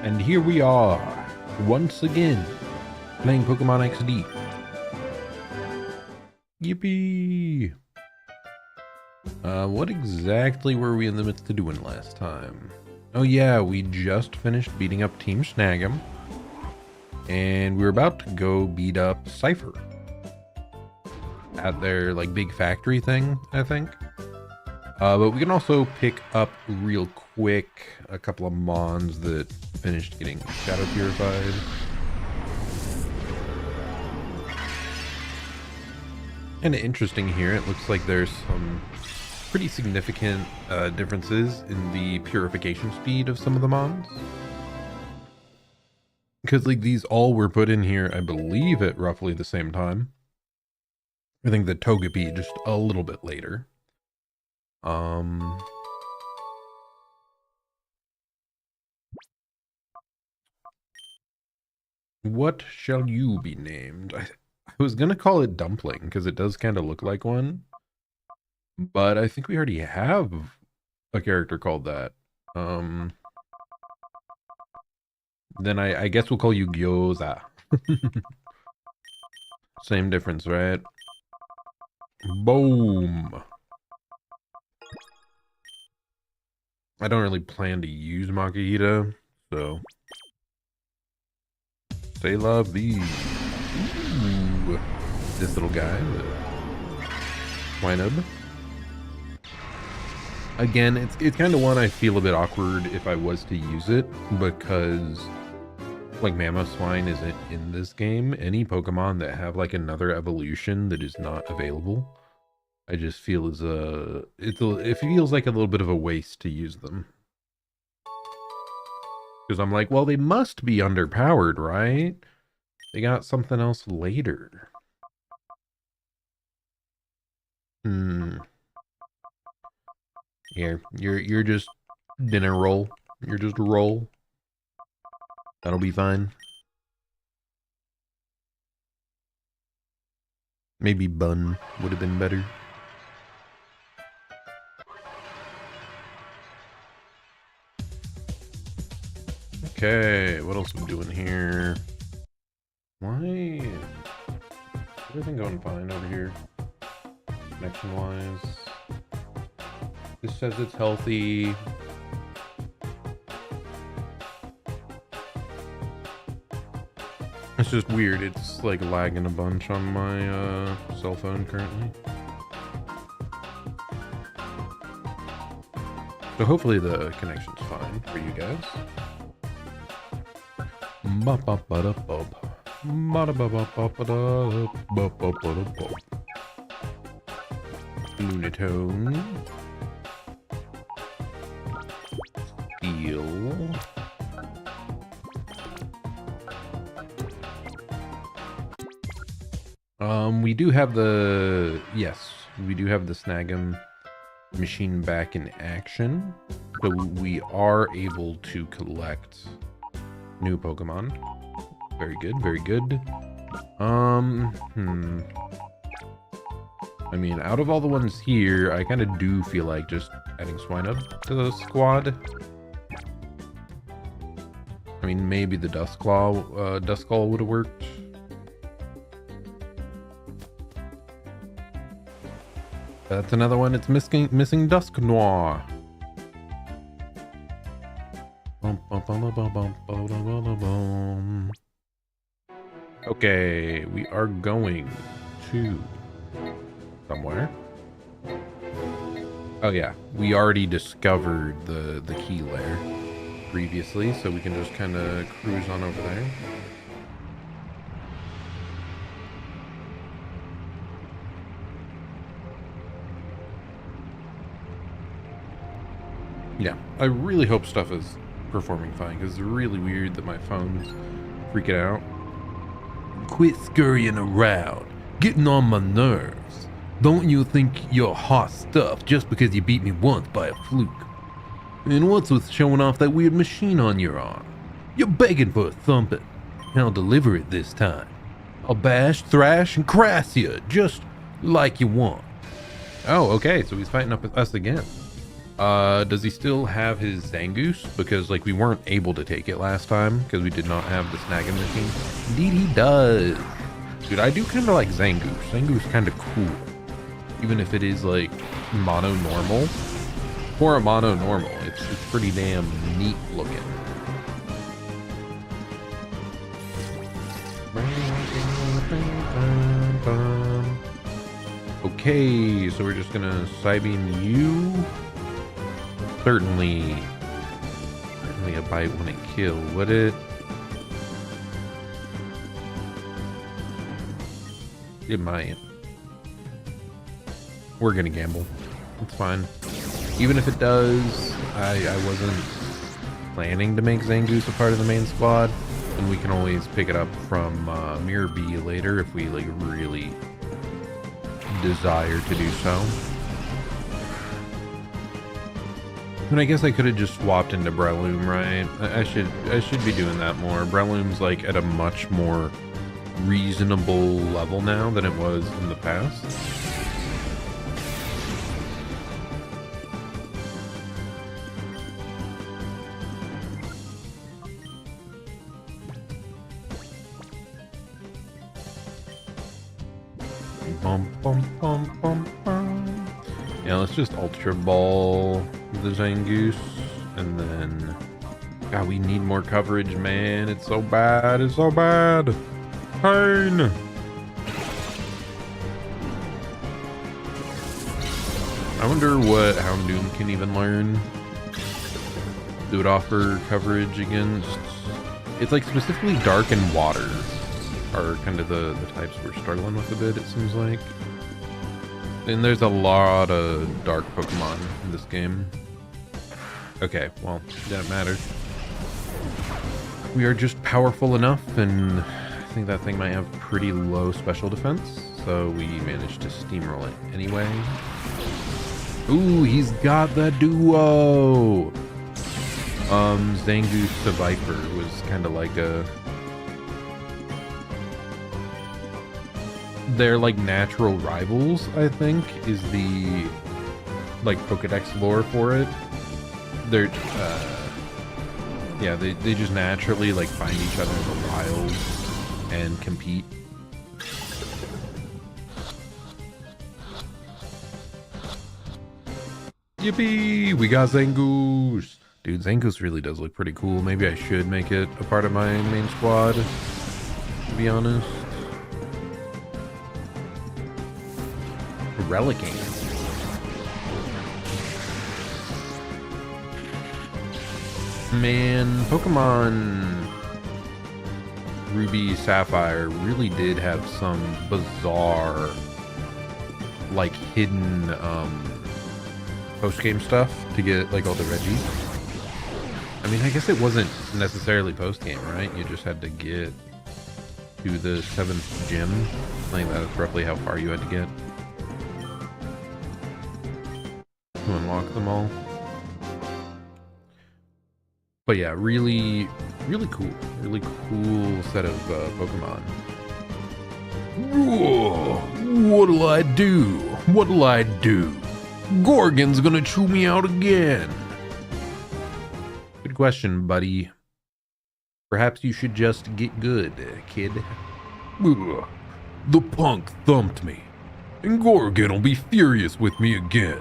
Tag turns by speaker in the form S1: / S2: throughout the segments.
S1: And here we are, once again, playing Pokemon XD. Yippee! What exactly were we in the midst of doing last time? Oh yeah, we just finished beating up Team Snag'em. And we were about to go beat up Cipher. At their, like, big factory thing, I think. But we can also pick up real quick a couple of Mons that finished getting Shadow Purified. Kind of interesting here, it looks like there's some pretty significant differences in the purification speed of some of the Mons. Because, like, these all were put in here, I believe, at roughly the same time. I think the Togepi just a little bit later. What shall you be named? I was gonna call it Dumpling, because it does kind of look like one. But I think we already have a character called that. Then I guess we'll call you Gyoza. Same difference, right? Boom! I don't really plan to use Makihita, so... Say love these. Ooh, this little guy, the Swinub. Again, it's kind of one I feel a bit awkward if I was to use it, because, like, Mamoswine isn't in this game. Any Pokemon that have, like, another evolution that is not available, I just feel is it feels like a little bit of a waste to use them. Because I'm like, well, they must be underpowered, right? They got something else later. Here, you're just dinner roll. You're just a roll. That'll be fine. Maybe bun would have been better. Okay, what else are we doing here? Why? Everything going fine over here? Connection-wise. This says it's healthy. It's just weird. It's like lagging a bunch on my cell phone currently. So hopefully the connection's fine for you guys. Lunatone. Steel. We do have the... Yes, we do have the Snag'em machine back in action. So we are able to collect new Pokemon. Very good, very good. I mean, out of all the ones here, I kind of do feel like just adding Swinub to the squad. I mean, maybe the Duskull would have worked. That's another one. It's missing Dusknoir. Okay, we are going to somewhere. Oh yeah, we already discovered the key lair previously, so we can just kind of cruise on over there. Yeah, I really hope stuff is performing fine, because it's really weird that my phone's freaking out. Quit scurrying around, getting on my nerves. Don't you think you're hot stuff just because you beat me once by a fluke? And what's with showing off that weird machine on your arm? You're begging for a thumping. I'll deliver it this time. I'll bash, thrash, and crash you just like you want. Oh, okay, so he's fighting up with us again. Does he still have his Zangoose? Because like we weren't able to take it last time because we did not have the snagging machine. Indeed he does. Dude, I do kind of like Zangoose. Zangoose kind of cool. Even if it is like mono normal. For a mono normal, it's pretty damn neat looking. Okay, so we're just gonna Psybeam you. Certainly a bite wouldn't kill, would it? It might. We're gonna gamble. It's fine. Even if it does, I wasn't planning to make Zangoose a part of the main squad, and we can always pick it up from Mirror B later if we like really desire to do so. And I guess I could have just swapped into Breloom, right? I should be doing that more. Breloom's like at a much more reasonable level now than it was in the past. Yeah, let's just Ultra Ball the Zangoose, and then... God, we need more coverage, man. It's so bad. It's so bad. Pain. I wonder what Houndoom can even learn. Do it offer coverage against... It's like specifically Dark and Water are kind of the types we're struggling with a bit, it seems like. And there's a lot of dark Pokemon in this game. Okay, well, that matters. We are just powerful enough, and I think that thing might have pretty low special defense, so we managed to steamroll it anyway. Ooh, he's got the duo! Zangoose to Viper was kind of like a... They're like natural rivals, I think, is the like Pokedex lore for it. They're yeah, they just naturally like find each other in the wild and compete. Yippee! We got Zangoose! Dude, Zangoose really does look pretty cool. Maybe I should make it a part of my main squad, to be honest. Relicing. Man, Pokemon Ruby Sapphire really did have some bizarre, like, hidden post-game stuff to get like all the Reggies. I mean, I guess it wasn't necessarily post-game, right? You just had to get to the 7th gym. I think that's roughly how far you had to get to unlock them all. But yeah, really cool set of Pokemon. Whoa, what'll I do? What'll I do? Gorgon's gonna chew me out again. Good question, buddy. Perhaps you should just get good, kid. Ugh, the punk thumped me, and Gorgon'll be furious with me again.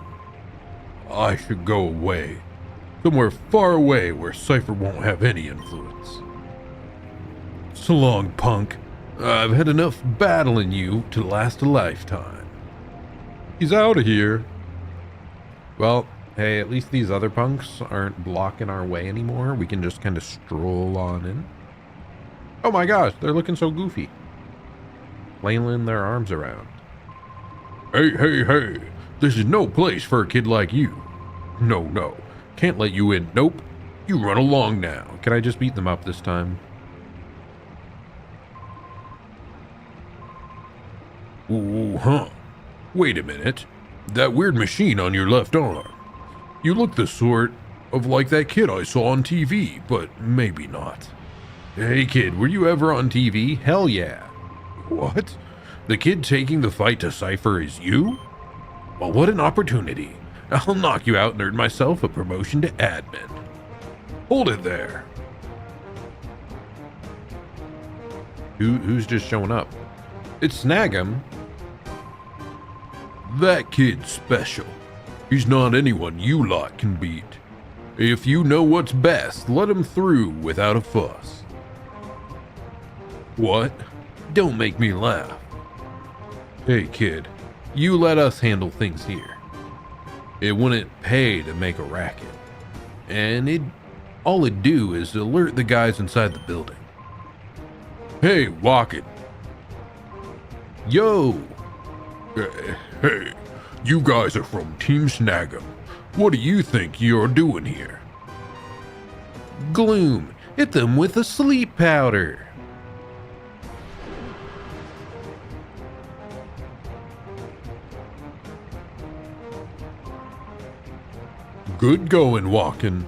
S1: I should go away. Somewhere far away where Cipher won't have any influence. So long, punk. I've had enough battling you to last a lifetime. He's out of here. Well, hey, at least these other punks aren't blocking our way anymore. We can just kind of stroll on in. Oh my gosh, they're looking so goofy. Flailing their arms around. Hey. This is no place for a kid like you. No. Can't let you in. Nope. You run along now. Can I just beat them up this time? Ooh, huh. Wait a minute. That weird machine on your left arm. You look the sort of like that kid I saw on TV, but maybe not. Hey kid, were you ever on TV? Hell yeah. What? The kid taking the fight to Cipher is you? Well, what an opportunity. I'll knock you out and earn myself a promotion to admin. Hold it there. Who's just showing up? It's Snag 'em. That kid's special. He's not anyone you lot can beat. If you know what's best, let him through without a fuss. What? Don't make me laugh. Hey kid, you let us handle things here. It wouldn't pay to make a racket. And all it'd do is alert the guys inside the building. Hey, walk it. Yo! Hey, you guys are from Team Snag 'em. What do you think you're doing here? Gloom, hit them with a sleep powder. Good going, walking.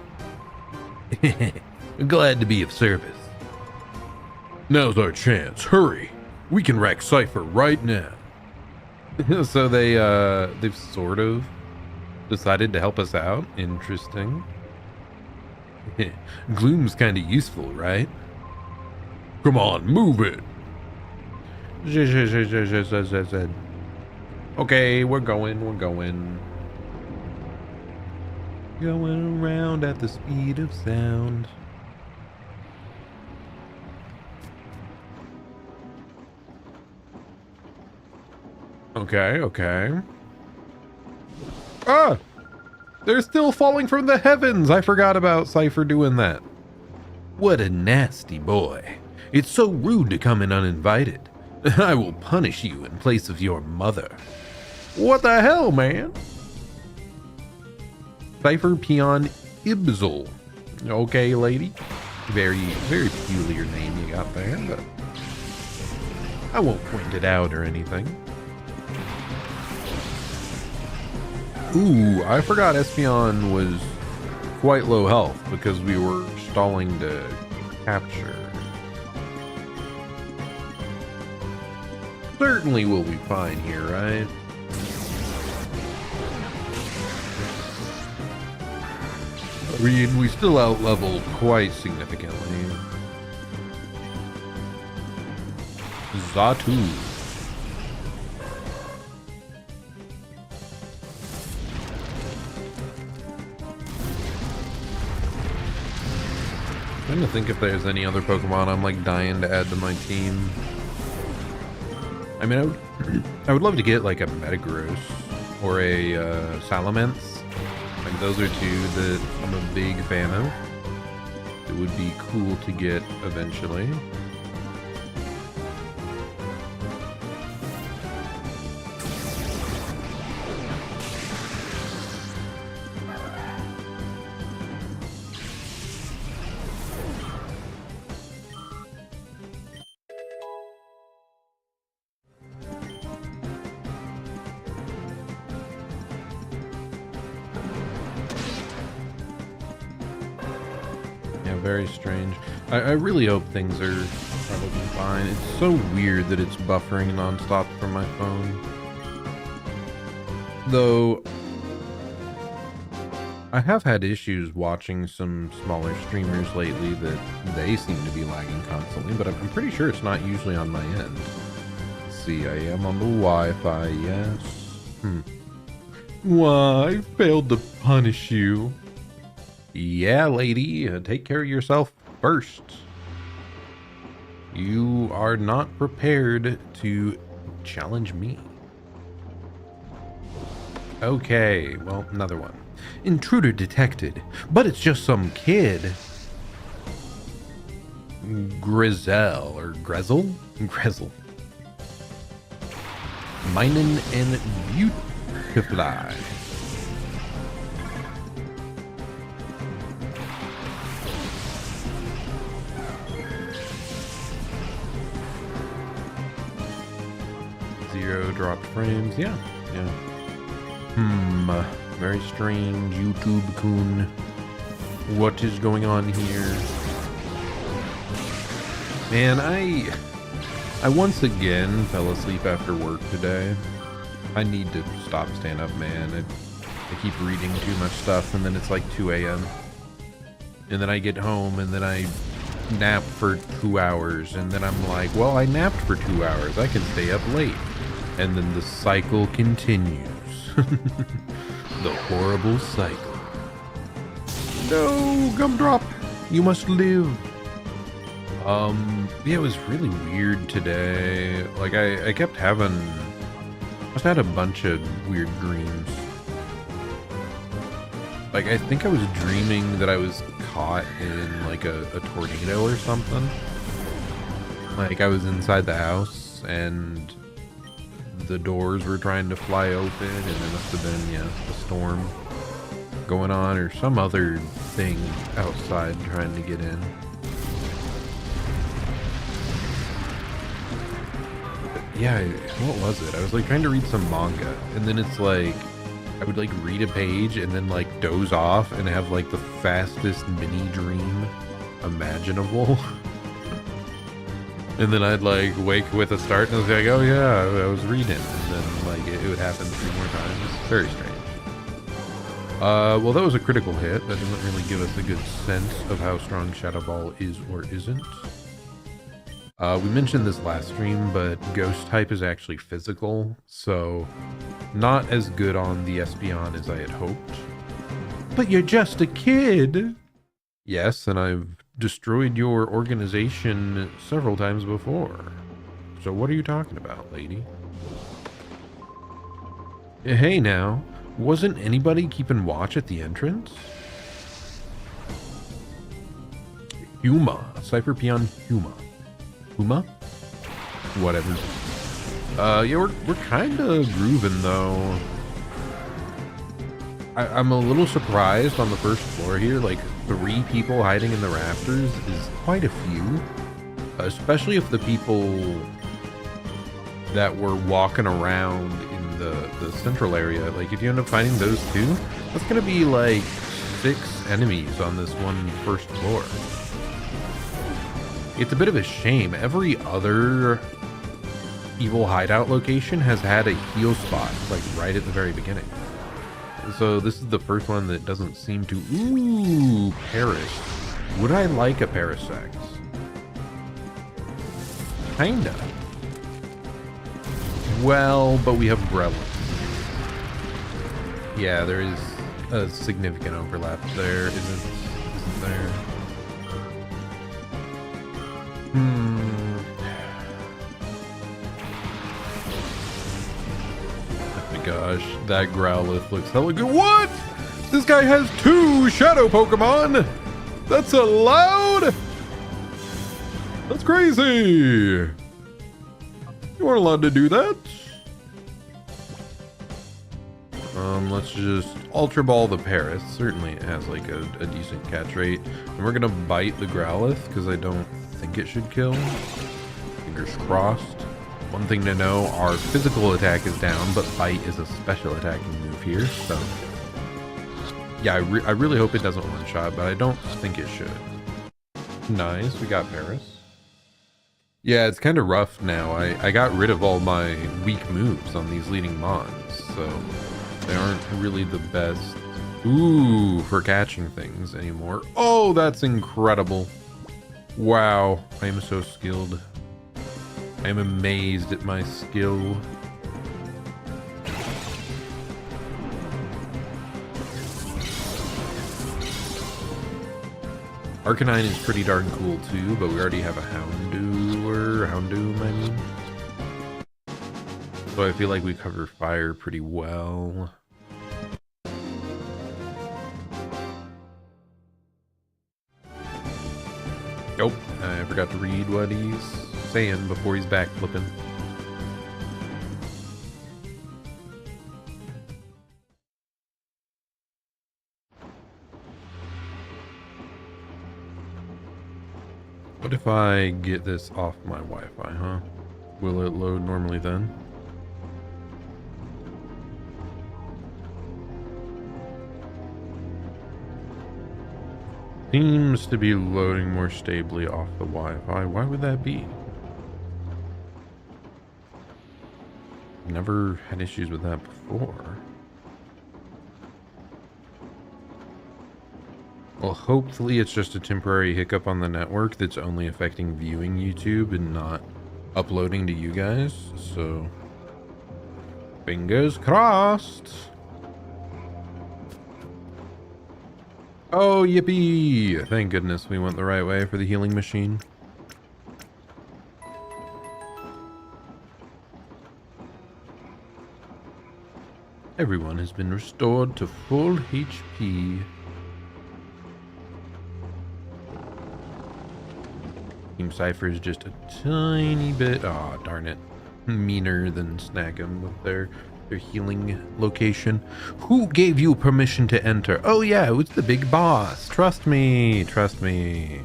S1: Glad to be of service. Now's our chance. Hurry. We can wreck Cipher right now. So they've sort of decided to help us out. Interesting. Gloom's kind of useful, right? Come on, move it. Okay, we're going. Going around at the speed of sound. Okay. Ah! They're still falling from the heavens! I forgot about Cipher doing that. What a nasty boy. It's so rude to come in uninvited. I will punish you in place of your mother. What the hell, man? Cipher Peon Ibzel. Okay, lady. Very peculiar name you got there, but I won't point it out or anything. Ooh, I forgot Espeon was quite low health because we were stalling to capture. Certainly we'll be fine here, right? I mean, we still out-leveled quite significantly. Zatu. I'm trying to think if there's any other Pokemon I'm like dying to add to my team. I mean, I would love to get like a Metagross or a Salamence. Like those are two that I'm a big fan of. It would be cool to get eventually. Very strange. I really hope things are probably fine. It's so weird that it's buffering nonstop from my phone. Though, I have had issues watching some smaller streamers lately that they seem to be lagging constantly, but I'm pretty sure it's not usually on my end. Let's see, I am on the Wi-Fi, yes. Why, I failed to punish you. Yeah, lady, take care of yourself first. You are not prepared to challenge me. Okay, well, another one. Intruder detected, but it's just some kid. Grizel, or Grezel? Grezel. Minen and Beautifly. Zero dropped frames. Yeah. Very strange. YouTube-kun. What is going on here? Man, I once again fell asleep after work today. I need to stop stand up, man. I keep reading too much stuff, and then it's like 2 a.m. And then I get home, and then I nap for 2 hours, and then I'm like, well, I napped for 2 hours. I can stay up late. And then the cycle continues. The horrible cycle. No, Gumdrop, you must live. Yeah, it was really weird today. Like, I kept having... I must have had a bunch of weird dreams. Like, I think I was dreaming that I was caught in, like, a tornado or something. Like, I was inside the house, and the doors were trying to fly open, and there must have been, yeah, a storm going on, or some other thing outside trying to get in. Yeah, what was it? I was like trying to read some manga, and then it's like I would like read a page and then like doze off and have like the fastest mini dream imaginable. And then I'd like wake with a start and I was like, oh yeah, I was reading, and then like it would happen 3 more times. It's very strange. Well, that was a critical hit. That doesn't really give us a good sense of how strong Shadow Ball is or isn't. We mentioned this last stream, but Ghost type is actually physical, so not as good on the Espeon as I had hoped. But you're just a kid! Yes, and I've destroyed your organization several times before. So what are you talking about, lady? Hey now, wasn't anybody keeping watch at the entrance? Huma, Cipher Peon Huma. Huma? Whatever. Yeah, we're kind of grooving though. I'm a little surprised on the first floor here. Like 3 people hiding in the rafters is quite a few, especially if the people that were walking around in the central area. Like if you end up finding those 2, that's gonna be like 6 enemies on this one first floor. It's a bit of a shame. Every other evil hideout location has had a heal spot, like right at the very beginning. So this is the first one that doesn't seem to... Ooh, Paris. Would I like a Parasex? Kinda. Well, but we have Grelin. Yeah, there is a significant overlap there, isn't there? Oh my gosh, that Growlithe looks hella good. What? This guy has 2 shadow Pokemon? That's allowed? That's crazy. You aren't allowed to do that. Let's just Ultra Ball the Paris. Certainly it has like a decent catch rate. And we're gonna bite the Growlithe because I don't think it should kill. Fingers crossed. One thing to know, our physical attack is down, but bite is a special attacking move here, so yeah, I really hope it doesn't one-shot, but I don't think it should. Nice, we got Paris. Yeah, it's kind of rough now. I got rid of all my weak moves on these leading mons, so they aren't really the best for catching things anymore. Oh, that's incredible. Wow, I am so skilled. I am amazed at my skill. Arcanine is pretty darn cool too, but we already have a Houndoom, I mean. So I feel like we cover fire pretty well. Nope, I forgot to read what he's saying before he's back flipping. What if I get this off my Wi-Fi, huh? Will it load normally then? Seems to be loading more stably off the Wi-Fi. Why would that be? Never had issues with that before. Well, hopefully it's just a temporary hiccup on the network that's only affecting viewing YouTube and not uploading to you guys. So, fingers crossed. Oh, yippee! Thank goodness we went the right way for the healing machine. Everyone has been restored to full HP. Team Cipher is just a tiny bit, oh darn it, meaner than Snackum with their healing location. Who gave you permission to enter? Oh yeah, it was the big boss. Trust me, trust me.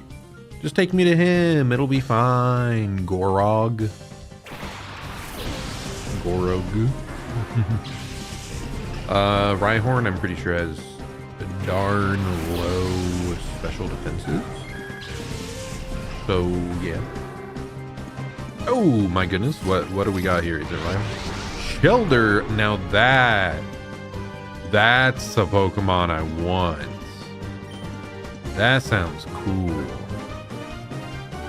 S1: Just take me to him, it'll be fine. Gorog. Rhyhorn, I'm pretty sure has a darn low special defenses. So yeah. Oh my goodness, what do we got here? Is it Rhyhorn? Shelder. Now that's a Pokemon I want. That sounds cool.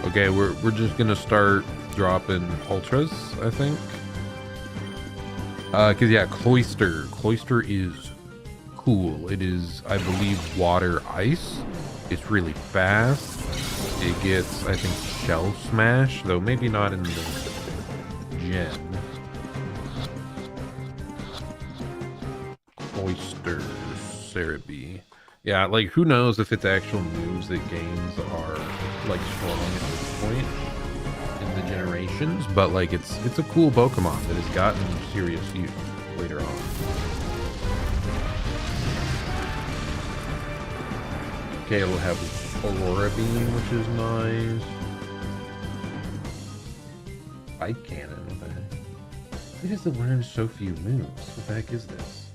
S1: Okay, we're just gonna start dropping ultras, I think. Cause yeah, Cloyster is cool. It is, I believe, water ice. It's really fast. It gets, I think, Shell Smash, though maybe not in the gen. Cloyster Cerebi. Yeah, like who knows if its actual moves that games are like strong at this point in the generations, but like it's a cool Pokemon that has gotten serious use later on. Okay, it'll have Aurora Beam, which is nice. Spike Cannon, what the heck? Why does it learn so few moves? What the heck is this?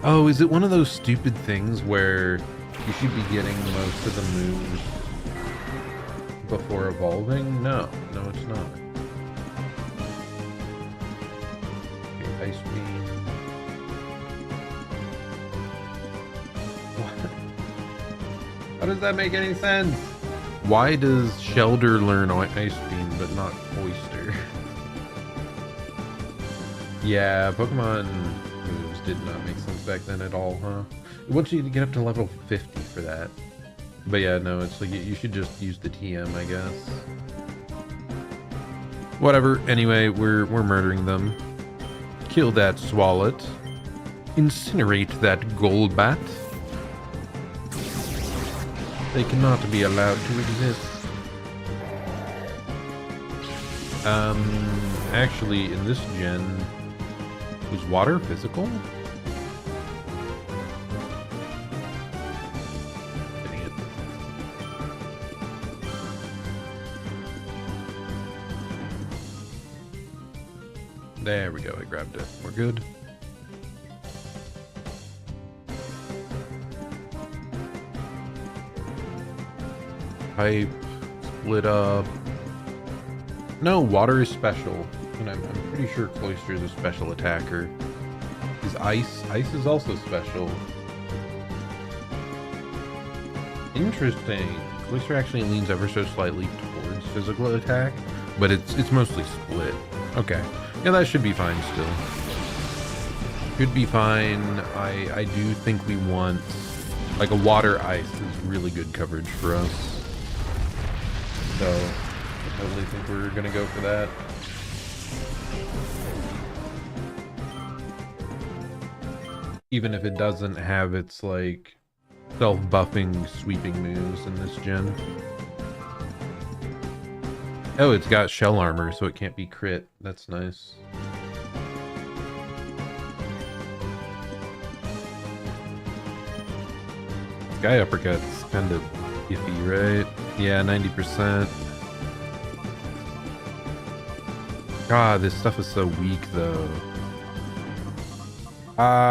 S1: Oh, is it one of those stupid things where you should be getting most of the moves before evolving? No, it's not. Okay, Ice Beam. What? How does that make any sense? Why does Shelder learn Ice Beam but not Oyster? Yeah, Pokemon moves did not make sense back then at all, huh? It wants you to get up to level 50 for that. But yeah, no, it's like you should just use the TM, I guess. Whatever. Anyway, we're murdering them. Kill that Swalot. Incinerate that Golbat. They cannot be allowed to exist. Actually, in this gen, was water physical? There we go, I grabbed it. We're good. Pipe, split up. No, water is special. And I'm pretty sure Cloyster is a special attacker. Is ice? Ice is also special. Interesting. Cloyster actually leans ever so slightly towards physical attack, but it's mostly split. Okay. Yeah, that should be fine still. Should be fine. I do think we want like a water ice is really good coverage for us. So I totally think we're gonna go for that. Even if it doesn't have its like self-buffing sweeping moves in this gen. Oh, it's got shell armor, so it can't be crit. That's nice. Sky Uppercut's kind of iffy, right? Yeah, 90%. God, this stuff is so weak, though.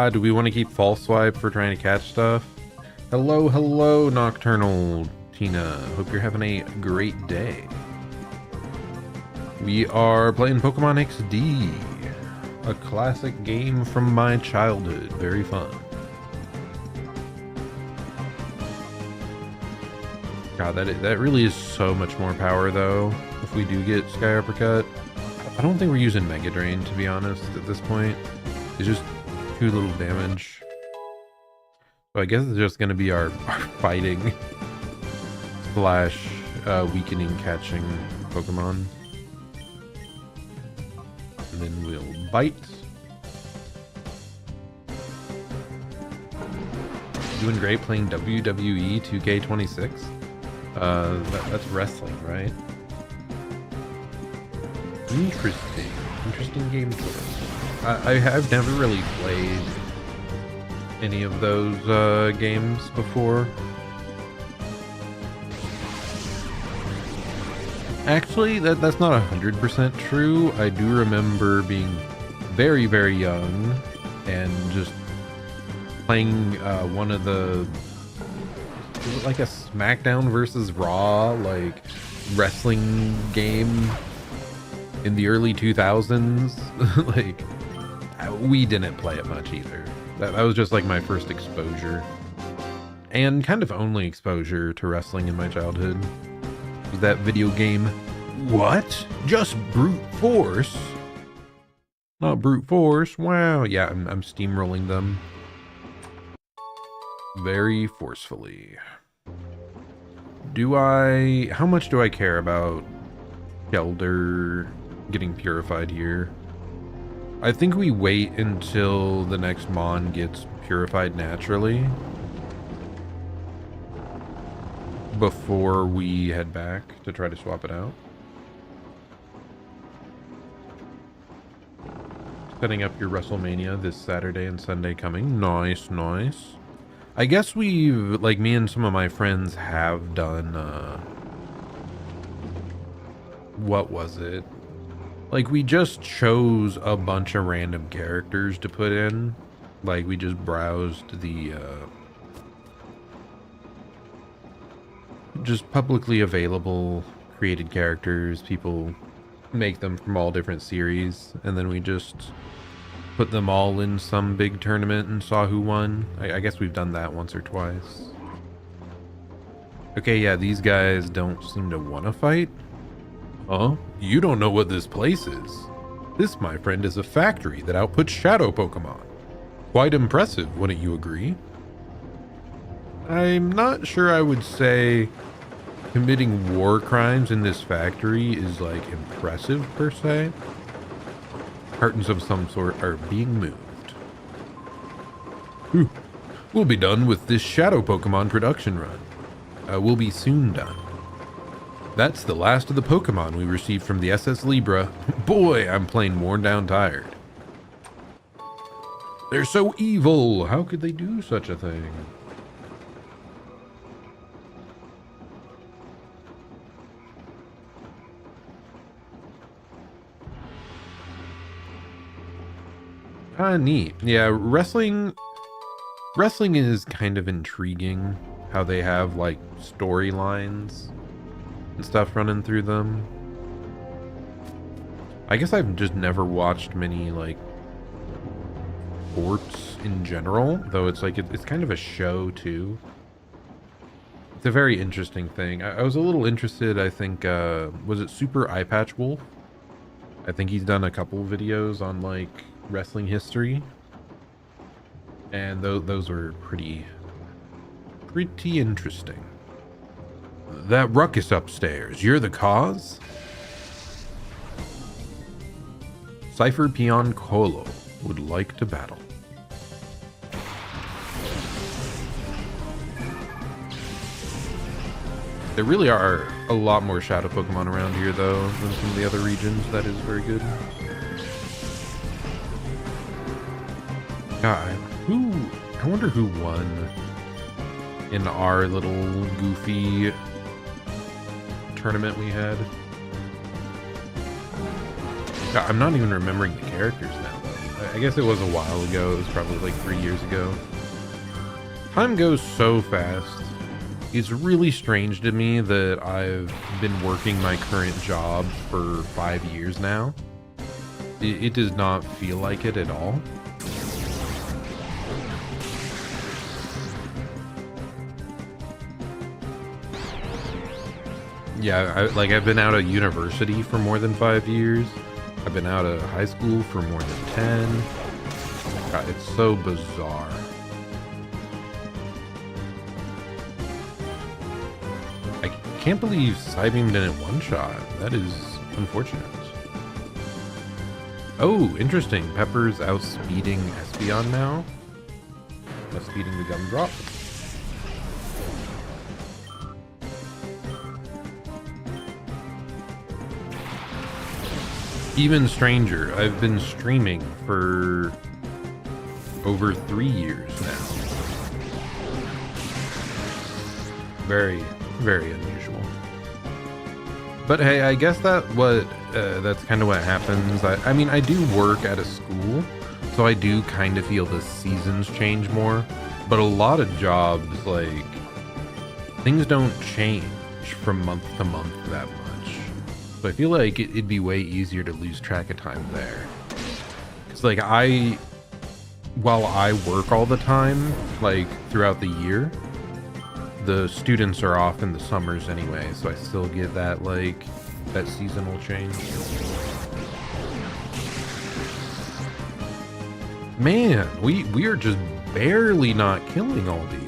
S1: Do we want to keep False Swipe for trying to catch stuff? Hello, Nocturnal Tina. Hope you're having a great day. We are playing Pokemon XD, a classic game from my childhood. Very fun. God, that really is so much more power, though, if we do get Sky Uppercut. I don't think we're using Mega Drain, to be honest, at this point. It's just too little damage. So I guess it's just going to be our fighting slash weakening catching Pokemon. And then we'll bite. Doing great playing WWE 2K26. That's wrestling, right? Interesting game choice. I've never really played any of those games before. Actually, that's not 100% true. I do remember being very, very young and just playing one of the, was it like a SmackDown versus Raw like wrestling game in the early 2000s. Like, we didn't play it much either. That was just like my first exposure, and kind of only exposure to wrestling in my childhood. Was that video game? What? Just brute force? Not brute force. Wow. Yeah, I'm steamrolling them very forcefully. How much do I care about Kelder getting purified here? I think we wait until the next Mon gets purified naturally before we head back to try to swap it out. Setting up your WrestleMania this Saturday and Sunday coming. Nice, nice. I guess like me and some of my friends have done, what was it? Like, we just chose a bunch of random characters to put in. Like, we just browsed the, just publicly available created characters. People make them from all different series, and then we just put them all in some big tournament and saw who won. I guess we've done that once or twice. Okay, yeah, these guys don't seem to want to fight. Huh? You don't know what this place is. This, my friend, is a factory that outputs shadow Pokemon. Quite impressive, wouldn't you agree? I'm not sure I would say committing war crimes in this factory is, like, impressive, per se. Cartons of some sort are being moved. Whew. We'll be done with this shadow Pokemon production run. We'll be soon done. That's the last of the Pokemon we received from the SS Libra. Boy, I'm plain worn down tired. They're so evil. How could they do such a thing? Neat. Yeah, wrestling is kind of intriguing. How they have, like, storylines and stuff running through them. I guess I've just never watched many, like, sports in general, though it's like it's kind of a show too. It's a very interesting thing. I was a little interested. I think was it Super Eye Patch Wolf? I think he's done a couple videos on, like, wrestling history, and those were pretty interesting. That ruckus upstairs, you're the cause? Cipher Peon Colo would like to battle. There really are a lot more shadow Pokemon around here, though, than some of the other regions. That is very good. God, I wonder who won in our little goofy tournament we had. God, I'm not even remembering the characters now, though. I guess it was a while ago. It was probably like 3 years ago. Time goes so fast. It's really strange to me that I've been working my current job for 5 years now. It does not feel like it at all. Yeah, I've been out of university for more than 5 years. I've been out of high school for more than 10. God, it's so bizarre. I can't believe Psybeam didn't one-shot. That is unfortunate. Oh, interesting. Pepper's outspeeding Espeon now. Outspeeding the Gumdrop. Even stranger, I've been streaming for over 3 years now. Very, very unusual. But hey, I guess that's kind of what happens. I mean, I do work at a school, so I do kind of feel the seasons change more. But a lot of jobs, like, things don't change from month to month that much. So I feel like it'd be way easier to lose track of time there. Because, like, while I work all the time, like, throughout the year, the students are off in the summers anyway, so I still get that, like, that seasonal change. Man, we are just barely not killing all these.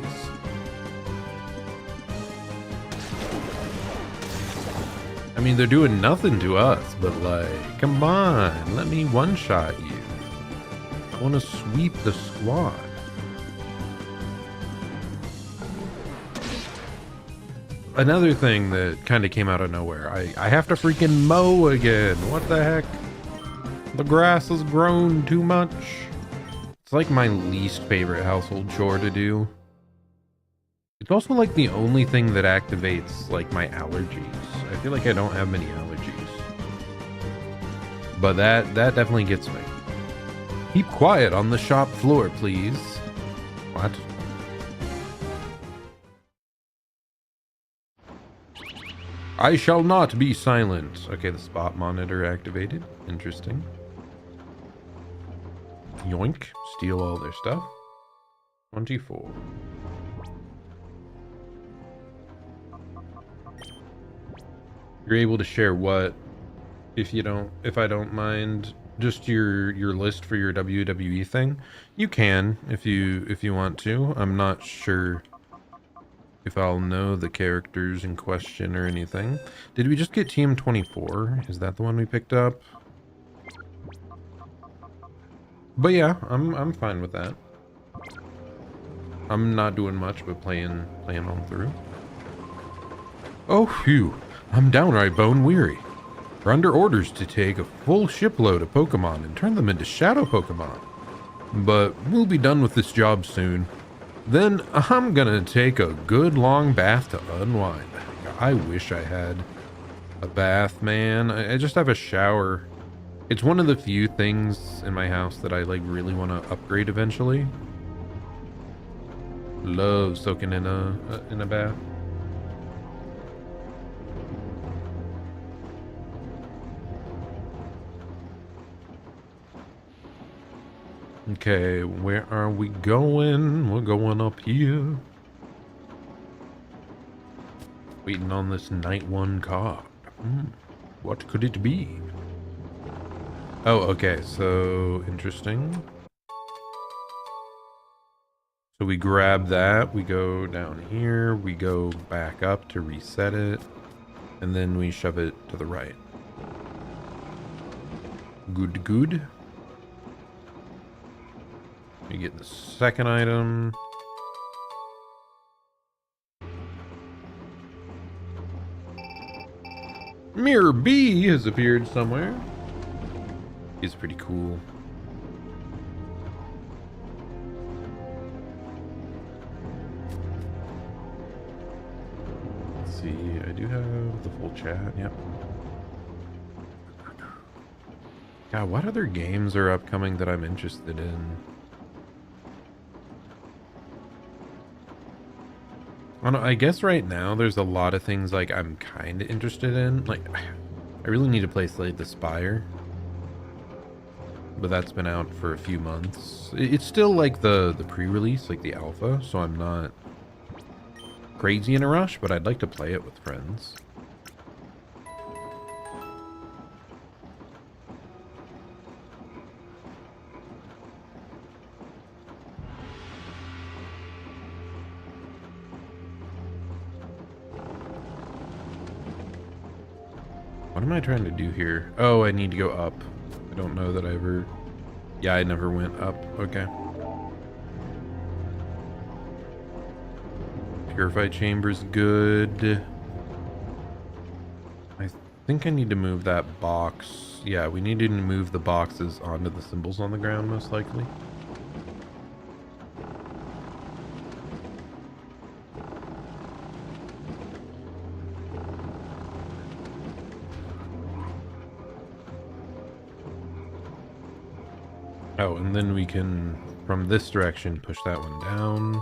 S1: I mean, they're doing nothing to us, but, like, come on, let me one-shot you. I want to sweep the squad. Another thing that kind of came out of nowhere, I have to freaking mow again. What the heck? The grass has grown too much. It's like my least favorite household chore to do. It's also like the only thing that activates, like, my allergies. I feel like I don't have many allergies. But that definitely gets me. Keep quiet on the shop floor, please. What? I shall not be silent. Okay, the spot monitor activated. Interesting. Yoink. Steal all their stuff. 24. You're able to share what, if I don't mind, just your list for your WWE thing. You can if you want to. I'm not sure if I'll know the characters in question or anything. Did we just get TM24? Is that the one we picked up? But yeah, I'm fine with that. I'm not doing much but playing on through. Oh phew. I'm downright bone weary. We're under orders to take a full shipload of Pokemon and turn them into shadow Pokemon. But we'll be done with this job soon. Then I'm gonna take a good long bath to unwind. I wish I had a bath, man. I just have a shower. It's one of the few things in my house that I, like, really want to upgrade eventually. Love soaking in a bath. Okay, where are we going? We're going up here. Waiting on this night 1 card. What could it be? Oh, okay, so interesting. So we grab that, we go down here, we go back up to reset it, and then we shove it to the right. Good, good. We get the second item. Mirror B has appeared somewhere. He's pretty cool. Let's see, I do have the full chat, yep. God, what other games are upcoming that I'm interested in? I guess right now there's a lot of things, like, I'm kind of interested in. Like, I really need to play Slay the Spire, but that's been out for a few months. It's still like the pre-release, like the alpha, so I'm not crazy in a rush, but I'd like to play it with friends. What am I trying to do here? Oh, I need to go up. I don't know that I ever... Yeah, I never went up. Okay. Purified chamber's good. I think I need to move that box. Yeah, we need to move the boxes onto the symbols on the ground, most likely. Oh, and then we can, from this direction, push that one down.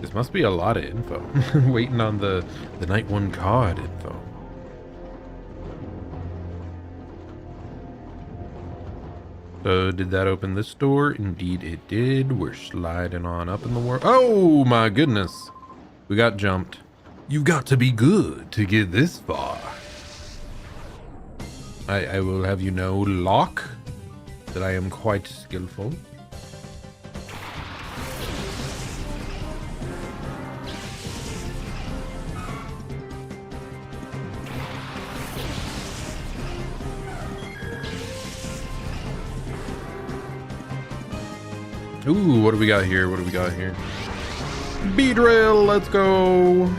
S1: This must be a lot of info. Waiting on the night one card info. So did that open this door? Indeed it did. We're sliding on up in the world. Oh my goodness. We got jumped. You've got to be good to get this far. I will have you know, Locke, that I am quite skillful. Ooh, what do we got here? What do we got here? B-drill, let's go.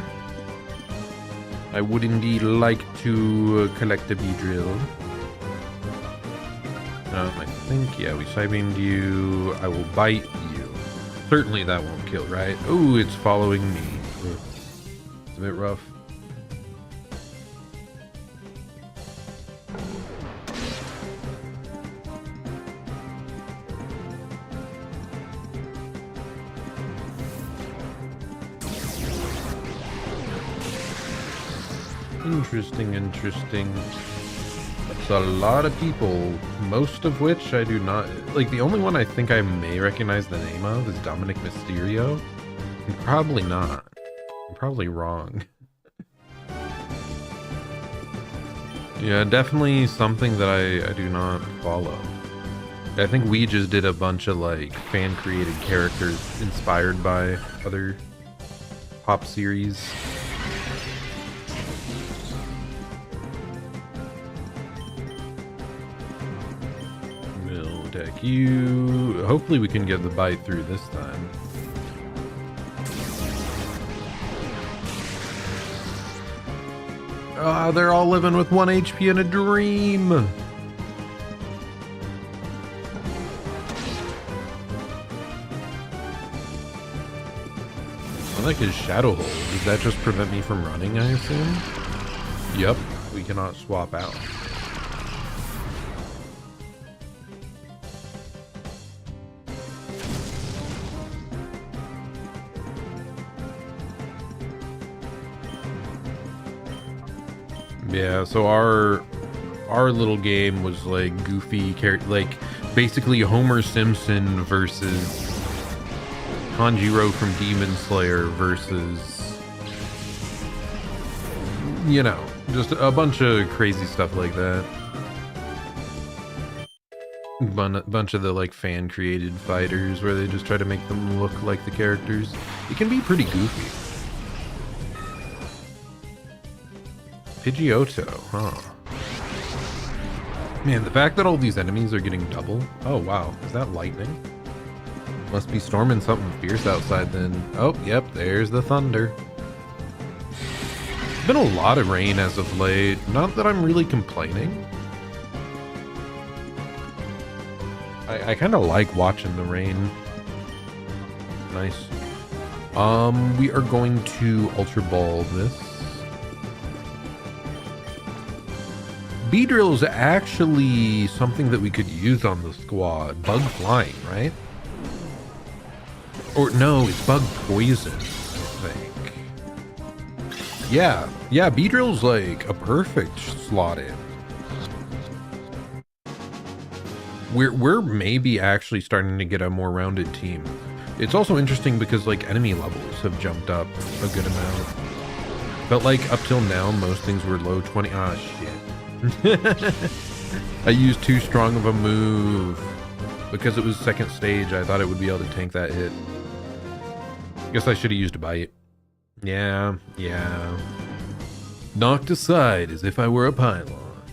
S1: I would indeed like to collect a B-drill. I think, yeah, we side-beamed you. I will bite you. Certainly that won't kill, right? Ooh, it's following me. It's a bit rough. Interesting. That's a lot of people, most of which I do not... Like, the only one I think I may recognize the name of is Dominic Mysterio. And probably not. I'm probably wrong. Yeah, definitely something that I do not follow. I think we just did a bunch of, like, fan-created characters inspired by other pop series. Attack you. Hopefully we can get the bite through this time. Ah, they're all living with 1 HP in a dream. I like his shadow hold. Does that just prevent me from running, I assume? Yep, we cannot swap out. Yeah, so our little game was like goofy character, like basically Homer Simpson versus Tanjiro from Demon Slayer versus, you know, just a bunch of crazy stuff like that. Bunch of the like fan created fighters where they just try to make them look like the characters. It can be pretty goofy. Pidgeotto, huh? Man, the fact that all these enemies are getting double. Oh, wow. Is that lightning? Must be storming something fierce outside then. Oh, yep, there's the thunder. It's been a lot of rain as of late. Not that I'm really complaining. I kind of like watching the rain. Nice. We are going to Ultra Ball this. B-drill is actually something that we could use on the squad. Bug flying, right? Or no, it's bug poison, I think. Yeah, B-drill's like a perfect slot in. We're maybe actually starting to get a more rounded team. It's also interesting because like enemy levels have jumped up a good amount. But like up till now, most things were low 20. Ah, shit. I used too strong of a move. Because it was second stage, I thought it would be able to tank that hit. Guess I should have used a bite. Yeah. Knocked aside as if I were a pylon.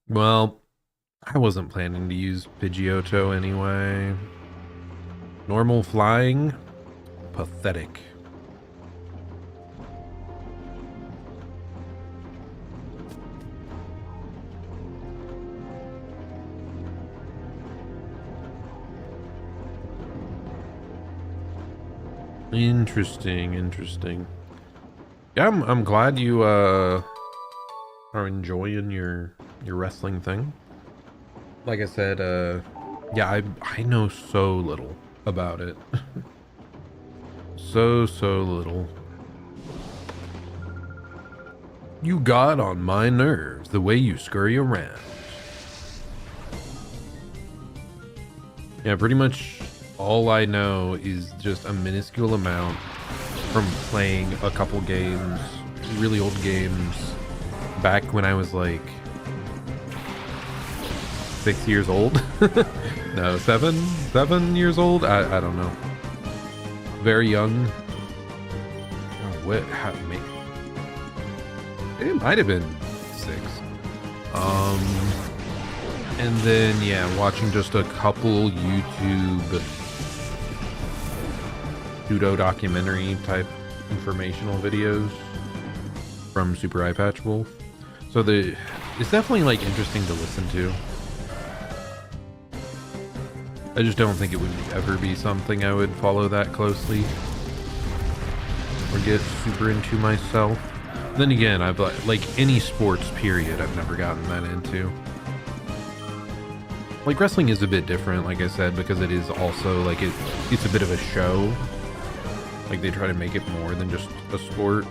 S1: Well, I wasn't planning to use Pidgeotto anyway. Normal flying? Pathetic. Interesting. Yeah, I'm glad you are enjoying your wrestling thing. Like I said, yeah, I know so little about it. so little. You got on my nerves the way you scurry around. Yeah, pretty much all I know is just a minuscule amount from playing a couple games, really old games, back when I was like 6 years old. No, 7 years old. I don't know. Very young. Oh, what? It might have been 6. And then yeah, watching just a couple YouTube pseudo documentary type informational videos from Super Eye Patch Wolf. So it's definitely like interesting to listen to. I just don't think it would ever be something I would follow that closely or get super into myself. Then again, I've like any sports period, I've never gotten that into. Like wrestling is a bit different, like I said, because it is also like it's a bit of a show. Like they try to make it more than just a sport.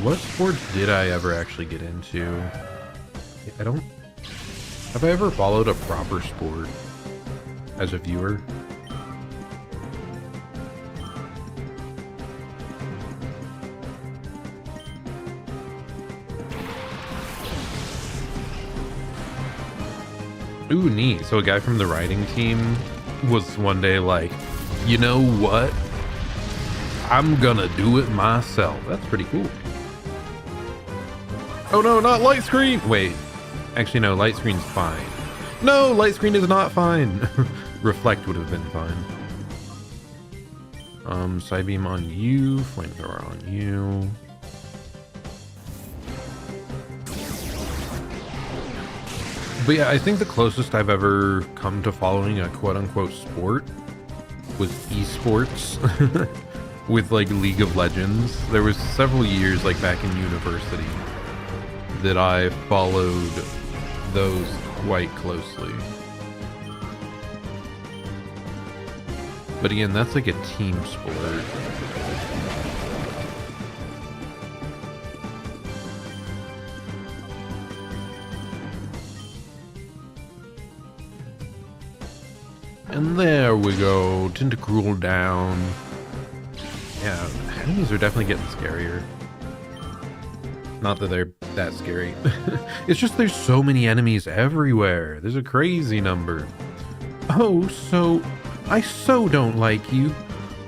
S1: What sports did I ever actually get into? Have I ever followed a proper sport as a viewer? Ooh, neat. So a guy from the writing team was one day like, you know what? I'm gonna do it myself. That's pretty cool. Oh no, not light screen! Wait. Actually, no, light screen's fine. No, light screen is not fine. Reflect would have been fine. Psybeam on you, flamethrower on you. But yeah, I think the closest I've ever come to following a quote-unquote sport was esports with like League of Legends. There was several years like back in university that I followed those quite closely. But again, that's like a team sport. And there we go, Tentacruel down. Yeah, enemies are definitely getting scarier. Not that they're that scary. It's just there's so many enemies everywhere. There's a crazy number. Oh, I so don't like you.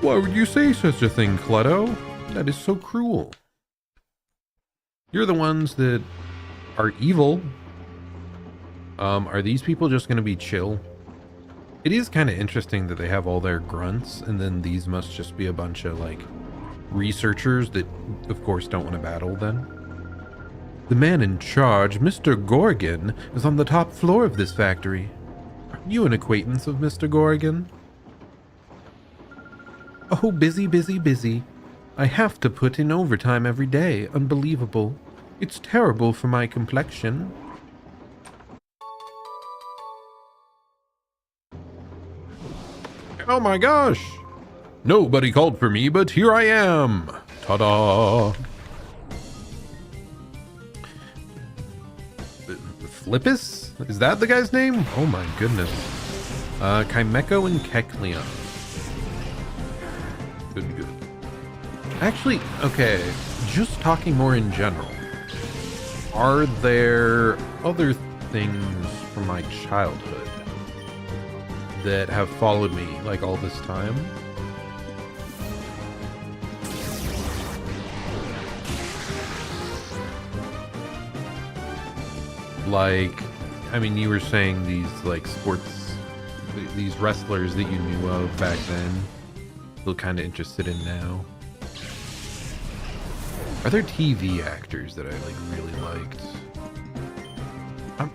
S1: Why would you say such a thing, Clutto? That is so cruel. You're the ones that are evil. Are these people just gonna be chill? It is kind of interesting that they have all their grunts, and then these must just be a bunch of, like, researchers that, of course, don't want to battle then. The man in charge, Mr. Gorgon, is on the top floor of this factory. Are you an acquaintance of Mr. Gorgon? Oh, busy. I have to put in overtime every day. Unbelievable. It's terrible for my complexion. Oh my gosh! Nobody called for me, but here I am. Ta-da. Flippus? Is that the guy's name? Oh my goodness. Chimeco and Kecleon. Good. Actually, okay, just talking more in general. Are there other things from my childhood that have followed me like all this time? Like, I mean, you were saying these like sports, these wrestlers that you knew of back then, still kind of interested in now. Are there TV actors that I like really liked?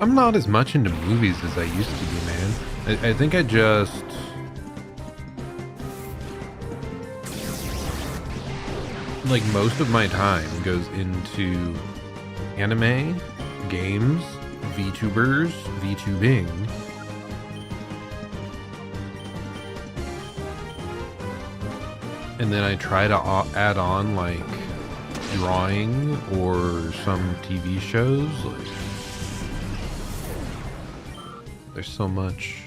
S1: I'm not as much into movies as I used to be, man. I think I just... like, most of my time goes into anime, games, VTubers, VTubing. And then I try to add on, like, drawing or some TV shows. Like, there's so much.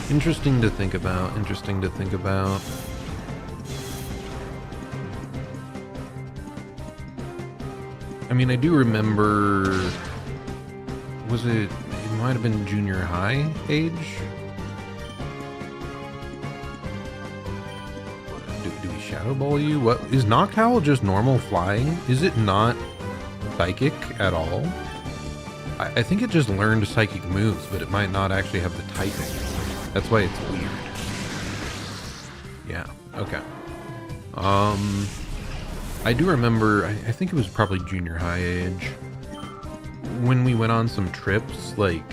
S1: Interesting to think about. I mean, I do remember, was it might have been junior high age? Do we shadow ball you? What is Noctowl just normal flying? Is it not psychic at all? I think it just learned psychic moves, but it might not actually have the typing. That's why it's weird. Yeah, okay. I do remember, I think it was probably junior high age, when we went on some trips, like,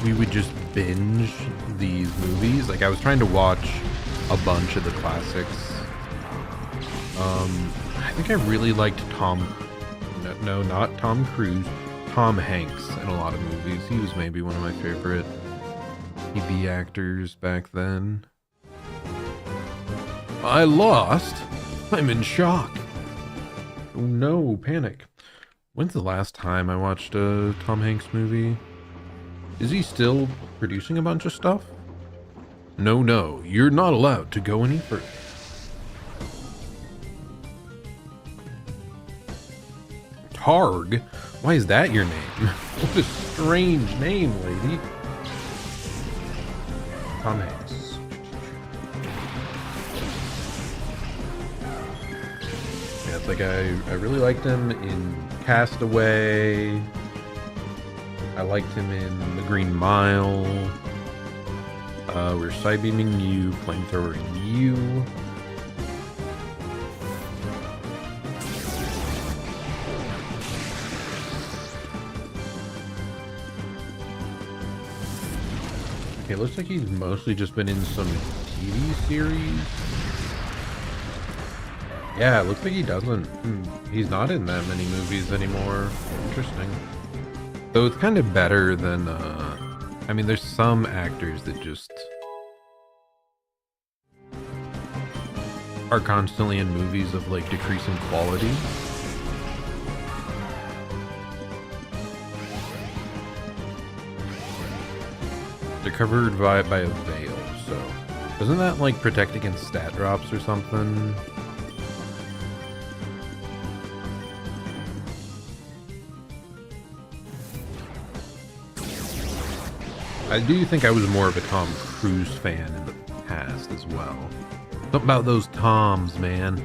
S1: we would just binge these movies. Like, I was trying to watch a bunch of the classics. I think I really liked no, not Tom Cruise, Tom Hanks in a lot of movies. He was maybe one of my favorite TV actors back then. I lost? I'm in shock. Oh no, panic. When's the last time I watched a Tom Hanks movie? Is he still producing a bunch of stuff? No, you're not allowed to go any further. Targ? Why is that your name? What a strange name, lady. Tom Hanks. Yeah, it's like I really liked him in Castaway. I liked him in The Green Mile. We're side-beaming you, flamethrowering you. Okay, looks like he's mostly just been in some TV series. Yeah, it looks like he doesn't. He's not in that many movies anymore. Interesting. Though it's kind of better than, I mean, there's some actors that just are constantly in movies of, like, decreasing quality. They're covered by a veil, so doesn't that like protect against stat drops or something? I do think I was more of a Tom Cruise fan in the past as well. Something about those Toms, man.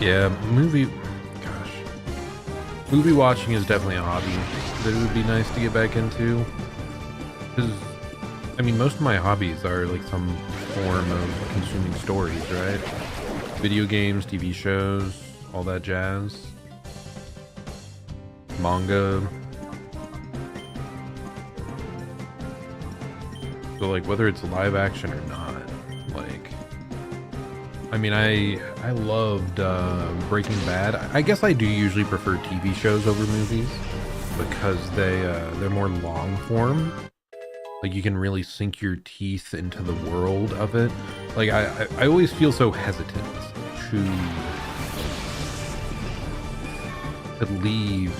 S1: Yeah, movie watching is definitely a hobby that it would be nice to get back into. Because, I mean, most of my hobbies are like some form of consuming stories, right? Video games, TV shows, all that jazz. Manga. So like whether it's live action or not, like, I mean, I loved Breaking Bad. I guess I do usually prefer TV shows over movies because they're more long form. Like you can really sink your teeth into the world of it. Like I always feel so hesitant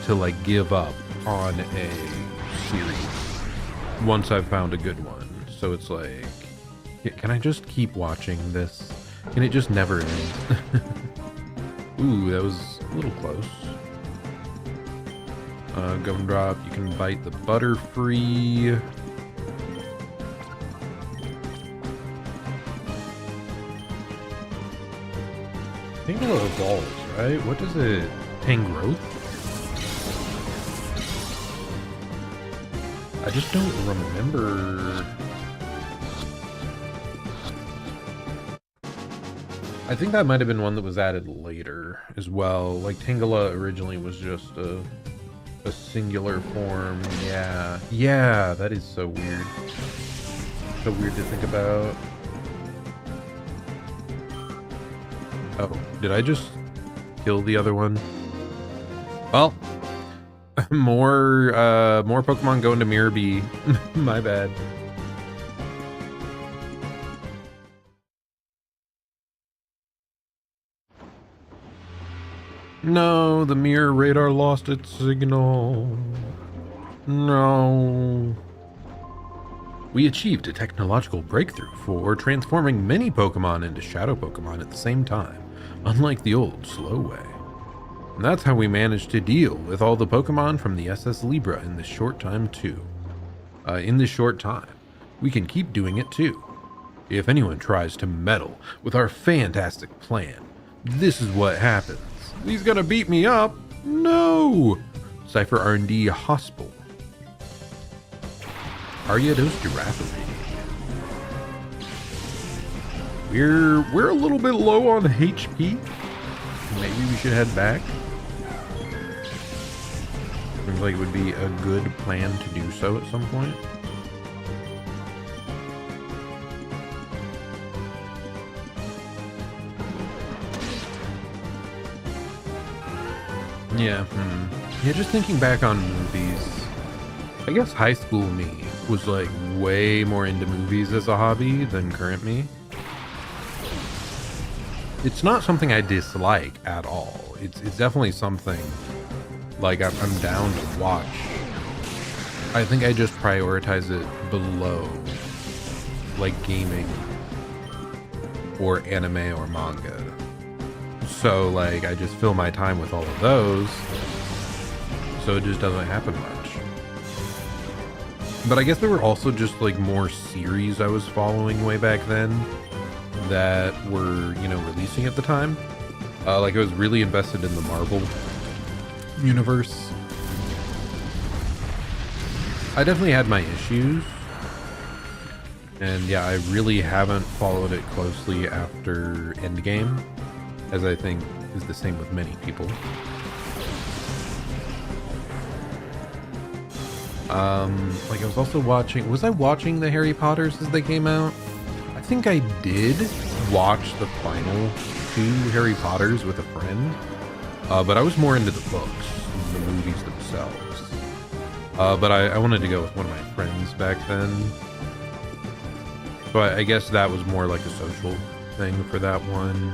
S1: to like give up on a series once I've found a good one. So it's like, can I just keep watching this? Can it just never end? Ooh, that was a little close. Gumdrop, you can bite the Butterfree. I think it evolves, right? What does it? Tangrowth? I just don't remember. I think that might have been one that was added later as well. Like Tangela originally was just a singular form. Yeah, that is so weird. So weird to think about. Oh, did I just kill the other one? Well, more Pokemon going to Mirror B. My bad. No, the mirror radar lost its signal. No. We achieved a technological breakthrough for transforming many Pokemon into Shadow Pokemon at the same time, unlike the old slow way. And that's how we managed to deal with all the Pokemon from the SS Libra in this short time too. We can keep doing it too. If anyone tries to meddle with our fantastic plan, this is what happens. He's gonna beat me up. No! Cipher R&D Hospital. Ariados Giraffere. We're a little bit low on HP. Maybe we should head back. Seems like it would be a good plan to do so at some point. Yeah, yeah, just thinking back on movies, I guess high school me was like way more into movies as a hobby than current me. It's not something I dislike at all. It's definitely something like I'm down to watch. I think I just prioritize it below like gaming or anime or manga. So like I just fill my time with all of those, so it just doesn't happen much. But I guess there were also just like more series I was following way back then that were, you know, releasing at the time. Like I was really invested in the Marvel universe. I definitely had my issues, and yeah, I really haven't followed it closely after Endgame, as I think is the same with many people. Like I was also watching, was I watching the Harry Potters as they came out? I think I did watch the final 2 Harry Potters with a friend, but I was more into the books than the movies themselves. But I wanted to go with one of my friends back then. So I guess that was more like a social thing for that one.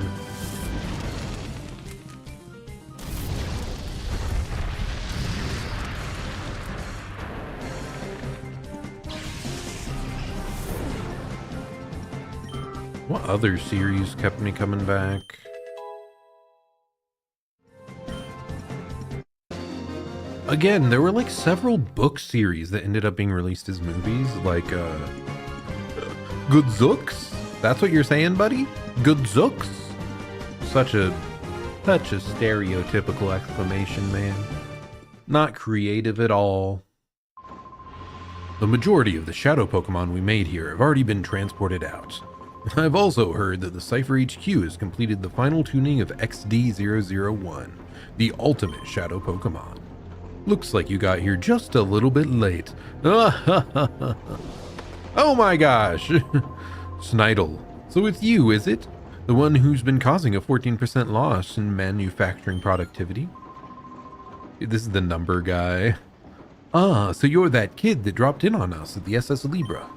S1: What other series kept me coming back? Again, there were like several book series that ended up being released as movies, like Good Zooks? That's what you're saying, buddy? Good Zooks? Such a stereotypical exclamation, man. Not creative at all. The majority of the shadow Pokemon we made here have already been transported out. I've also heard that the Cipher HQ has completed the final tuning of XD001, the ultimate shadow Pokemon. Looks like you got here just a little bit late. Oh my gosh! Snidel. So it's you, is it? The one who's been causing a 14% loss in manufacturing productivity? This is the number guy. Ah, so you're that kid that dropped in on us at the SS Libra.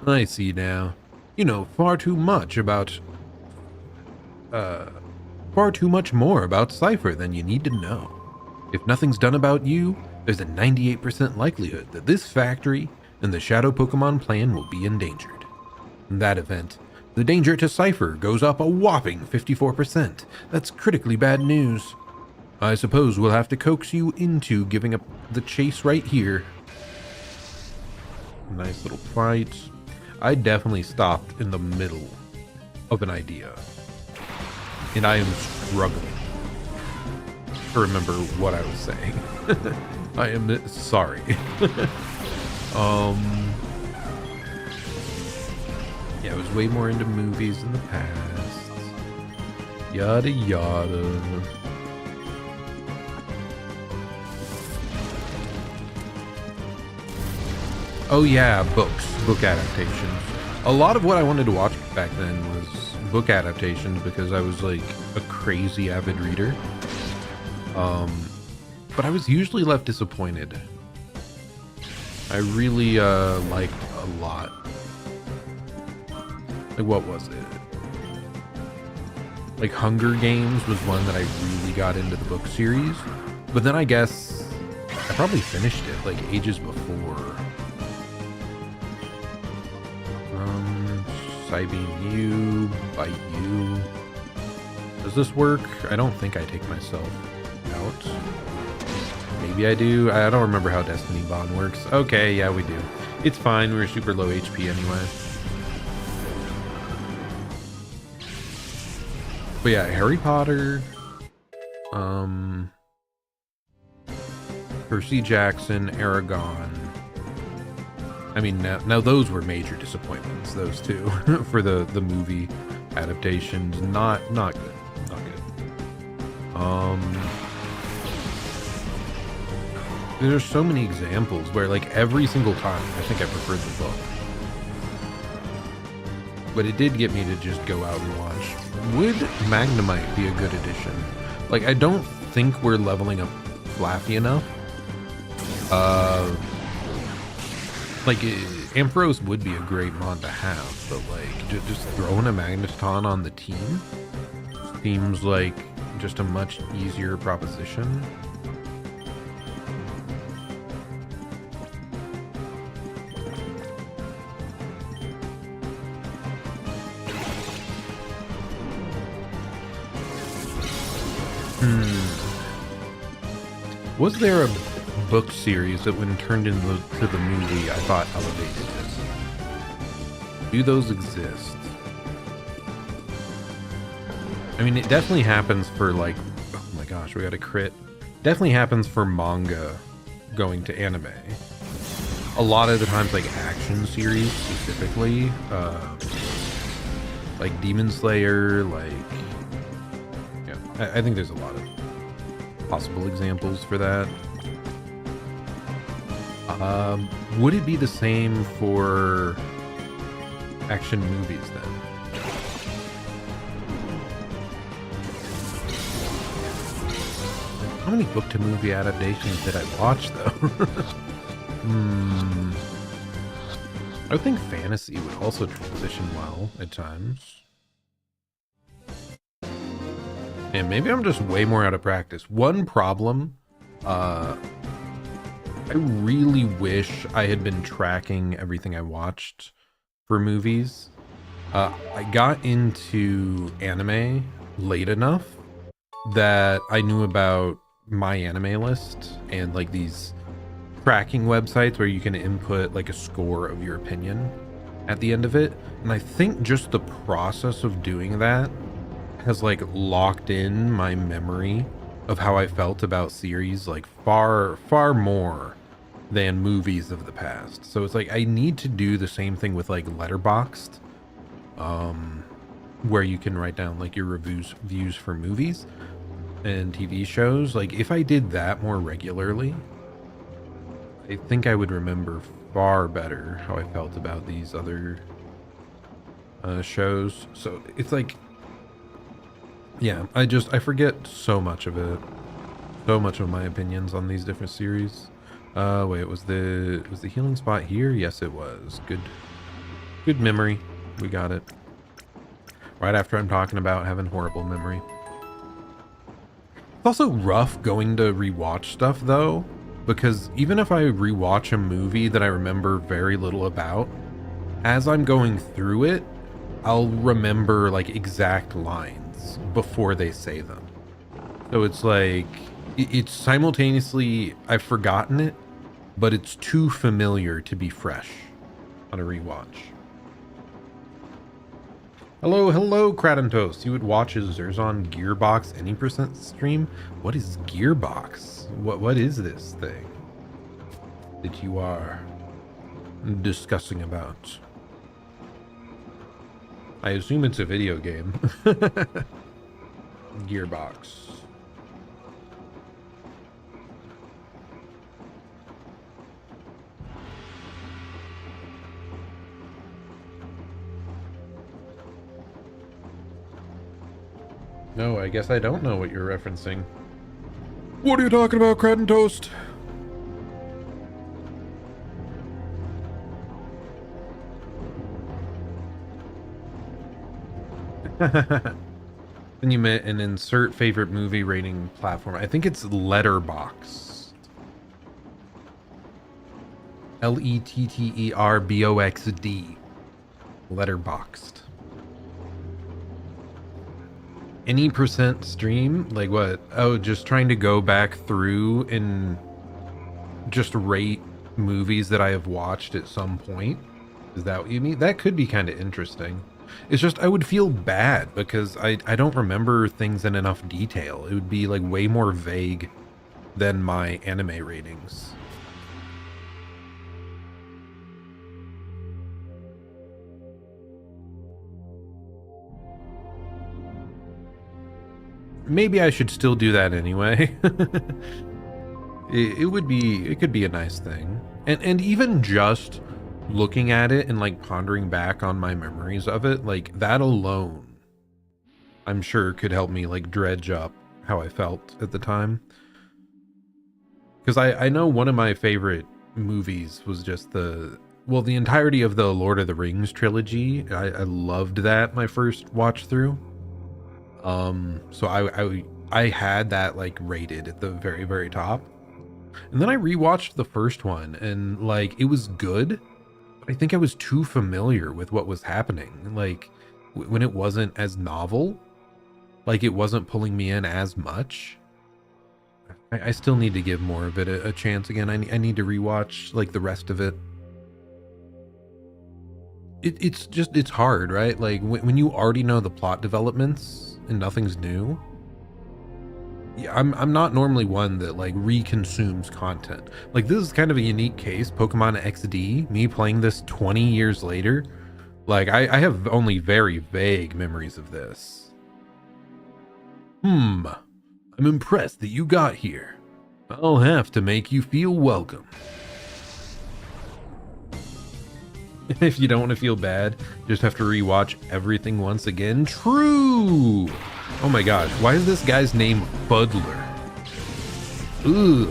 S1: I see now. You know far too much more about Cipher than you need to know. If nothing's done about you, there's a 98% likelihood that this factory and the Shadow Pokemon plan will be endangered. In that event, the danger to Cipher goes up a whopping 54%. That's critically bad news. I suppose we'll have to coax you into giving up the chase right here. Nice little fight. I definitely stopped in the middle of an idea. And I am struggling to remember what I was saying. I am sorry. Yeah, I was way more into movies in the past. Yada yada. Oh yeah, book adaptations. A lot of what I wanted to watch back then was book adaptations because I was like a crazy avid reader. But I was usually left disappointed. I really liked a lot. Like, what was it? Like Hunger Games was one that I really got into the book series, but then I guess I probably finished it like ages before. Psybeam you, bite you. Does this work? I don't think I take myself out. Maybe I do. I don't remember how Destiny Bond works. Okay, yeah, we do. It's fine. We're super low HP anyway. But yeah, Harry Potter, Percy Jackson, Aragon. I mean, now those were major disappointments, those two, for the movie adaptations. Not good. Not good. There's so many examples where, like, every single time, I think I preferred the book. But it did get me to just go out and watch. Would Magnemite be a good addition? Like, I don't think we're leveling up Flaffy enough. Like, Ampharos would be a great mod to have, but like, just throwing a Magneton on the team seems like just a much easier proposition. Was there a book series that when turned into the movie I thought elevated it? Do those exist? I mean, it definitely happens for, like, oh my gosh, we got a crit. Definitely happens for manga going to anime. A lot of the times, like, action series specifically, like Demon Slayer, like, yeah, I think there's a lot of possible examples for that. Would it be the same for action movies then? How many book to movie adaptations did I watch though? I think fantasy would also transition well at times. And maybe I'm just way more out of practice. One problem, I really wish I had been tracking everything I watched for movies. I got into anime late enough that I knew about my anime list and like these tracking websites where you can input like a score of your opinion at the end of it. And I think just the process of doing that has like locked in my memory of how I felt about series like far more than movies of the past. So it's like I need to do the same thing with like Letterboxd, where you can write down like your views for movies and TV shows. Like if I did that more regularly, I think I would remember far better how I felt about these other shows. So it's like, yeah, I forget so much of it, so much of my opinions on these different series. Wait, was the healing spot here? Yes, it was. Good memory. We got it right after I'm talking about having horrible memory. It's also rough going to rewatch stuff though, because even if I rewatch a movie that I remember very little about, as I'm going through it, I'll remember like exact lines before they say them. So it's like, it's simultaneously, I've forgotten it, but it's too familiar to be fresh on a rewatch. Hello, Kratentos. You would watch a Zerzon Gearbox any % stream? What is Gearbox? What is this thing that you are discussing about? I assume it's a video game. Gearbox. No, I guess I don't know what you're referencing. What are you talking about, Kraten Toast? Then you meant an insert favorite movie rating platform. I think it's Letterboxd. Letterboxd. Letterboxd. Any % stream? Like what? Oh, just trying to go back through and just rate movies that I have watched at some point. Is that what you mean? That could be kind of interesting. It's just I would feel bad because I don't remember things in enough detail. It would be like way more vague than my anime ratings. Maybe I should still do that anyway. It could be a nice thing. And even just looking at it and like pondering back on my memories of it, like that alone, I'm sure could help me like dredge up how I felt at the time. Because I know one of my favorite movies was just the entirety of the Lord of the Rings trilogy. I loved that my first watch through. So I had that like rated at the very, very top. And then I rewatched the first one and like it was good, but I think I was too familiar with what was happening. Like when it wasn't as novel, like it wasn't pulling me in as much. I still need to give more of it a chance again. I need to rewatch like the rest of it. It's hard, right? Like when you already know the plot developments and nothing's new. Yeah, I'm not normally one that like reconsumes content. Like this is kind of a unique case, Pokemon XD, me playing this 20 years later. Like I have only very vague memories of this. I'm impressed that you got here. I'll have to make you feel welcome. If you don't want to feel bad, just have to rewatch everything once again. True. Oh my gosh, why is this guy's name Fuddler? Ooh,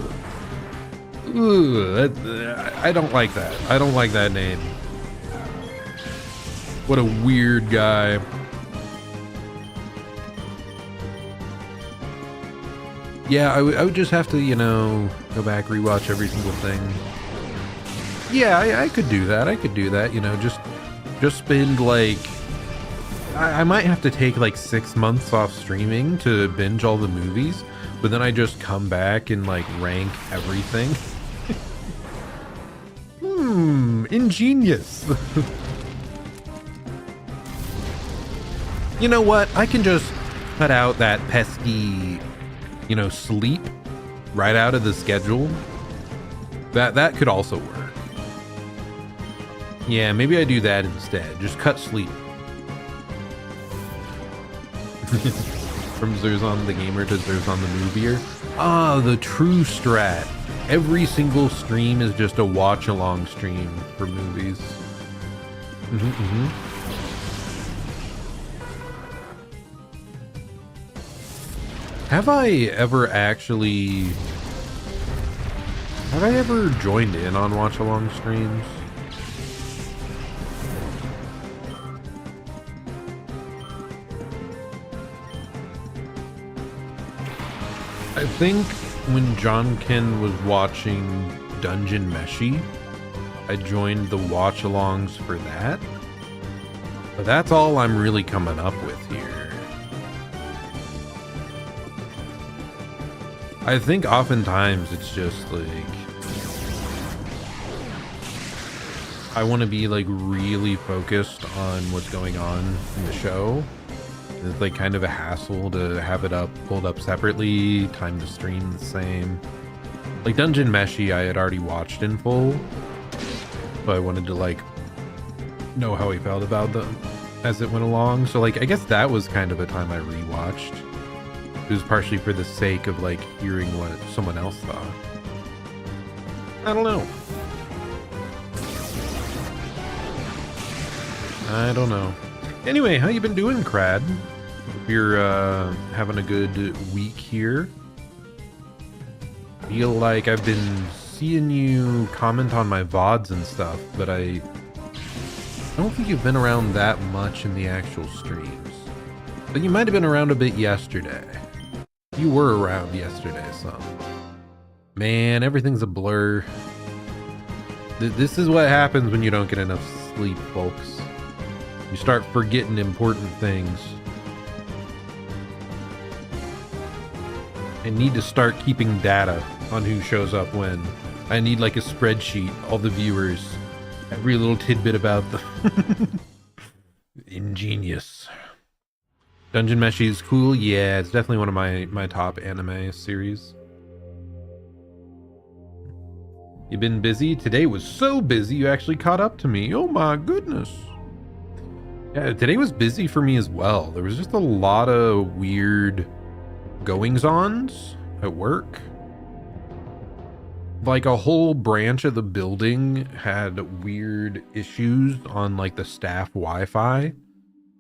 S1: I don't like that. I don't like that name. What a weird guy. Yeah, I would just have to, you know, go back, rewatch every single thing. Yeah, I could do that. I could do that, you know, just spend like, I might have to take like 6 months off streaming to binge all the movies, but then I just come back and like rank everything. Ingenious. You know what? I can just cut out that pesky, you know, sleep right out of the schedule. That could also work. Yeah, maybe I do that instead. Just cut sleep. From Zerzon the Gamer to Zerzon the Movier. Ah, the true strat. every single stream is just a watch along stream for movies. Have I ever joined in on watch along streams? I think when John Ken was watching Dungeon Meshi, I joined the watch alongs for that. But that's all I'm really coming up with here. I think oftentimes it's just like I want to be like really focused on what's going on in the show. It's like kind of a hassle to have it pulled up separately, time to stream the same. Like Dungeon Meshi I had already watched in full, so I wanted to like know how he felt about them as it went along. So like I guess that was kind of a time I rewatched. It was partially for the sake of like hearing what someone else thought. I don't know. I don't know. Anyway, how you been doing, Crad? Hope you're having a good week here. Feel like I've been seeing you comment on my VODs and stuff, but I don't think you've been around that much in the actual streams. But you might have been around a bit yesterday. You were around yesterday, some. Man, everything's a blur. This is what happens when you don't get enough sleep, folks. You start forgetting important things. I need to start keeping data on who shows up when. I need like a spreadsheet, all the viewers, every little tidbit about them. Ingenious. Dungeon Meshi is cool. Yeah, it's definitely one of my top anime series. You been busy? Today was so busy you actually caught up to me. Oh my goodness. Yeah, today was busy for me as well. There was just a lot of weird goings-ons at work. Like a whole branch of the building had weird issues on like the staff Wi-Fi.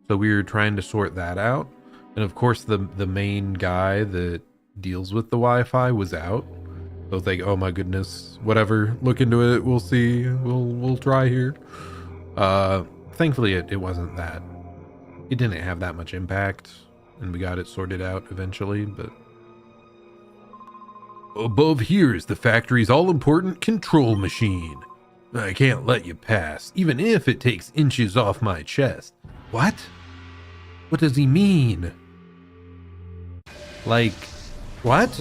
S1: So we were trying to sort that out. And of course the main guy that deals with the Wi-Fi was out. So it's like, oh my goodness, whatever, look into it, we'll see, we'll try here. Thankfully it wasn't that. It didn't have that much impact and we got it sorted out eventually, but above here is the factory's all-important control machine. I can't let you pass, even if it takes inches off my chest. What? What does he mean? Like, what?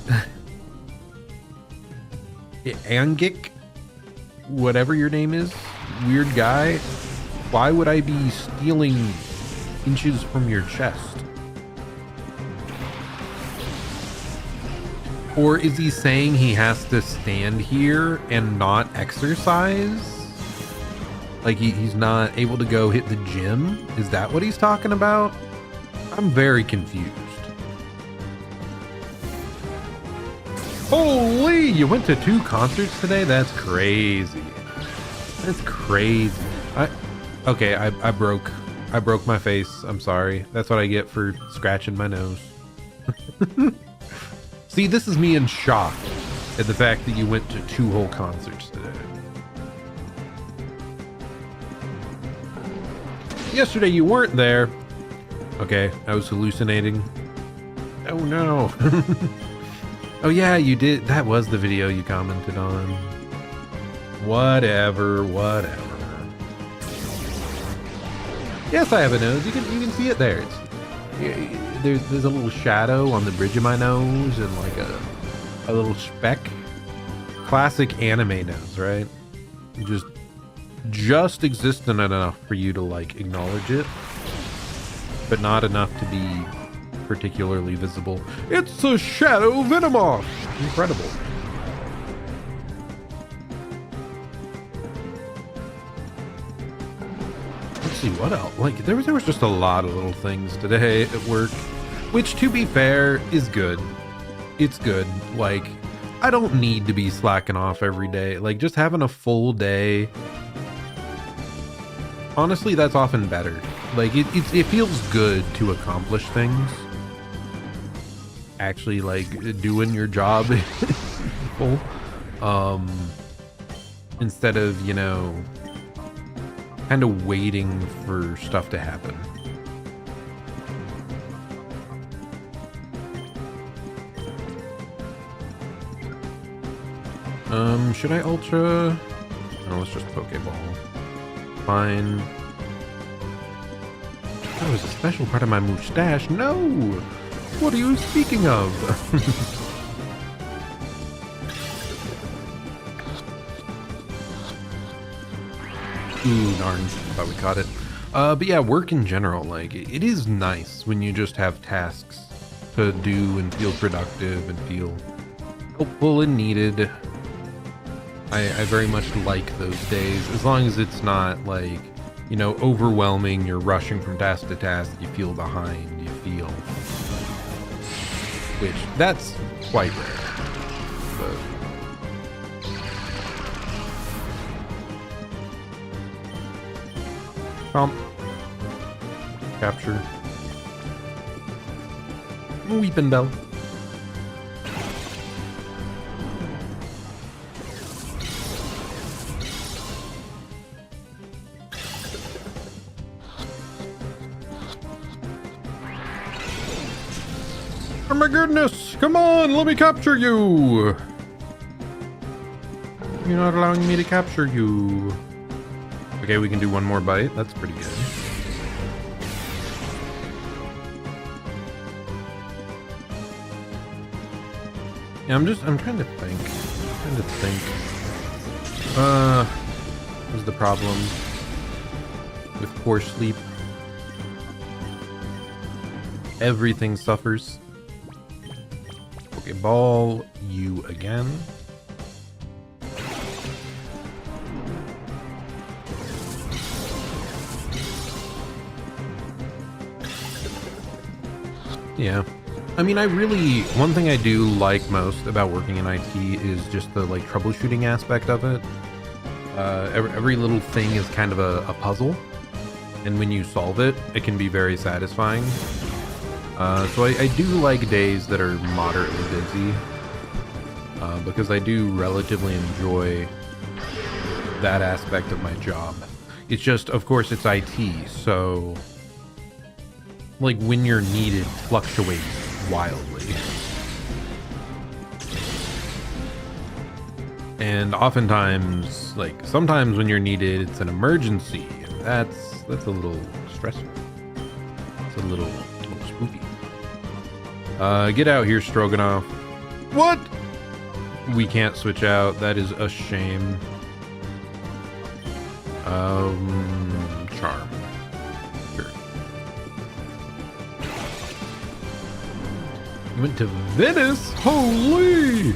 S1: Angik? Whatever your name is? Weird guy? Why would I be stealing inches from your chest? Or is he saying he has to stand here and not exercise? Like he's not able to go hit the gym? Is that what he's talking about? I'm very confused. Holy, you went to 2 concerts today? That's crazy. That's crazy. I broke my face. I'm sorry. That's what I get for scratching my nose. See, this is me in shock at the fact that you went to 2 whole concerts today. Yesterday you weren't there. Okay, I was hallucinating. Oh no. Oh yeah, you did. That was the video you commented on. Whatever. Yes, I have a nose. You can see it there. There's a little shadow on the bridge of my nose and like a little speck. Classic anime nose, right? Just existent enough for you to like acknowledge it, but not enough to be particularly visible. It's a Shadow Venomoth! Incredible. Let's see what else. Like there was just a lot of little things today at work, which to be fair is good. It's good. Like I don't need to be slacking off every day. Like, just having a full day, honestly, that's often better. Like, it feels good to accomplish things. Actually, like, doing your job full. Instead of, you know, kind of waiting for stuff to happen. Should I ultra? No, let's just Pokeball. Fine. That was a special part of my mustache. No! What are you speaking of? Ooh, darn. Thought we caught it. But yeah, work in general, like, it is nice when you just have tasks to do and feel productive and feel helpful and needed. I very much like those days, as long as it's not like, you know, overwhelming, you're rushing from task to task, you feel behind, you feel, which that's quite rare, but capture, Weeping Bell. Oh my goodness! Come on, let me capture you! You're not allowing me to capture you. Okay, we can do one more bite. That's pretty good. Yeah, I'm trying to think. What's the problem with poor sleep? Everything suffers. Pokeball, you again. Yeah. I mean, one thing I do like most about working in IT is just the, like, troubleshooting aspect of it. Every little thing is kind of a puzzle, and when you solve it, it can be very satisfying. So I do like days that are moderately busy, because I do relatively enjoy that aspect of my job. It's just, of course, it's IT, so, like, when you're needed fluctuates wildly. And oftentimes, like, sometimes when you're needed, it's an emergency, and that's a little stressful. It's a little spooky. Get out here, Stroganoff. What? We can't switch out. That is a shame. Charm. Sure. You went to Venice? Holy!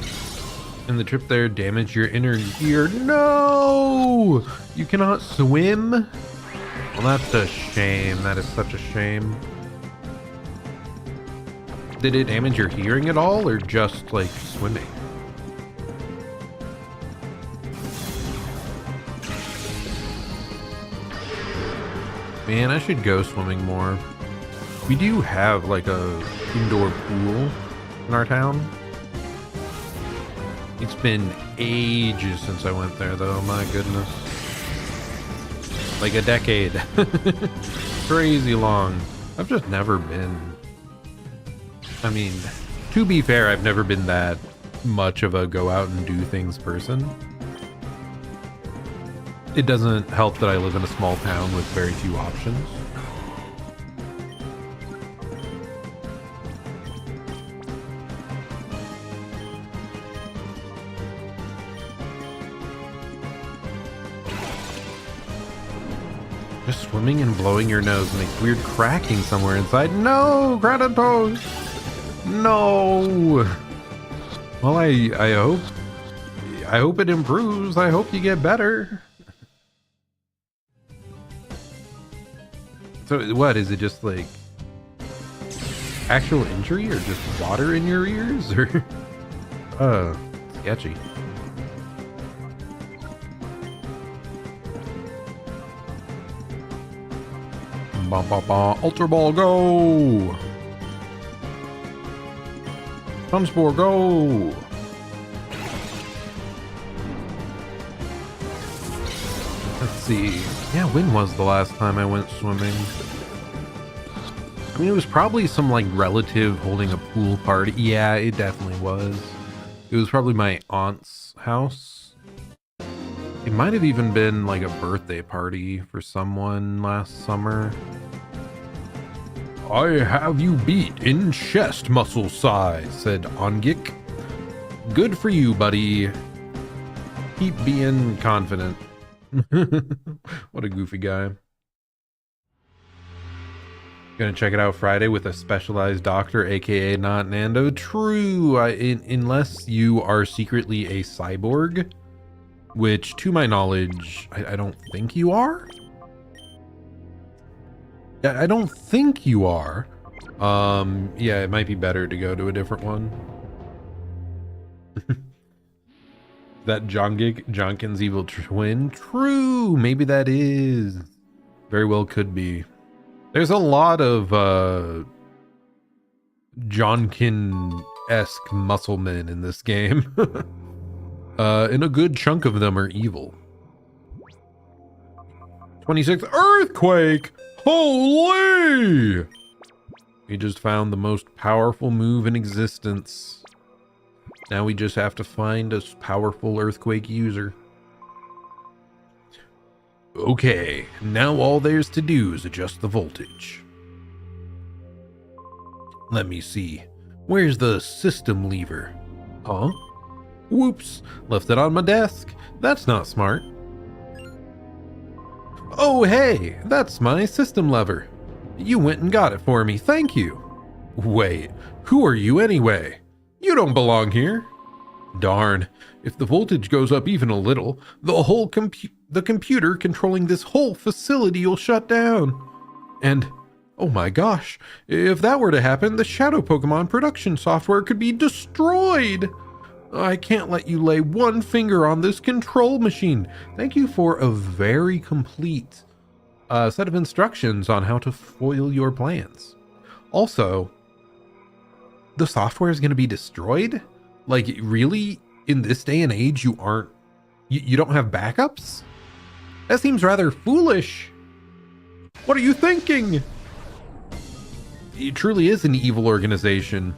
S1: And the trip there damaged your inner ear. No! You cannot swim? Well, that's a shame. That is such a shame. Did it damage your hearing at all, or just, like, swimming? Man, I should go swimming more. We do have, like, a indoor pool in our town. It's been ages since I went there, though. My goodness. Like a decade. Crazy long. I've just never been. I mean, to be fair, I've never been that much of a go out and do things person. It doesn't help that I live in a small town with very few options. Just swimming and blowing your nose makes weird cracking somewhere inside. No, Granatos! No! Well, I hope it improves. I hope you get better. So what, is it just like actual injury or just water in your ears, or Sketchy. Ultra Ball, go! Sunspore, go! Let's see. Yeah, when was the last time I went swimming? I mean, it was probably some, like, relative holding a pool party. Yeah, it definitely was. It was probably my aunt's house. It might have even been, like, a birthday party for someone last summer. I have you beat in chest muscle size, said Ongik. Good for you, buddy. Keep being confident. What a goofy guy. Gonna check it out Friday with a specialized doctor, aka not Nando. True, unless you are secretly a cyborg, which to my knowledge, I don't think you are. Yeah, I don't think you are. Yeah, it might be better to go to a different one. That Jonkin's evil twin? True, maybe that is. Very well could be. There's a lot of Jonkin-esque muscle men in this game. And a good chunk of them are evil. 26th Earthquake! Holy! We just found the most powerful move in existence. Now we just have to find a powerful Earthquake user. Okay, now all there's to do is adjust the voltage. Let me see. Where's the system lever? Huh? Whoops, left it on my desk. That's not smart. Oh, hey, that's my system lever. You went and got it for me, thank you. Wait, who are you anyway? You don't belong here. Darn, if the voltage goes up even a little, the computer controlling this whole facility will shut down. And, oh my gosh, if that were to happen, the Shadow Pokemon production software could be destroyed. I can't let you lay one finger on this control machine. Thank you for a very complete set of instructions on how to foil your plans. Also, the software is going to be destroyed? Like, really? In this day and age, you don't have backups? That seems rather foolish. What are you thinking? It truly is an evil organization.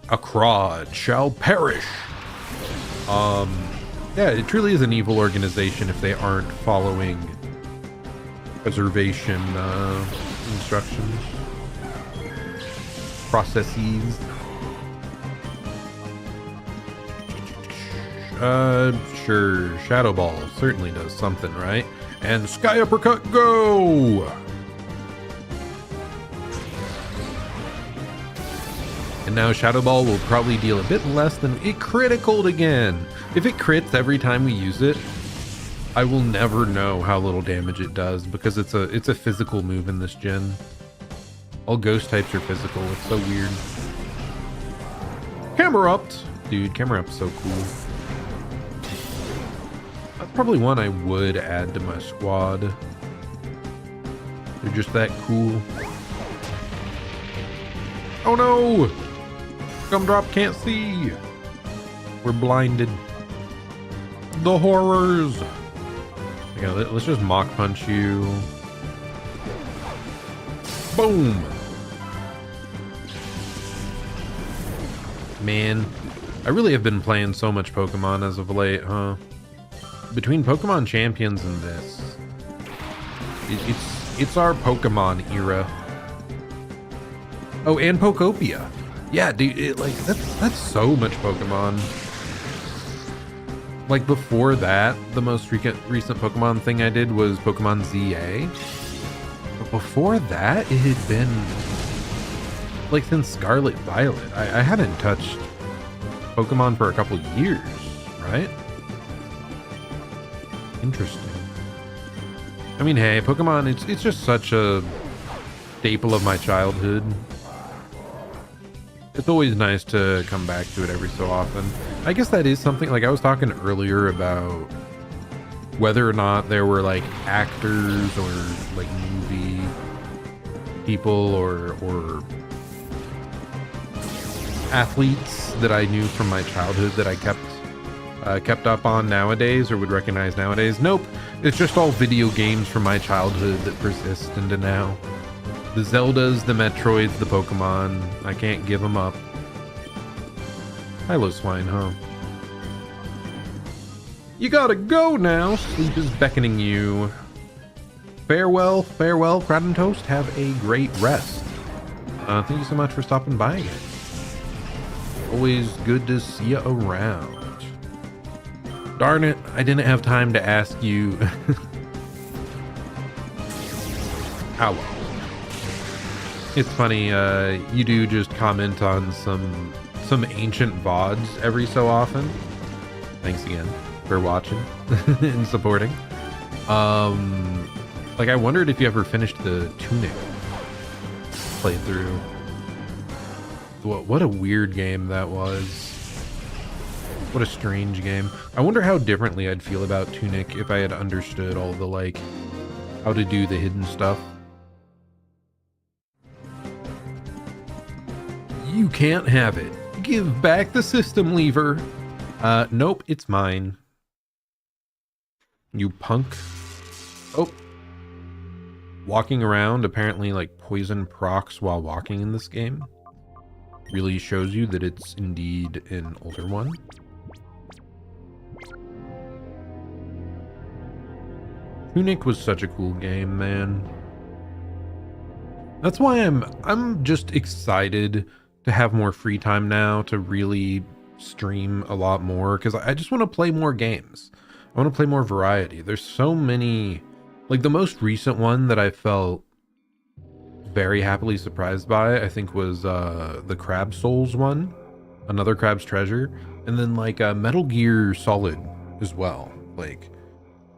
S1: A Crod shall perish. Yeah, it truly is an evil organization if they aren't following preservation instructions, processes. Sure, Shadow Ball certainly does something, right? And Sky Uppercut, go! And now Shadow Ball will probably deal a bit less than it criticaled again. If it crits every time we use it, I will never know how little damage it does because it's a physical move in this gen. All ghost types are physical. It's so weird. Camerupt! Dude, Camerupt's so cool. That's probably one I would add to my squad. They're just that cool. Oh no! Gumdrop can't see! We're blinded. The horrors! Okay, let's just Mach Punch you. Boom! Man, I really have been playing so much Pokemon as of late, huh? Between Pokemon Champions and this, it's our Pokemon era. Oh, and Pokopia. Yeah, dude, that's so much Pokemon. Like before that, the most recent Pokemon thing I did was Pokemon ZA. But before that, it had been like since Scarlet Violet. I hadn't touched Pokemon for a couple years, right? Interesting. I mean, hey, Pokemon, it's just such a staple of my childhood. It's always nice to come back to it every so often. I guess that is something, like I was talking earlier about whether or not there were like actors or like movie people or athletes that I knew from my childhood that I kept up on nowadays or would recognize nowadays. Nope, it's just all video games from my childhood that persist into now. The Zeldas, the Metroids, the Pokemon, I can't give them up. Hello, swine, huh? You gotta go now. Sleep is beckoning you. Farewell, farewell, Crowd and Toast. Have a great rest. Thank you so much for stopping by again. Always good to see you around. Darn it, I didn't have time to ask you. How well? It's funny, you do just comment on some ancient VODs every so often. Thanks again for watching and supporting. Like I wondered if you ever finished the Tunic playthrough. What a weird game that was. What a strange game. I wonder how differently I'd feel about Tunic if I had understood all the like how to do the hidden stuff. You can't have it. Give back the system lever. Nope, it's mine. You punk. Oh. Walking around, apparently like poison procs while walking in this game. Really shows you that it's indeed an older one. Tunic was such a cool game, man. That's why I'm just excited to have more free time now to really stream a lot more, because I just want to play more games. I want to play more variety. There's so many, like the most recent one that I felt very happily surprised by, I think was the Crab Souls one, Another Crab's Treasure, and then like Metal Gear Solid as well. Like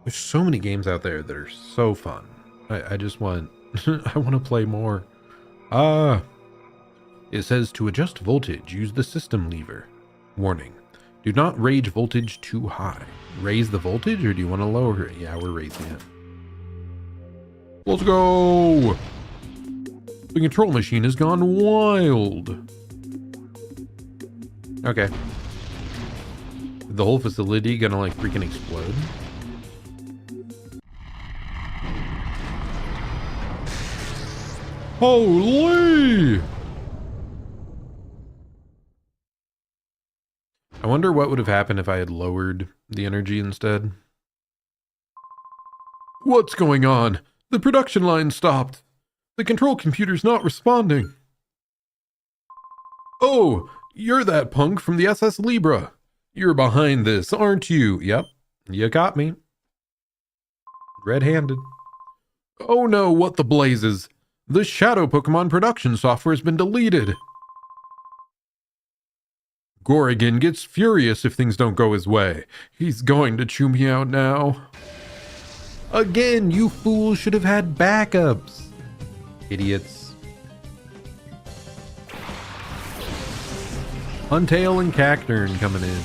S1: there's so many games out there that are so fun. I just want I want to play more. It says to adjust voltage, use the system lever. Warning, do not raise voltage too high. Raise the voltage, or do you want to lower it? Yeah, we're raising it. Let's go! The control machine has gone wild. Okay. The whole facility gonna like freaking explode? Holy! I wonder what would have happened if I had lowered the energy instead. What's going on? The production line stopped. The control computer's not responding. Oh, you're that punk from the SS Libra. You're behind this, aren't you? Yep, you got me. Red-handed. Oh no, what the blazes? The Shadow Pokemon production software has been deleted. Gorrigan gets furious if things don't go his way. He's going to chew me out now. Again, you fools should have had backups. Idiots. Huntail and Cacturn coming in.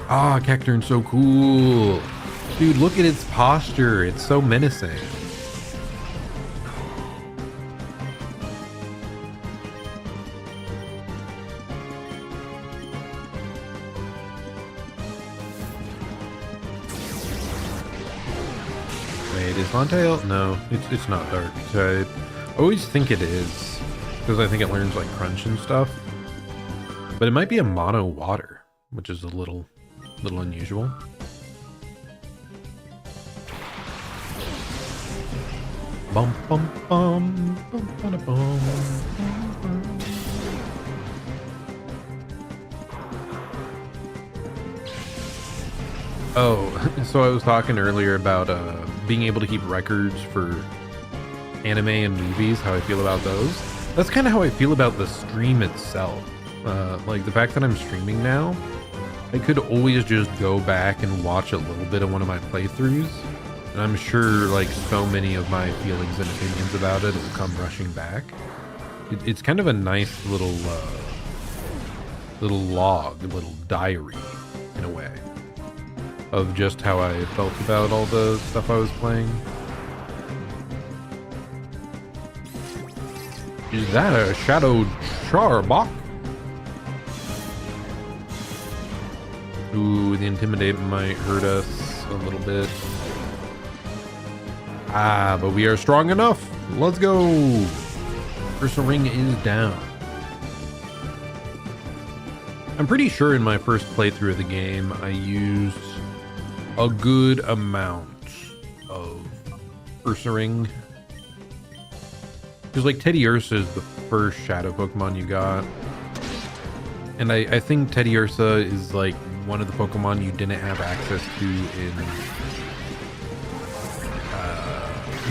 S1: Ah, Cacturn's so cool. Dude, look at its posture. It's so menacing. Wait, is Huntail? No, it's not dark type. I always think it is, because I think it learns like crunch and stuff. But it might be a mono water, which is a little unusual. Bum bum bum bum bum bum. Oh, so I was talking earlier about being able to keep records for anime and movies, how I feel about those. That's kind of how I feel about the stream itself. Like the fact that I'm streaming now, I could always just go back and watch a little bit of one of my playthroughs, and I'm sure like so many of my feelings and opinions about it will come rushing back. It's kind of a nice little log, little diary in a way of just how I felt about all the stuff I was playing. Is that a Shadow Charbok? Ooh, the Intimidate might hurt us a little bit. Ah, but we are strong enough. Let's go. Ursa Ring is down. I'm pretty sure in my first playthrough of the game, I used a good amount of Ursa Ring. Because like Teddy Ursa is the first Shadow Pokemon you got. And I think Teddy Ursa is like one of the Pokemon you didn't have access to in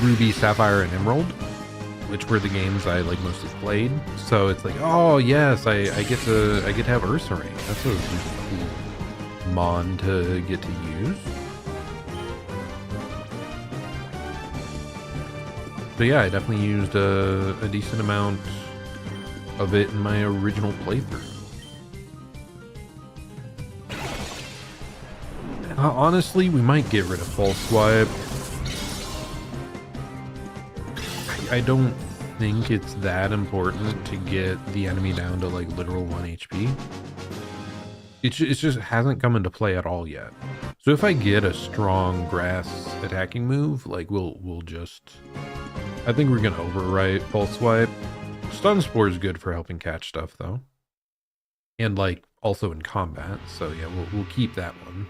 S1: Ruby, Sapphire, and Emerald, which were the games I like mostly played. So it's like, oh yes, I get to have Ursa Ring. That's a really cool mon to get to use. So yeah, I definitely used a decent amount of it in my original playthrough. Honestly, we might get rid of False Swipe. I don't think it's that important to get the enemy down to like literal 1 HP. It just hasn't come into play at all yet. So if I get a strong grass attacking move, like we'll just... I think we're gonna overwrite False Swipe. Stun Spore is good for helping catch stuff though. And like also in combat, so yeah, we'll keep that one.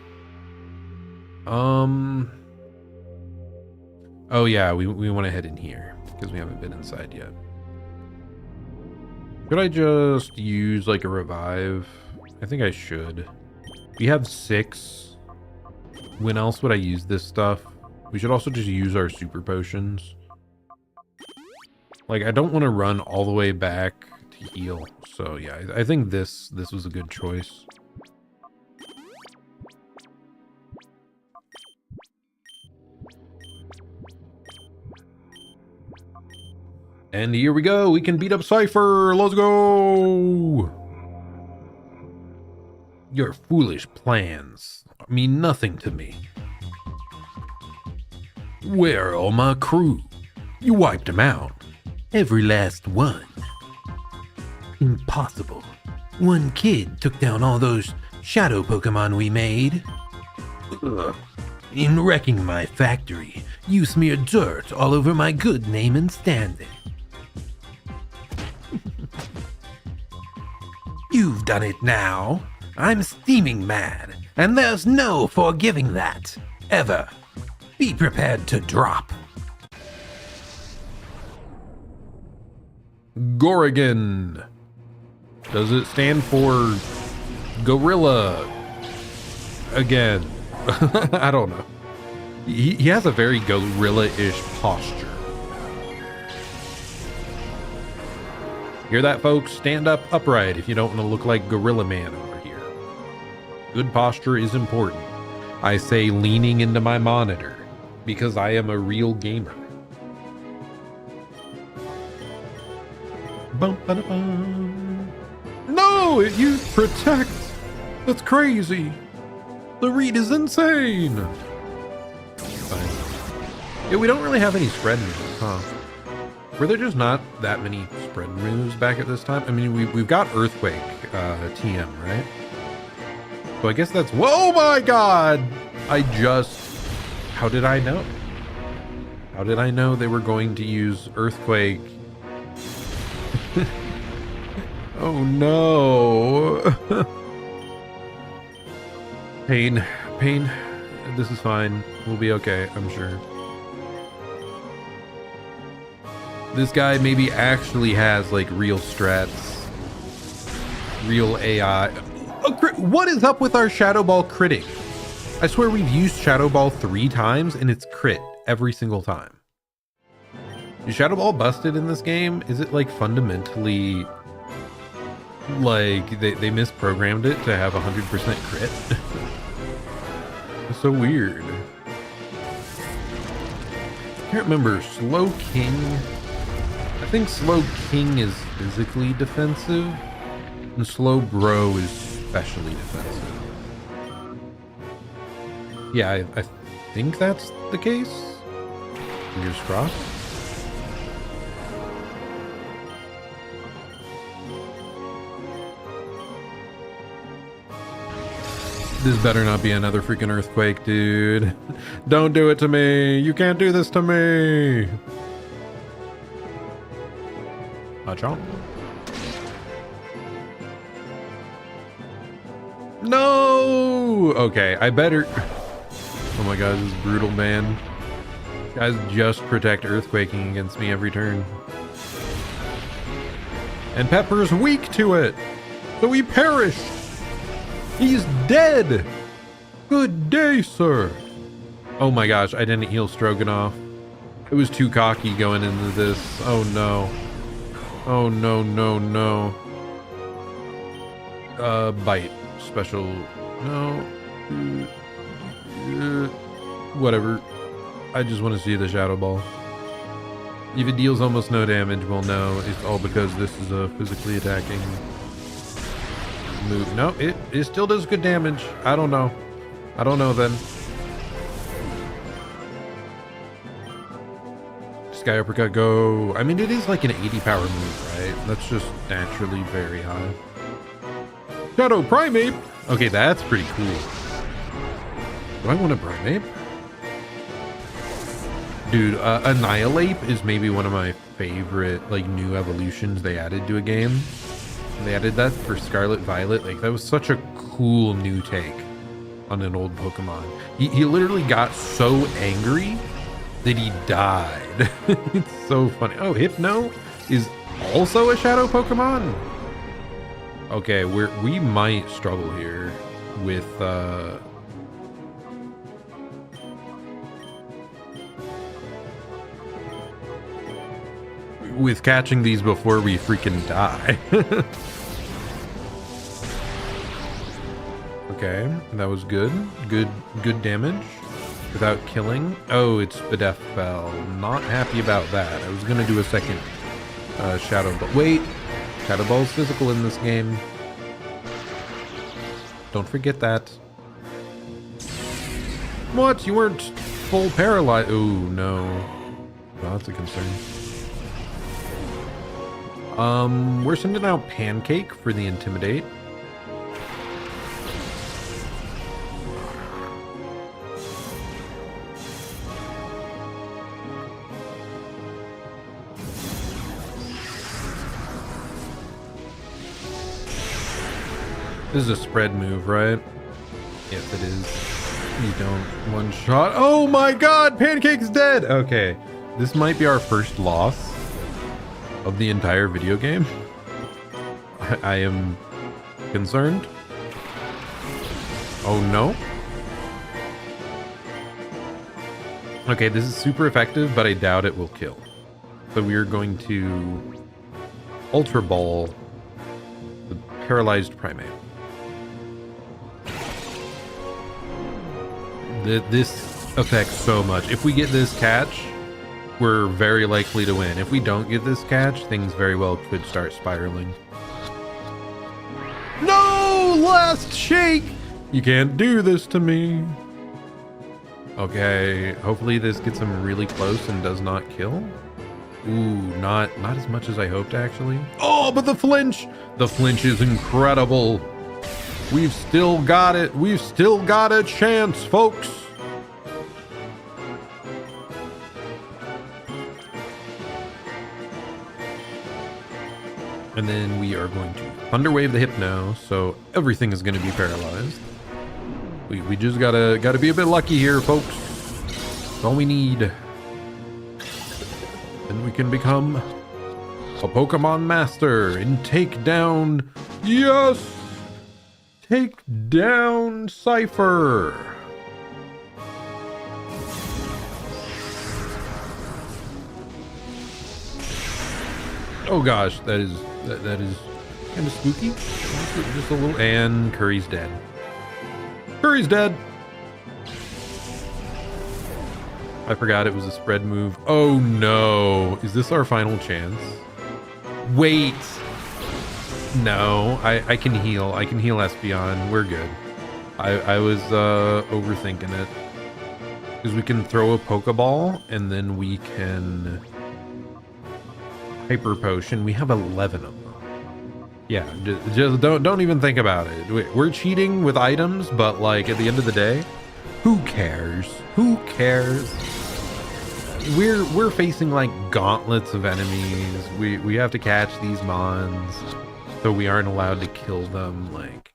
S1: Oh yeah, we want to head in here because we haven't been inside yet. Could I just use like a revive? I think I should. We have 6. When else would I use this stuff? We should also just use our super potions. Like I don't want to run all the way back to heal. So yeah, I think this was a good choice. And here we go. We can beat up Cipher. Let's go. Your foolish plans mean nothing to me. Where are all my crew? You wiped them out. Every last one. Impossible. One kid took down all those shadow Pokemon we made. Ugh. In wrecking my factory, you smeared dirt all over my good name and standing. You've done it now. I'm steaming mad, and there's no forgiving that. Ever. Be prepared to drop. Gorrigan. Does it stand for gorilla? Again. I don't know. He has a very gorilla-ish posture. Hear that, folks? Stand up upright if you don't want to look like Gorilla Man over here. Good posture is important. I say leaning into my monitor because I am a real gamer. Bum, ba, da, bum. No, it used protect. That's crazy. The read is insane. Fine. Yeah, we don't really have any spread moves, huh? Were there just not that many spread moves back at this time? I mean, we've got Earthquake TM, right? So I guess that's... Whoa, my God! How did I know? How did I know they were going to use Earthquake? Oh, no. Pain. This is fine. We'll be okay, I'm sure. This guy maybe actually has like real strats, real AI. What is up with our Shadow Ball critting? I swear we've used Shadow Ball 3 times and it's crit every single time. Is Shadow Ball busted in this game? Is it like fundamentally like they misprogrammed it to have 100% crit? It's so weird. I can't remember. Slow King. think Slow King is physically defensive, and Slow Bro is specially defensive. Yeah, I think that's the case. Fingers crossed. This better not be another freaking earthquake, dude. Don't do it to me. You can't do this to me. Chomp. No! Okay, I better... Oh my god, this is brutal, man. Guys just protect earthquaking against me every turn. And Pepper's weak to it, so he perished. He's dead. Good day, sir. Oh my gosh, I didn't heal Stroganoff. It was too cocky going into this. Oh no. Oh no, no, no. Bite. Special. No. Whatever. I just want to see the Shadow Ball. If it deals almost no damage, well, no, it's all because this is a physically attacking move. No, it still does good damage. I don't know. I don't know then. Sky Uppercut, go. I mean, it is like an 80 power move, right? That's just naturally very high. Shadow Primeape. Okay, that's pretty cool. Do I want a Primeape? Dude, Annihilate is maybe one of my favorite, like, new evolutions they added to a game. They added that for Scarlet Violet. Like, that was such a cool new take on an old Pokemon. He literally got so angry that he died. It's so funny. Oh, Hypno is also a Shadow Pokemon? Okay, we might struggle here with catching these before we freaking die. Okay, that was good. Good damage without killing. Oh, it's Bedef Bell. Not happy about that. I was gonna do a second Shadow Ball. Wait, Shadow Ball's physical in this game. Don't forget that. What? You weren't full paralyzed? Oh no. Well, that's a concern. We're sending out Pancake for the Intimidate. This is a spread move, right? Yes, it is. You don't one shot. Oh my god, Pancake's dead! Okay, this might be our first loss of the entire video game. I am concerned. Oh no. Okay, this is super effective, but I doubt it will kill. So we are going to Ultra Ball the paralyzed Primeape. This affects so much. If we get this catch, we're very likely to win. If we don't get this catch, things very well could start spiraling. No! Last shake! You can't do this to me. Okay, hopefully this gets him really close and does not kill. Ooh, not as much as I hoped, actually. Oh, but the flinch! The flinch is incredible. We've still got it. We've still got a chance, folks. And then we are going to Thunder Wave the Hypno, so everything is going to be paralyzed. We just gotta be a bit lucky here, folks. That's all we need. And we can become a Pokemon Master and take down, yes! Take down Cipher. Oh gosh, that is kind of spooky. Just a little. And Curry's dead. Curry's dead. I forgot it was a spread move. Oh no. Is this our final chance? Wait. No, I can heal. I can heal Espeon. We're good. I was overthinking it. Because we can throw a Pokeball and then we can Hyper Potion. We have 11 of them. Yeah, just don't even think about it. We're cheating with items, but like at the end of the day, who cares? Who cares? We're facing like gauntlets of enemies. We have to catch these mons, so we aren't allowed to kill them. Like,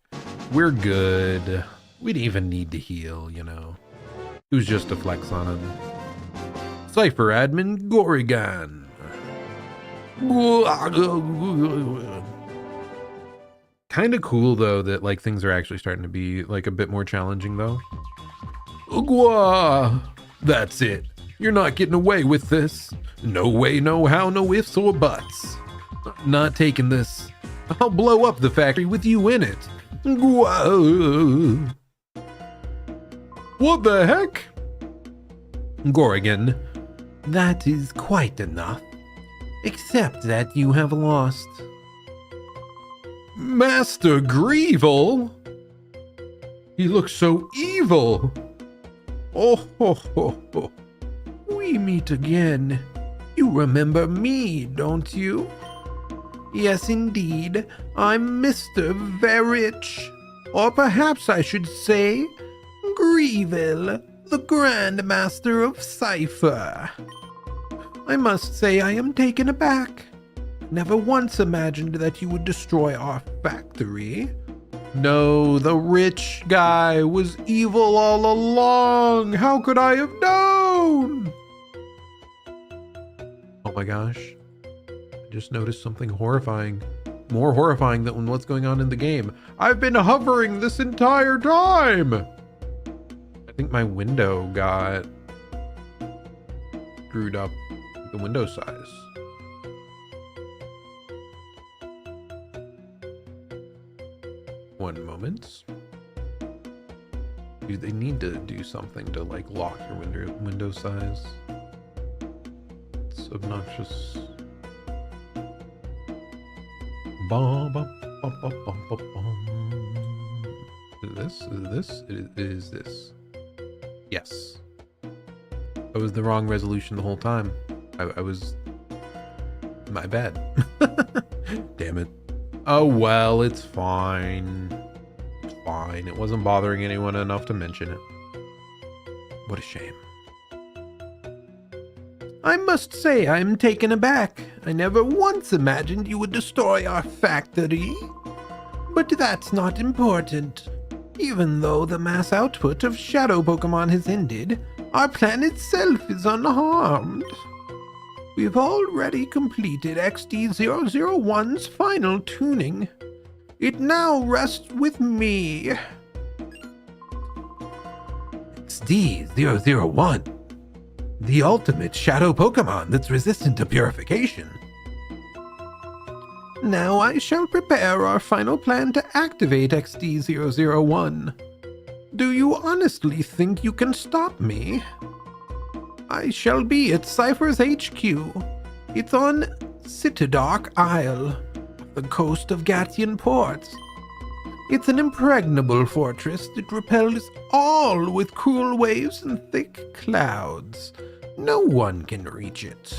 S1: we're good. We didn't even need to heal, you know. It was just a flex on him. Cipher admin Gorrigan. Kind of cool though that like things are actually starting to be like a bit more challenging though. Ugwa! That's it. You're not getting away with this. No way, no how, no ifs or buts. Not taking this. I'll blow up the factory with you in it. Ugwa! What the heck? Gorrigan, that is quite enough. Except that you have lost. Master Greevil? He looks so evil. Oh, ho, ho, ho. We meet again. You remember me, don't you? Yes, indeed. I'm Mr. Verich. Or perhaps I should say, Greevil, the Grand Master of Cipher. I must say I am taken aback. Never once imagined that you would destroy our factory. No, the rich guy was evil all along. How could I have known? Oh my gosh. I just noticed something horrifying. More horrifying than what's going on in the game. I've been hovering this entire time. I think my window got screwed up, the window size. One moment. Dude, they need to do something to like lock your window size. It's obnoxious. Bum, bum, bum, bum, bum, bum, bum. Is this? Yes. I was the wrong resolution the whole time. I was... My bad. Damn it. Oh well, it's fine. It's fine. It wasn't bothering anyone enough to mention it. What a shame. I must say I'm taken aback. I never once imagined you would destroy our factory. But that's not important. Even though the mass output of shadow Pokemon has ended, our plan itself is unharmed. We've already completed XD001's final tuning. It now rests with me. XD001? The ultimate shadow Pokemon that's resistant to purification. Now I shall prepare our final plan to activate XD001. Do you honestly think you can stop me? I shall be at Cipher's HQ. It's on Citadark Isle, the coast of Gathian Port. It's an impregnable fortress that repels all with cruel waves and thick clouds. No one can reach it.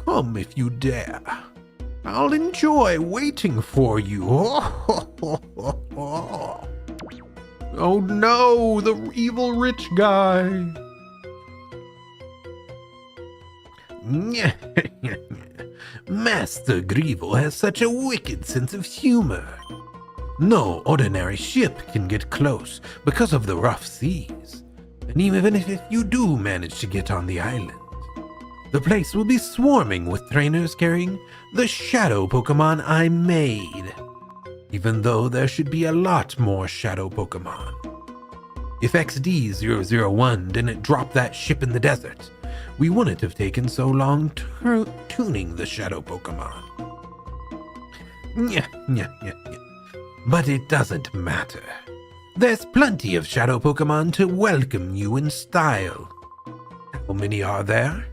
S1: Come if you dare. I'll enjoy waiting for you. Oh no, the evil rich guy. Master Greevil has such a wicked sense of humor. No ordinary ship can get close because of the rough seas. And even if you do manage to get on the island, the place will be swarming with trainers carrying the shadow Pokemon I made. Even though there should be a lot more shadow Pokemon. If XD001 didn't drop that ship in the desert, we wouldn't have taken so long tuning the shadow Pokemon. But it doesn't matter. There's plenty of shadow Pokemon to welcome you in style.
S2: many are there?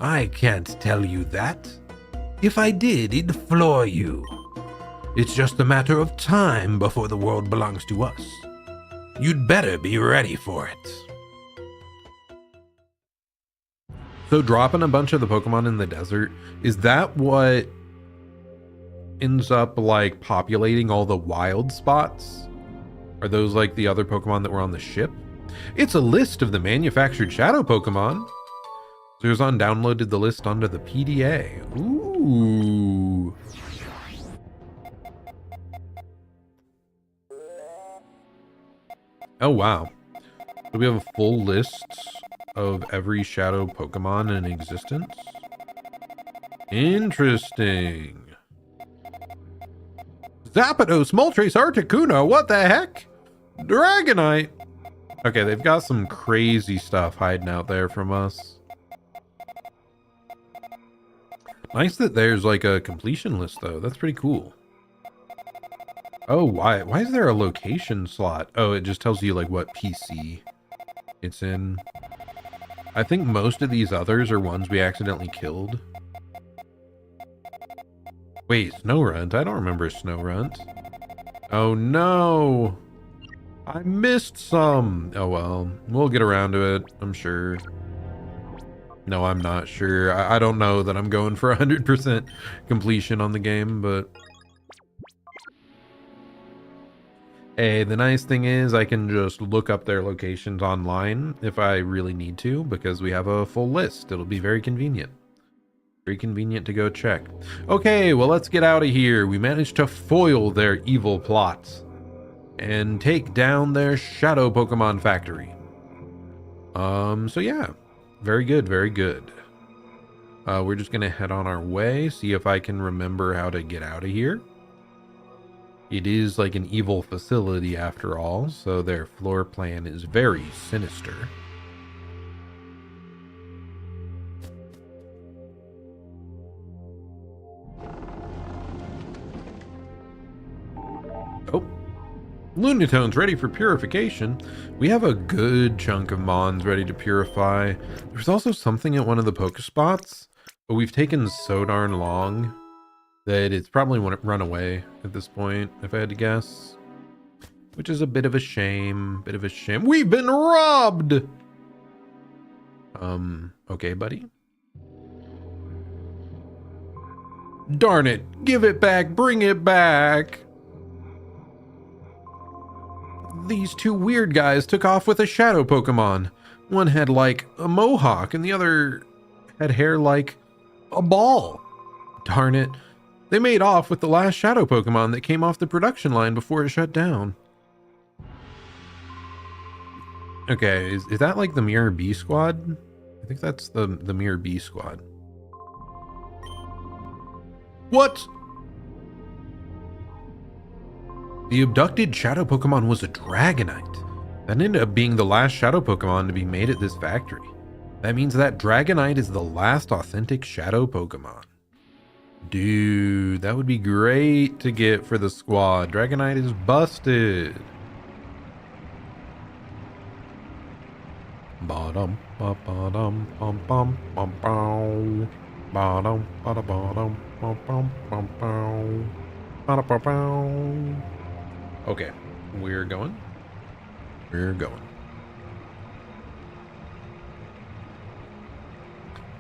S2: I can't tell you that. If I did, it'd floor you. It's just a matter of time before the world belongs to us. You'd better be ready for it.
S1: So dropping a bunch of the Pokemon in the desert, is that what ends up like populating all the wild spots? Are those like the other Pokemon that were on the ship? It's a list of the manufactured Shadow Pokemon. Zerzon downloaded the list onto the PDA. Ooh. Oh, wow. So we have a full list of every Shadow Pokemon in existence? Interesting. Zapdos, Moltres, Articuno, what the heck? Dragonite. Okay, they've got some crazy stuff hiding out there from us. Nice that there's like a completion list though. That's pretty cool. Oh, why is there a location slot? Oh, it just tells you like what PC it's in. I think most of these others are ones we accidentally killed. Wait, Snorunt? I don't remember Snorunt. Oh no! I missed some! Oh well, we'll get around to it, I'm sure. No, I'm not sure. I don't know that I'm going for 100% completion on the game, but... Hey, the nice thing is I can just look up their locations online if I really need to, because we have a full list. It'll be very convenient. Very convenient to go check. Okay, well, let's get out of here. We managed to foil their evil plots and take down their Shadow Pokemon factory. So yeah, very good, very good. We're just gonna head on our way, see if I can remember how to get out of here. It is like an evil facility after all, so their floor plan is very sinister. Oh, Lunatone's ready for purification. We have a good chunk of Mons ready to purify. There's also something at one of the Pokespots, but we've taken so darn long that it's probably run away at this point, if I had to guess. Which is a bit of a shame, We've been robbed! Okay, buddy. Darn it, give it back, bring it back! These two weird guys took off with a Shadow Pokemon. One had like a mohawk and the other had hair like a ball. Darn it. They made off with the last Shadow Pokemon that came off the production line before it shut down. Okay, is that like the Mirror B squad? I think that's the Mirror B squad. What? The abducted Shadow Pokemon was a Dragonite. That ended up being the last Shadow Pokemon to be made at this factory. That means that Dragonite is the last authentic Shadow Pokemon. Dude, that would be great to get for the squad. Dragonite is busted. Bottom, bottom, bum bum bum bum. Bottom, bottom, bottom, bum bum bum bum. Bottom, bum bum. Okay, we're going. We're going.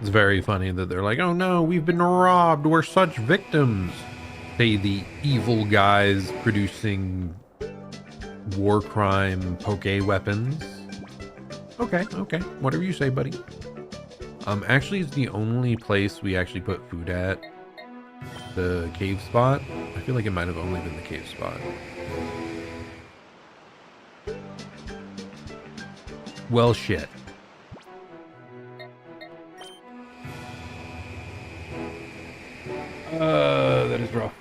S1: It's very funny that they're like, oh no, we've been robbed. We're such victims. Say the evil guys producing war crime poke weapons. Okay, okay. Whatever you say, buddy. Actually, it's the only place we actually put food at. The cave spot. I feel like it might have only been the cave spot. Well, shit. That is rough.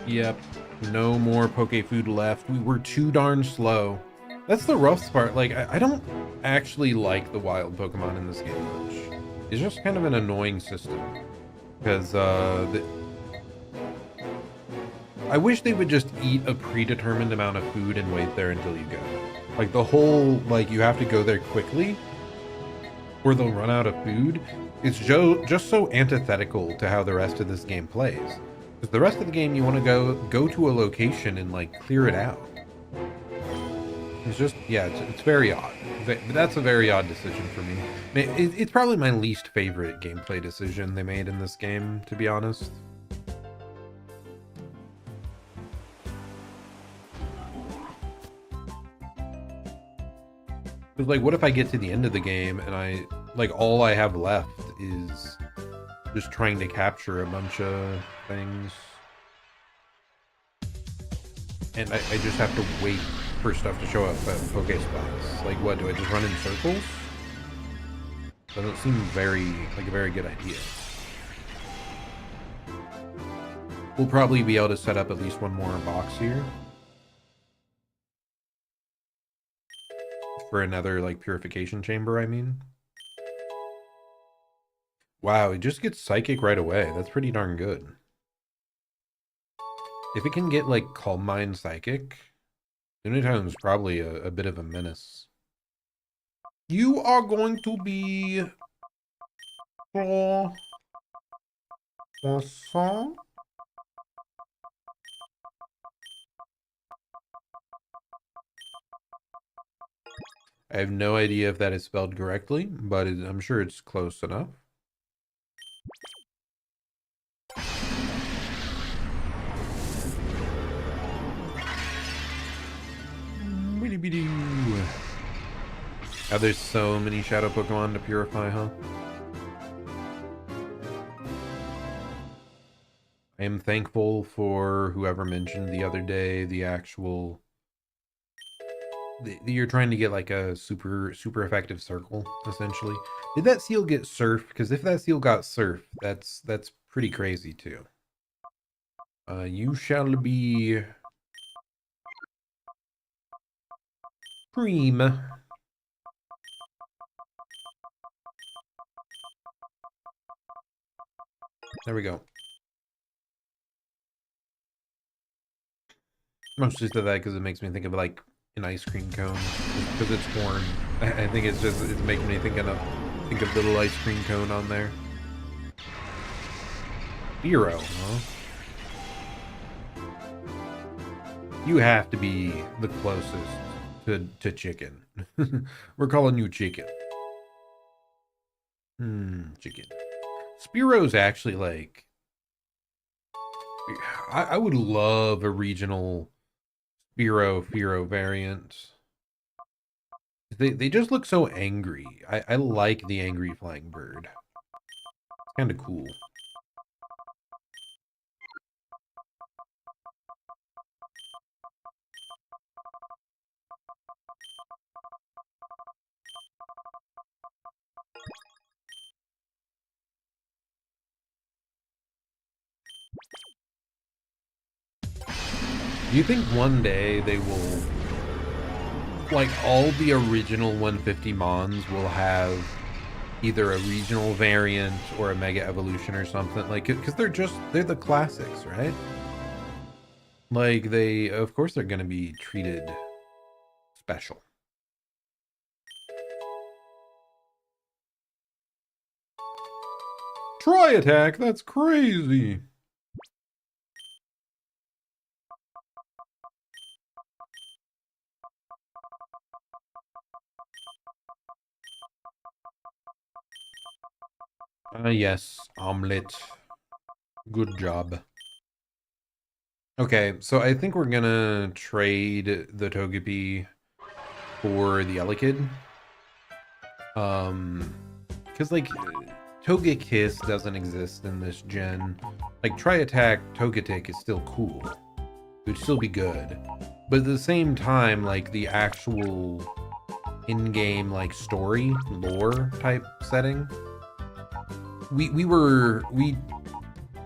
S1: Yep. No more poke food left. We were too darn slow. That's the rough part. Like, I don't actually like the wild Pokemon in this game much. It's just kind of an annoying system. Because, I wish they would just eat a predetermined amount of food and wait there until you go. Like, the whole, like, you have to go there quickly or they'll run out of food. It's just so antithetical to how the rest of this game plays. Because the rest of the game, you want to go to a location and like clear it out. It's just, yeah, it's very odd. That's a very odd decision for me. It's probably my least favorite gameplay decision they made in this game, to be honest. Because, like, what if I get to the end of the game and all I have left is just trying to capture a bunch of things. And I just have to wait for stuff to show up at Pokespots. Like, what, do I just run in circles? Doesn't seem like a very good idea. We'll probably be able to set up at least one more box here. For another, like, purification chamber, I mean. Wow, it just gets psychic right away. That's pretty darn good. If it can get, like, Calm Mind Psychic, Unitone's probably a bit of a menace. You are going to be... Croissant? I have no idea if that is spelled correctly, but I'm sure it's close enough. Oh, there's so many shadow Pokemon to purify, huh? I am thankful for whoever mentioned the other day the actual... You're trying to get like a super effective circle, essentially. Did that seal get surf? Because if that seal got surf, that's pretty crazy too. You shall be... Cream. There we go. Mostly said that because it makes me think of like an ice cream cone, because it's corn. I think it's making me think of the little ice cream cone on there. Zero, huh? You have to be the closest to chicken. We're calling you chicken. Chicken. Spearo's actually like... I would love a regional Fearow variant. They just look so angry. I like the angry flying bird. It's kind of cool. Do you think one day they will, like, all the original 150 Mons will have either a regional variant or a Mega Evolution or something? Like, because they're the classics, right? Like, of course they're going to be treated special. Try attack, that's crazy. Yes, omelet. Good job. Okay, so I think we're gonna trade the Togepi for the Elekid. Because, like, Togekiss doesn't exist in this gen. Like, Tri-Attack Togetic is still cool. It would still be good. But at the same time, like, the actual in-game, like, story, lore type setting...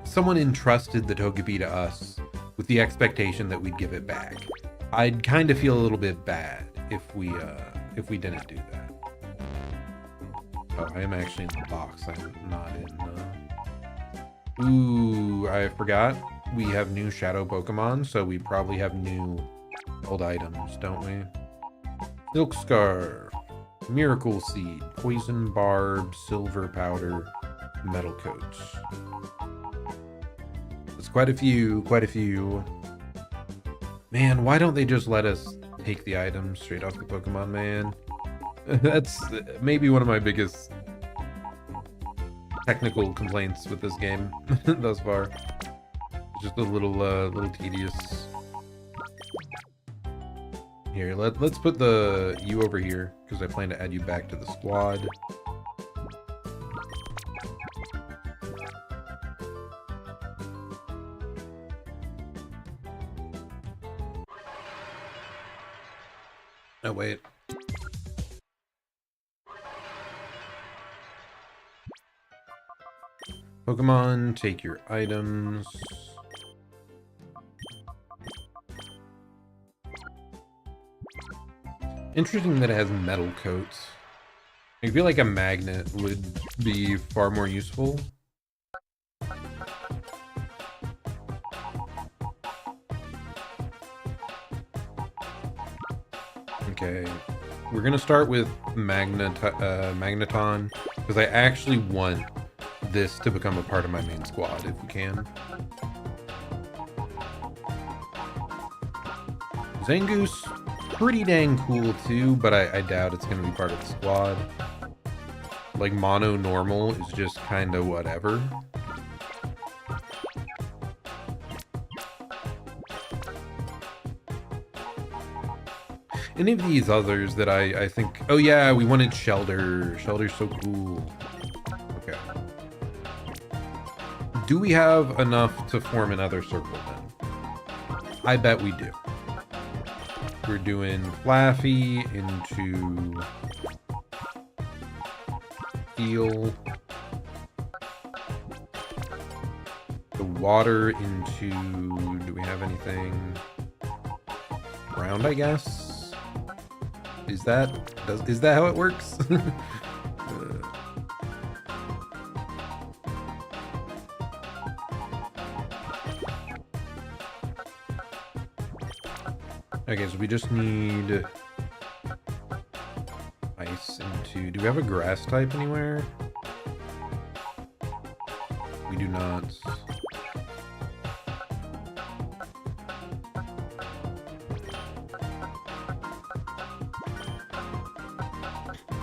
S1: Someone entrusted the Togepi to us with the expectation that we'd give it back. I'd kind of feel a little bit bad if we didn't do that. Oh, I am actually in the box. I'm not in. Ooh, I forgot. We have new Shadow Pokemon, so we probably have new old items, don't we? Silk Scarf. Miracle Seed, Poison Barb, Silver Powder, Metal Coats. There's quite a few, quite a few. Man, why don't they just let us take the items straight off the Pokemon, man? That's maybe one of my biggest technical complaints with this game thus far. Just a little tedious. Here, let's put you over here because I plan to add you back to the squad. Oh wait. Pokemon, take your items. Interesting that it has metal coats. I feel like a magnet would be far more useful. Okay, we're gonna start with Magneton, because I actually want this to become a part of my main squad if we can. Zangoose, pretty dang cool too, but I doubt it's gonna be part of the squad. Like, mono normal is just kind of whatever. Any of these others that I think... Oh yeah, we wanted Shelder. Shelder's so cool. Okay. Do we have enough to form another circle then? I bet we do. We're doing Flaffy into Steel. The water into... Do we have anything? Round, I guess? Is that how it works? Okay, so we just need ice into... Do we have a grass type anywhere? We do not.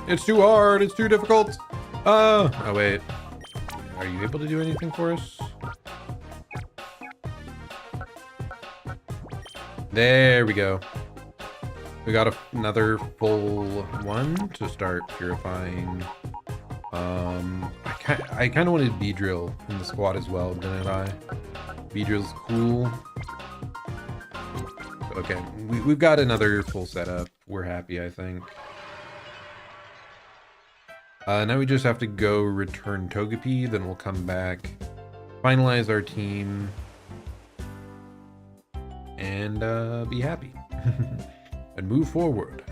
S1: It's too hard, it's too difficult. Oh wait. Are you able to do anything for us? There we go. We got another full one to start purifying. I kind of wanted Beedrill in the squad as well, didn't I? Beedrill's cool. Okay, we've got another full setup. We're happy, I think. Now we just have to go return Togepi, then we'll come back, finalize our team, and be happy, and move forward.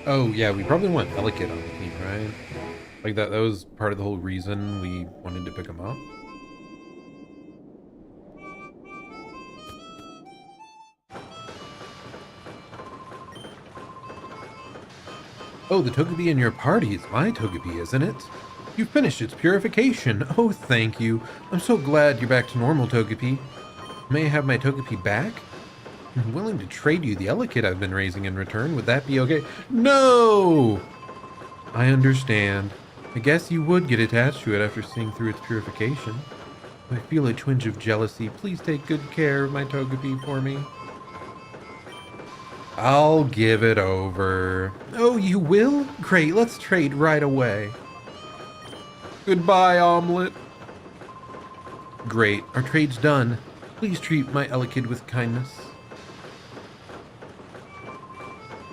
S1: Oh yeah, we probably want Elekid on the team, right? Like that was part of the whole reason we wanted to pick him up. Oh, the Togepi in your party is my Togepi, isn't it? You've finished its purification. Oh, thank you. I'm so glad you're back to normal, Togepi. May I have my Togepi back? I'm willing to trade you the Elekid I've been raising in return. Would that be okay? No! I understand. I guess you would get attached to it after seeing through its purification. I feel a twinge of jealousy. Please take good care of my Togepi for me. I'll give it over. Oh, you will? Great, let's trade right away. Goodbye, Omelette. Great, our trade's done. Please treat my Elekid with kindness.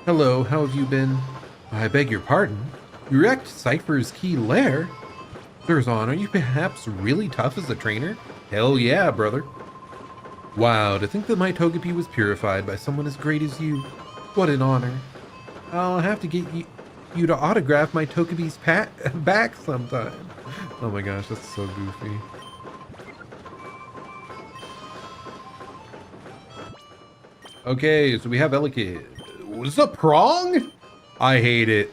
S1: Hello, how have you been? I beg your pardon. You wrecked Cipher's key lair? Zerzan, are you perhaps really tough as a trainer? Hell yeah, brother. Wow, to think that my Togepi was purified by someone as great as you. What an honor. I'll have to get you to autograph my Togepi's back sometime. Oh my gosh, that's so goofy. Okay, so we have Elekid. What's up, Prong? I hate it.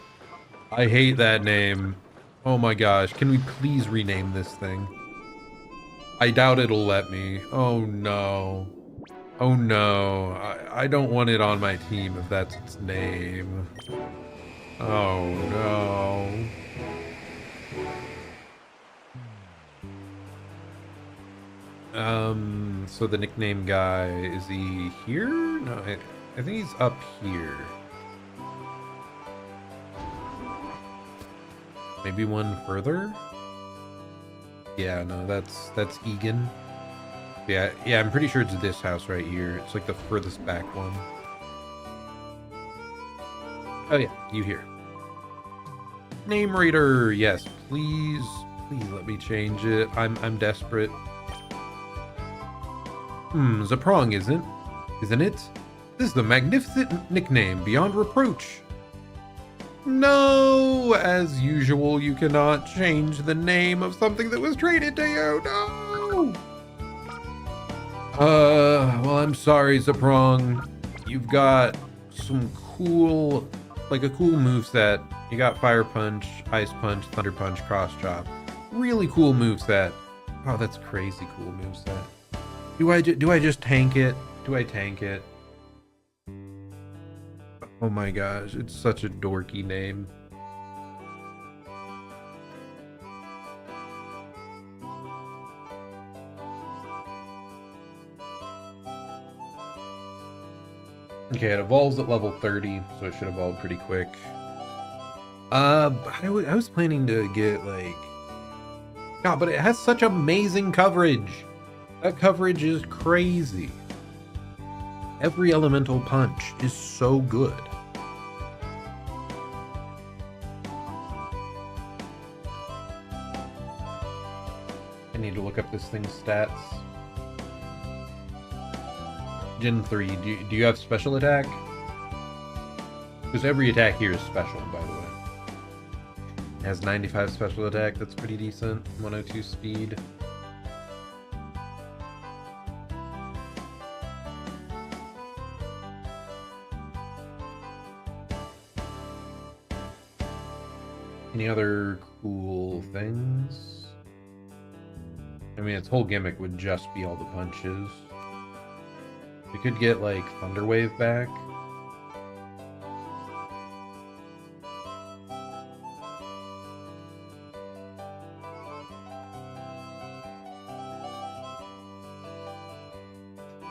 S1: I hate that name. Oh my gosh, can we please rename this thing? I doubt it'll let me. Oh no. Oh no. I don't want it on my team if that's its name. Oh no. So the nickname guy, is he here? No, I think he's up here. Maybe one further? Yeah, no, that's Egan. Yeah, I'm pretty sure it's this house right here. It's like the furthest back one. Oh yeah, you here. Name reader, yes, please let me change it. I'm desperate. Zaprong isn't it? This is the magnificent nickname beyond reproach. No, as usual, you cannot change the name of something that was traded to you. No. Well, I'm sorry, Zaprong. You've got some cool, like a cool moveset. You got Fire Punch, Ice Punch, Thunder Punch, Cross Chop. Really cool moveset. Oh, that's crazy cool moveset. Do I just tank it? Do I tank it? Oh my gosh, it's such a dorky name. Okay, it evolves at level 30, so it should evolve pretty quick. I was planning to get like... God, but it has such amazing coverage! That coverage is crazy. Every elemental punch is so good. I need to look up this thing's stats. Gen 3, do you have special attack? Because every attack here is special, by the way. It has 95 special attack, that's pretty decent. 102 speed. Any other cool things? I mean, its whole gimmick would just be all the punches. We could get, like, Thunder Wave back.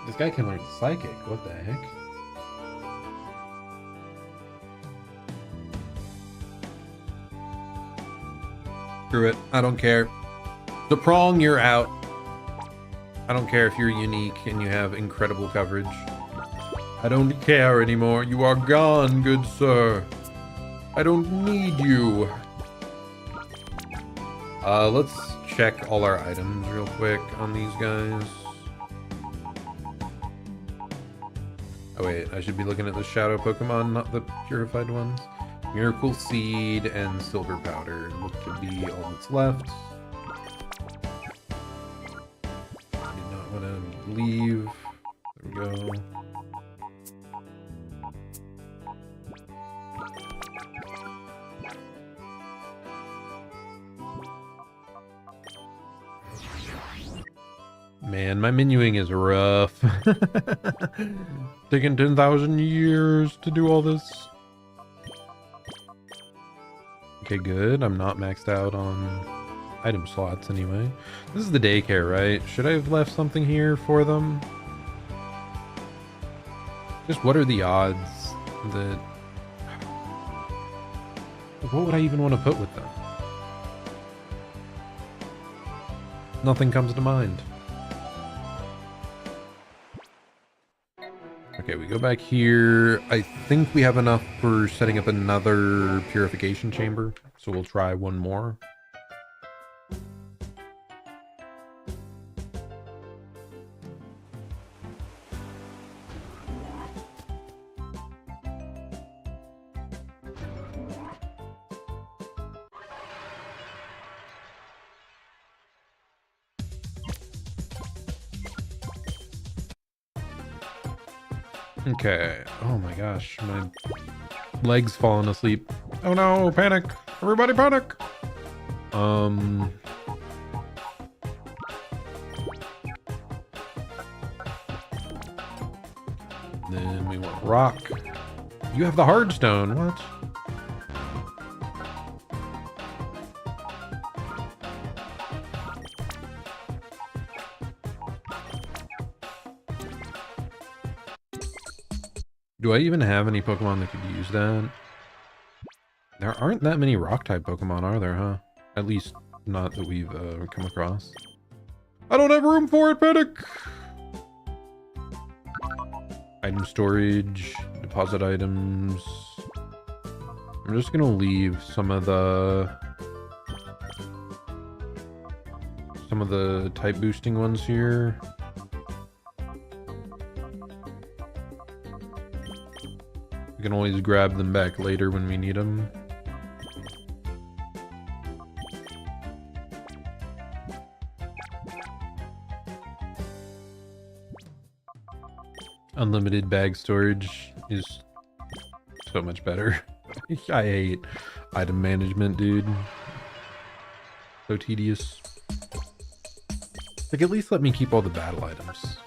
S1: This guy can learn Psychic. What the heck? Screw it. I don't care. The Prong, you're out. I don't care if you're unique and you have incredible coverage. I don't care anymore. You are gone, good sir. I don't need you. Let's check all our items real quick on these guys. Oh wait, I should be looking at the shadow Pokemon, not the purified ones. Miracle Seed and Silver Powder look to be all that's left. I did not want to leave. There we go. Man, my menuing is rough. Taking 10,000 years to do all this. Okay, good. I'm not maxed out on item slots anyway. This is the daycare, right? Should I have left something here for them? Just what are the odds that... What would I even want to put with them? Nothing comes to mind. Okay, we go back here. I think we have enough for setting up another purification chamber, so we'll try one more. Okay. Oh my gosh, my leg's falling asleep. Oh no, panic. Everybody panic. Then we want rock. You have the hard stone. What? Do I even have any Pokemon that could use that? There aren't that many rock-type Pokemon, are there, huh? At least not that we've come across. I don't have room for it, panic! Item storage, deposit items. I'm just gonna leave some of the type boosting ones here. We can always grab them back later when we need them. Unlimited bag storage is so much better. I hate item management, dude. So tedious. Like, at least let me keep all the battle items.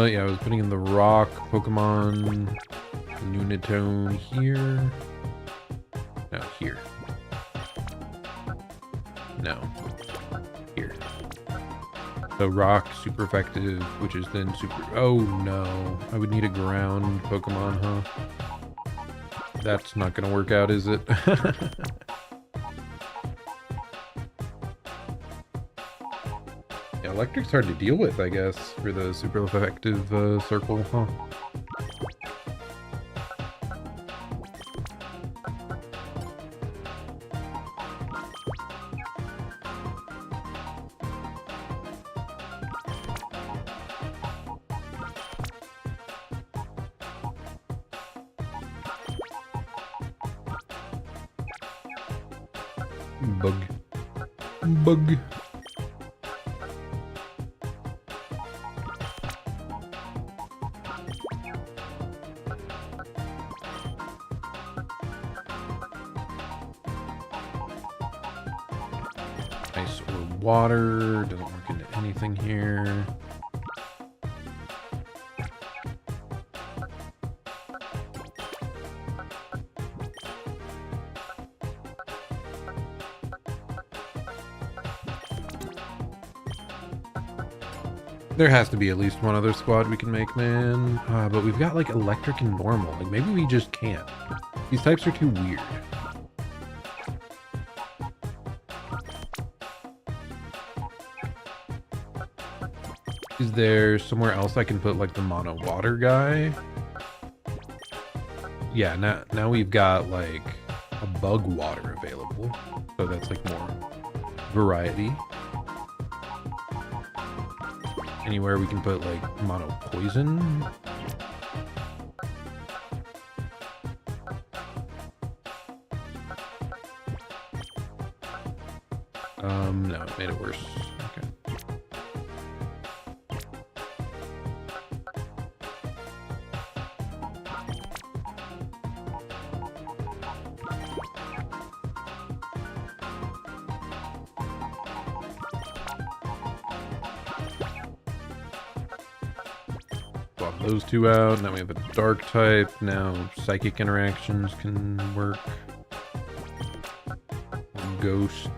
S1: Yeah, I was putting in the rock Pokemon Lunatone here. No, here. No. Here. So rock, super effective, which is then super... Oh no, I would need a ground Pokemon, huh? That's not gonna work out, is it? Yeah, electric's hard to deal with, I guess, for the super effective circle, huh? Bug. Ice or water. Doesn't work into anything here. There has to be at least one other squad we can make, man. But we've got like electric and normal. Like maybe we just can't. These types are too weird. Is there somewhere else I can put like the mono water guy? Yeah, now we've got like a bug water available. So that's like more variety. Anywhere we can put like mono poison. No, it made it worse. Okay. Swap those two out. Now we have a dark type. Now psychic interactions can work. Ghost.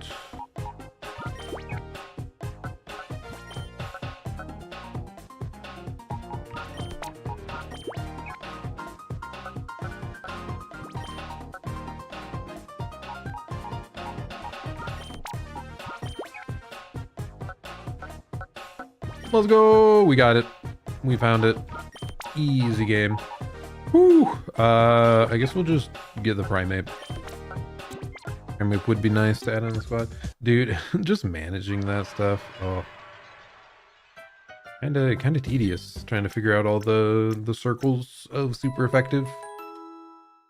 S1: Let's go! We got it. We found it. Easy game. Whew! I guess we'll just get the Primate. Primate would be nice to add on the squad. Dude, just managing that stuff. Oh. Kinda tedious. Trying to figure out all the circles of super effective.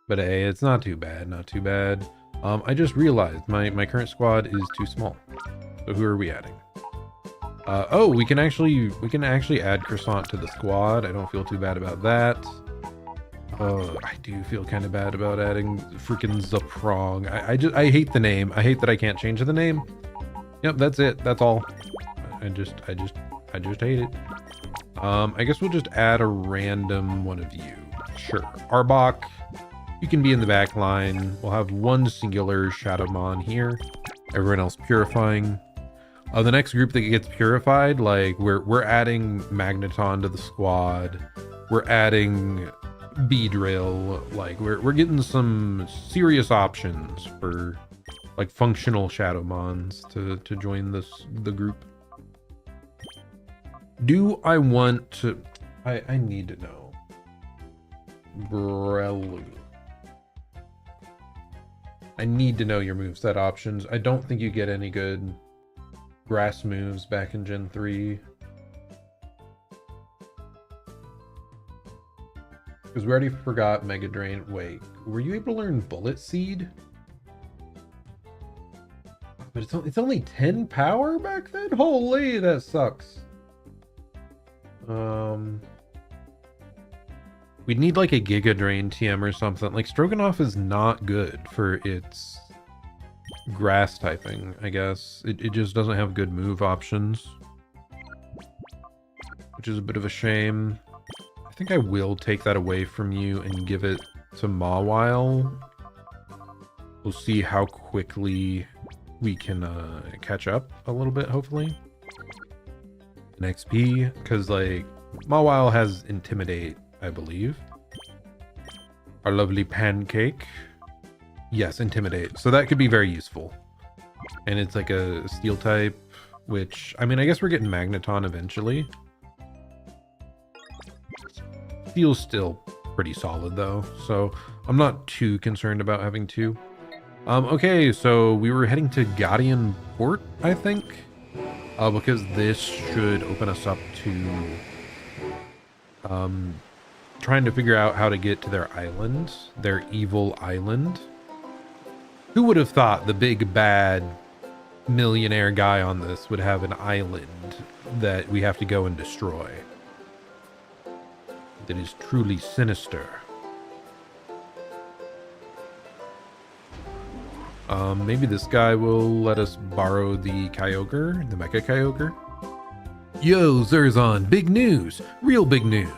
S1: But hey, it's not too bad, not too bad. I just realized my current squad is too small. So who are we adding? Oh, we can actually add Croissant to the squad. I don't feel too bad about that. I do feel kind of bad about adding freaking Zaprong. I hate the name. I hate that I can't change the name. Yep, that's it. That's all. I just hate it. I guess we'll just add a random one of you. Sure. Arbok, you can be in the back line. We'll have one singular Shadowmon here. Everyone else purifying. The next group that gets purified, like we're adding Magneton to the squad. We're adding Beedrill. Like we're getting some serious options for like functional Shadowmons to join the group. Do I want to? I need to know. Brelu. I need to know your moveset options. I don't think you get any good grass moves back in Gen 3. Because we already forgot Mega Drain. Wait, were you able to learn Bullet Seed? But it's only 10 power back then? Holy, that sucks. We'd need like a Giga Drain TM or something. Like Stroganoff is not good for its grass typing, I guess. It just doesn't have good move options, which is a bit of a shame. I think I will take that away from you and give it to Mawile. We'll see how quickly we can catch up a little bit, hopefully. An XP, because like Mawile has Intimidate, I believe. Our lovely Pancake. Yes, Intimidate. So that could be very useful. And it's like a Steel type, which, I mean, I guess we're getting Magneton eventually. Steel's still pretty solid though, so I'm not too concerned about having two. Okay, so we were heading to Guardian Port, I think. Because this should open us up to trying to figure out how to get to their island, their evil island. Who would have thought the big bad millionaire guy on this would have an island that we have to go and destroy? That is truly sinister. Maybe this guy will let us borrow the Kyogre, the Mecha Kyogre. Yo, Zerzon, big news, real big news.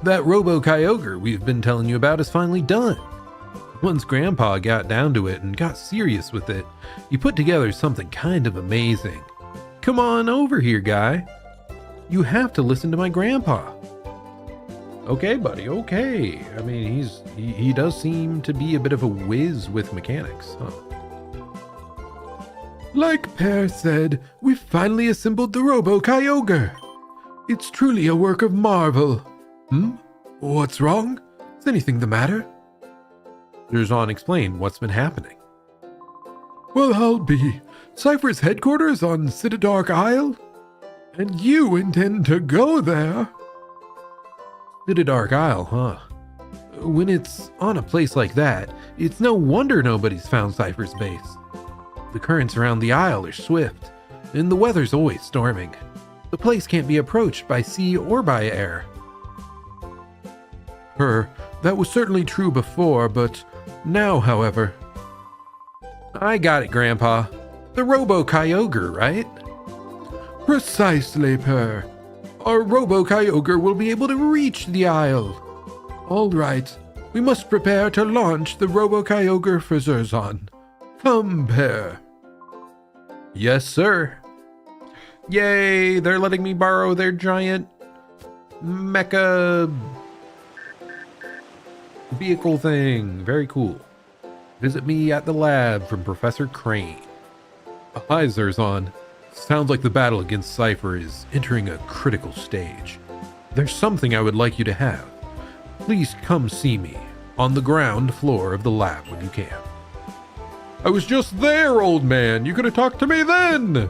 S1: That Robo Kyogre we've been telling you about is finally done. Once Grandpa got down to it and got serious with it, he put together something kind of amazing. Come on over here, guy. You have to listen to my grandpa. Okay, buddy, okay. I mean, he does seem to be a bit of a whiz with mechanics, huh? Like Pear said, we've finally assembled the Robo Kyogre. It's truly a work of marvel. What's wrong? Is anything the matter? Zerzon explained what's been happening. Well, I'll be. Cipher's headquarters on Citadark Isle? And you intend to go there? Citadark Isle, huh? When it's on a place like that, it's no wonder nobody's found Cipher's base. The currents around the isle are swift, and the weather's always storming. The place can't be approached by sea or by air. That was certainly true before, but now, however... I got it, Grandpa. The Robo Kyogre, right? Precisely, Per. Our Robo Kyogre will be able to reach the isle. All right, we must prepare to launch the Robo Kyogre for Zerzon. Come, Per. Yes, sir. Yay, they're letting me borrow their giant mecha vehicle thing. Very cool. Visit me at the lab from Professor Crane. Hi, Zerzon. Sounds like the battle against Cipher is entering a critical stage. There's something I would like you to have. Please come see me on the ground floor of the lab when you can. I was just there, old man. You could have talked to me then.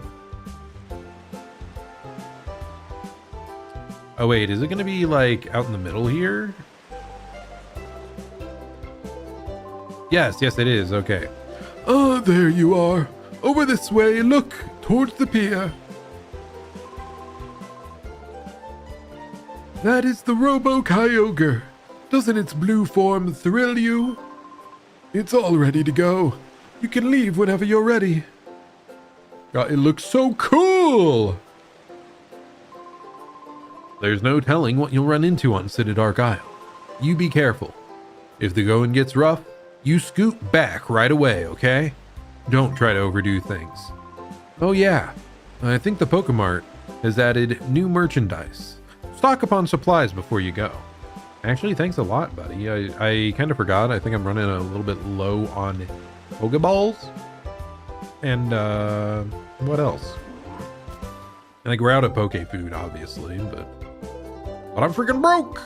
S1: Oh, wait. Is it going to be, like, out in the middle here? Yes, it is. Okay. There you are. Over this way. Look, towards the pier. That is the Robo-Kyogre. Doesn't its blue form thrill you? It's all ready to go. You can leave whenever you're ready. God, it looks so cool! There's no telling what you'll run into on Dark Isle. You be careful. If the going gets rough, you scoot back right away, okay? Don't try to overdo things. Oh yeah, I think the Pokemart has added new merchandise. Stock up on supplies before you go. Actually, thanks a lot, buddy. I kind of forgot. I think I'm running a little bit low on Pokeballs. And, what else? Like, we're out of Poke food, obviously, but I'm freaking broke!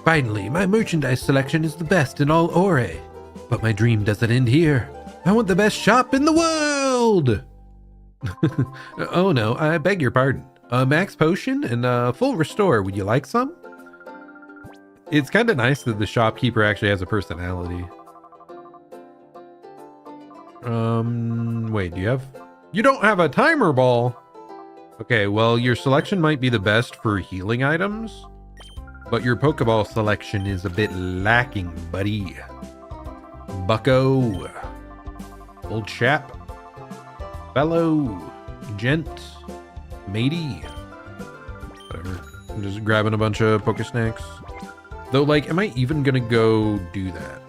S2: Finally, my merchandise selection is the best in all Ore. But my dream doesn't end here. I want the best shop in the world! Oh no, I beg your pardon. A max potion and a full restore. Would you like some? It's kind of nice that the shopkeeper actually has a personality. Wait, you don't have a timer ball? Okay, well, your selection might be the best for healing items, but your Pokeball selection is a bit lacking, buddy. Bucko. Old chap. Fellow. Gent. Matey. Whatever. I'm just grabbing a bunch of Pokesnacks. Though, like, am I even gonna go do that?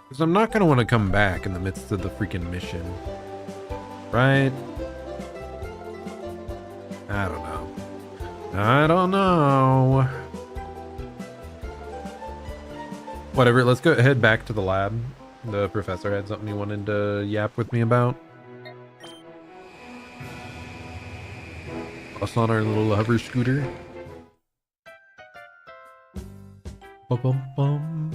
S2: Because I'm not gonna want to come back in the midst of the freaking mission. Right? I don't know. I don't know. Whatever, let's go head back to the lab. The professor had something he wanted to yap with me about. Us on our little hover scooter. Bum-bum-bum.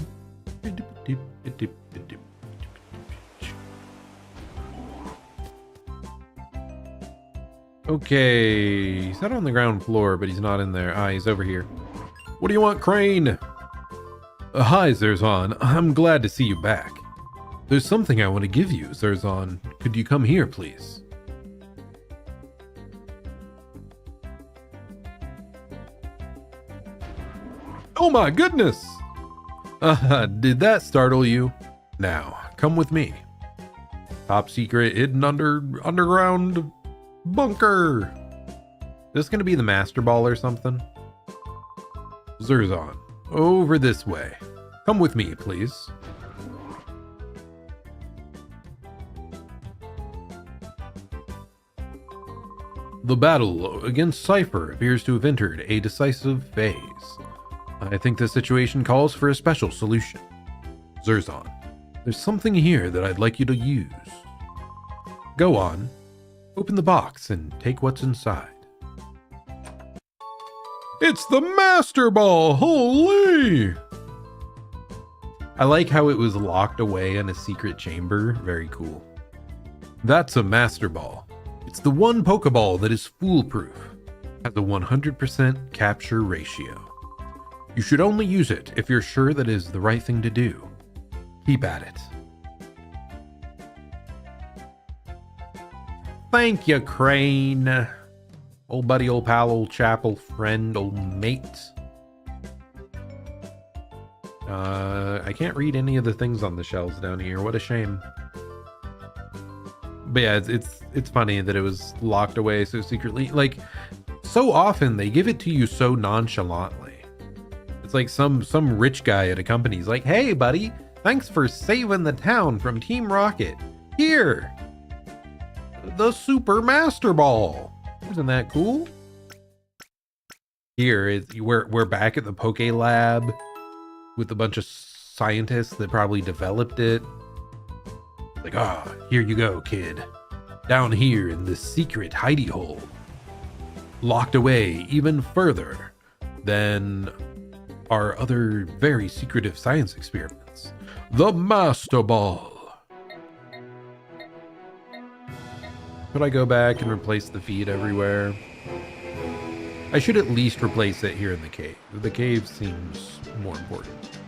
S2: Okay, he's not on the ground floor, but he's not in there. Ah, he's over here. What do you want, Crane? Hi, Zerzan. I'm glad to see you back. There's something I want to give you, Zerzan. Could you come here, please? Oh my goodness! Did that startle you? Now, come with me. Top secret hidden underground bunker. This gonna be the Master Ball or something? Zerzan, over this way. Come with me, please. The battle against Cipher appears to have entered a decisive phase. I think the situation calls for a special solution. Zerzan, there's something here that I'd like you to use. Go on, open the box and take what's inside. It's the Master Ball! Holy! I like how it was locked away in a secret chamber. Very cool. That's a Master Ball. It's the one Pokeball that is foolproof. Has a 100% capture ratio. You should only use it if you're sure that is the right thing to do. Keep at it. Thank you, Crane. Old buddy, old pal, old chap, old friend, old mate. I can't read any of the things on the shelves down here. What a shame. But yeah, it's funny that it was locked away so secretly. Like, so often they give it to you so nonchalantly. It's like some rich guy at a company is like, hey buddy, thanks for saving the town from Team Rocket. Here, the Super Master Ball. Isn't that cool? Here, we're back at the Poke Lab with a bunch of scientists that probably developed it. Like, here you go, kid. Down here in this secret hidey hole. Locked away even further than our other very secretive science experiments. The Master Ball. Could I go back and replace the feed everywhere? I should at least replace it here in the cave. The cave seems more important.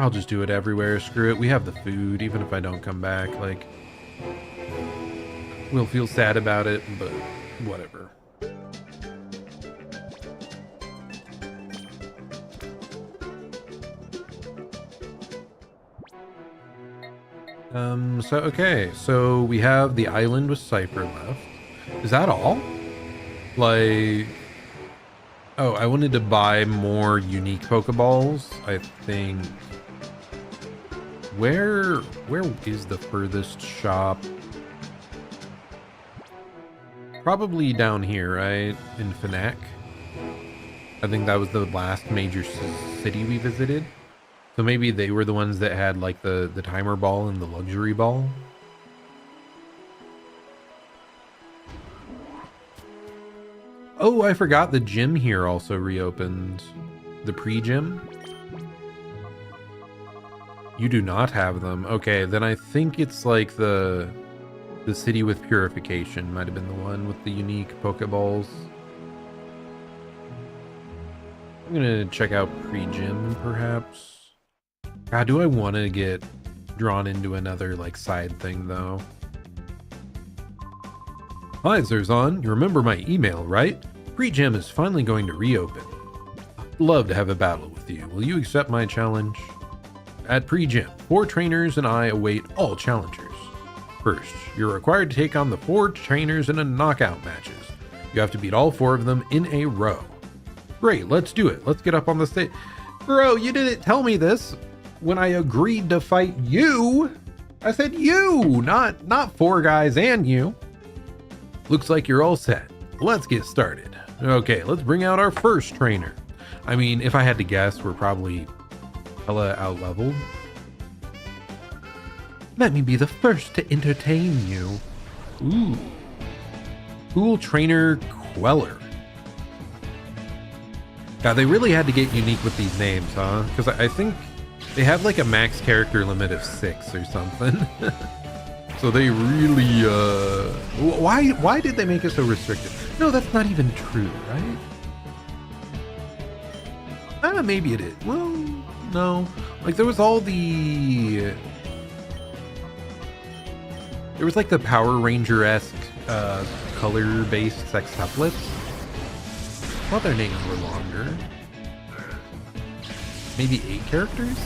S1: I'll just do it everywhere. Screw it. We have the food, even if I don't come back. Like, we'll feel sad about it, but whatever. So we have the island with Cipher left. Is that all? Like, oh, I wanted to buy more unique Pokeballs. I think. Where is the furthest shop? Probably down here, right? In Fnac. I think that was the last major city we visited. So maybe they were the ones that had like the timer ball and the luxury ball. Oh, I forgot the gym here also reopened. The pre-gym. You do not have them. Okay, then I think it's like the city with purification might have been the one with the unique Pokeballs. I'm gonna check out pre-gym perhaps. God, do I want to get drawn into another like side thing though? Hi, Zerzan. You remember my email, right? Pre-gym is finally going to reopen. I'd love to have a battle with you. Will you accept my challenge? At pre-gym, 4 trainers and I await all challengers. First, you're required to take on the 4 trainers in a knockout matches. You have to beat all 4 of them in a row. Great, let's do it. Let's get up on the stage. Bro, you didn't tell me this when I agreed to fight you. I said you, not 4 guys and you. Looks like you're all set. Let's get started. Okay, let's bring out our first trainer. I mean, if I had to guess, we're probably hella out-leveled. Let me be the first to entertain you. Ooh. Cool trainer Queller. God, they really had to get unique with these names, huh? Because I think they have like a max character limit of 6 or something. So they really, why did they make it so restricted? No, that's not even true, right? Maybe it is. Well, no. Like there was all the... There was like the Power Ranger-esque color-based sextuplets. I thought their names were longer. Maybe 8 characters?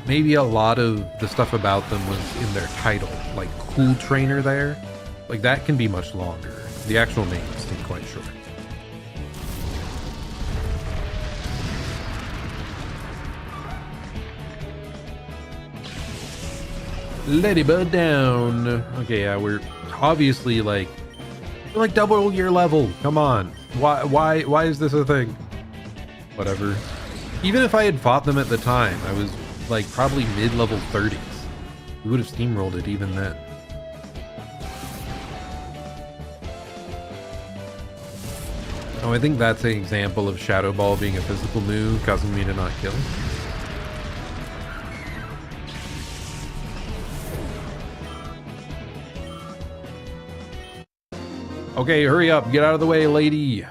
S1: Maybe a lot of the stuff about them was in their title, like Cool Trainer there. Like that can be much longer. The actual names seem quite short. Ladybird down. Okay, yeah, we're obviously like double your level. Come on. Why is this a thing? Whatever. Even if I had fought them at the time, I was like probably mid-level 30s. We would have steamrolled it even then. Oh, I think that's an example of Shadow Ball being a physical move, causing me to not kill. Okay, hurry up. Get out of the way, lady.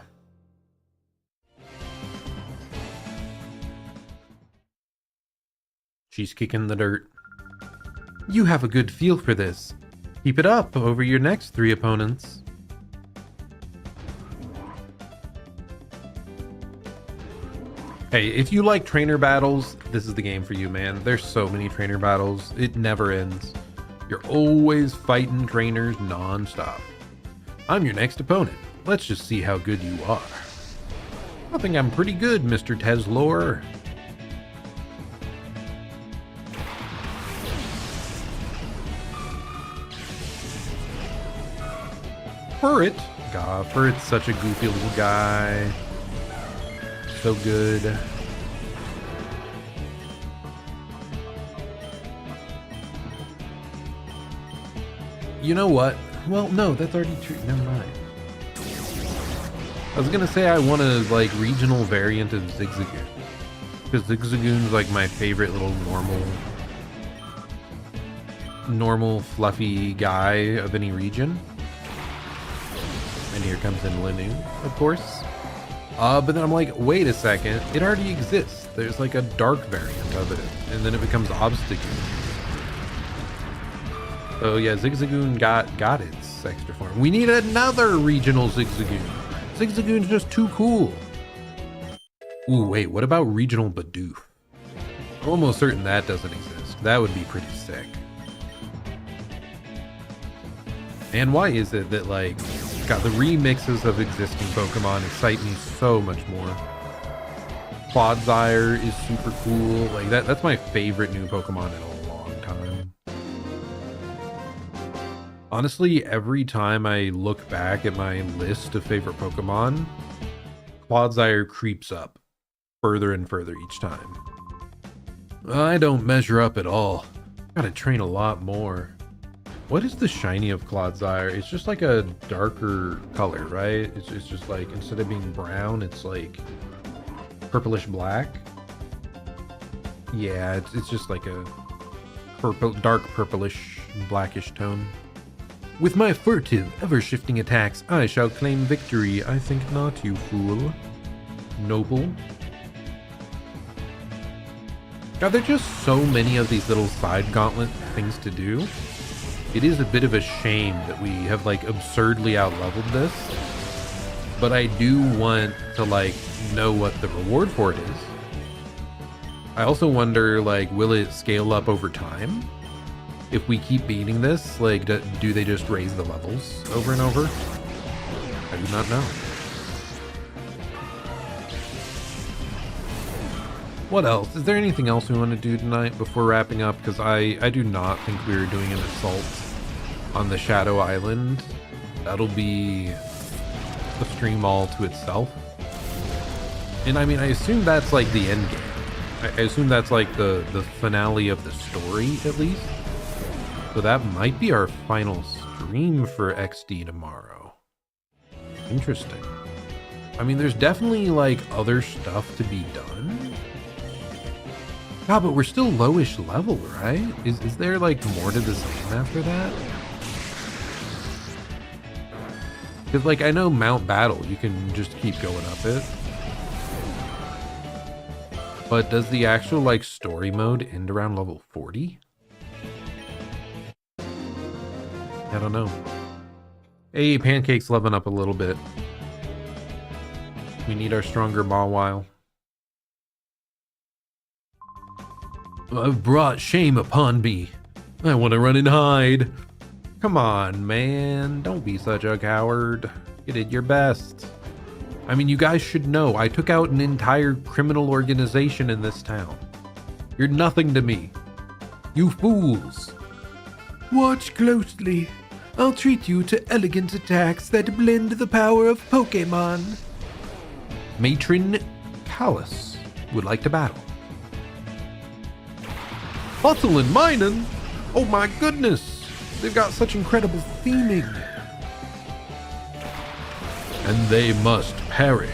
S1: She's kicking the dirt. You have a good feel for this. Keep it up over your next 3 opponents. Hey, if you like trainer battles, this is the game for you, man. There's so many trainer battles. It never ends. You're always fighting trainers non-stop. I'm your next opponent. Let's just see how good you are. I think I'm pretty good, Mr. Teslor. Furret. God, Furret's such a goofy little guy. So good. You know what? Well, no, that's already true. Never mind. I was gonna say I want a like regional variant of Zigzagoon, because Zigzagoon's like my favorite little normal fluffy guy of any region. And here comes in Linu, of course. But then I'm like, wait a second, it already exists. There's like a dark variant of it, and then it becomes Obstagoon. Oh yeah, Zigzagoon got its extra form. We need another regional Zigzagoon. Zigzagoon's just too cool. Ooh, wait, what about regional Bidoof? I'm almost certain that doesn't exist. That would be pretty sick. And why is it that, like, God, the remixes of existing Pokemon excite me so much more. Clodsire is super cool. Like, that's my favorite new Pokemon in a long time. Honestly, every time I look back at my list of favorite Pokemon, Clodsire creeps up further and further each time. I don't measure up at all. Gotta train a lot more. What is the shiny of Clodsire? It's just like a darker color, right? It's just like, instead of being brown, it's like purplish black. Yeah, it's just like a dark purplish blackish tone. With my furtive, ever-shifting attacks, I shall claim victory. I think not, you fool. Noble. God, there are just so many of these little side gauntlet things to do. It is a bit of a shame that we have like absurdly outleveled this, but I do want to like know what the reward for it is. I also wonder, like, will it scale up over time? If we keep beating this, like, do they just raise the levels over and over? I do not know. What else? Is there anything else we want to do tonight before wrapping up? Because I do not think we were doing an assault on the Shadow Island. That'll be a stream all to itself. And I mean, I assume that's like the end game. I assume that's like the finale of the story, at least. So that might be our final stream for XD tomorrow. Interesting. I mean, there's definitely like other stuff to be done. God, but we're still lowish level, right? Is there like more to this game after that? Because like, I know Mount Battle, you can just keep going up it. But does the actual like story mode end around level 40? I don't know. Hey, Pancake's leveling up a little bit. We need our stronger Mawile. I've brought shame upon me. I want to run and hide. Come on, man. Don't be such a coward. You did your best. I mean, you guys should know. I took out an entire criminal organization in this town. You're nothing to me. You fools. Watch closely. I'll treat you to elegant attacks that blend the power of Pokémon. Matron Callus would like to battle. Hustle and Minin? Oh my goodness! They've got such incredible theming. And they must perish.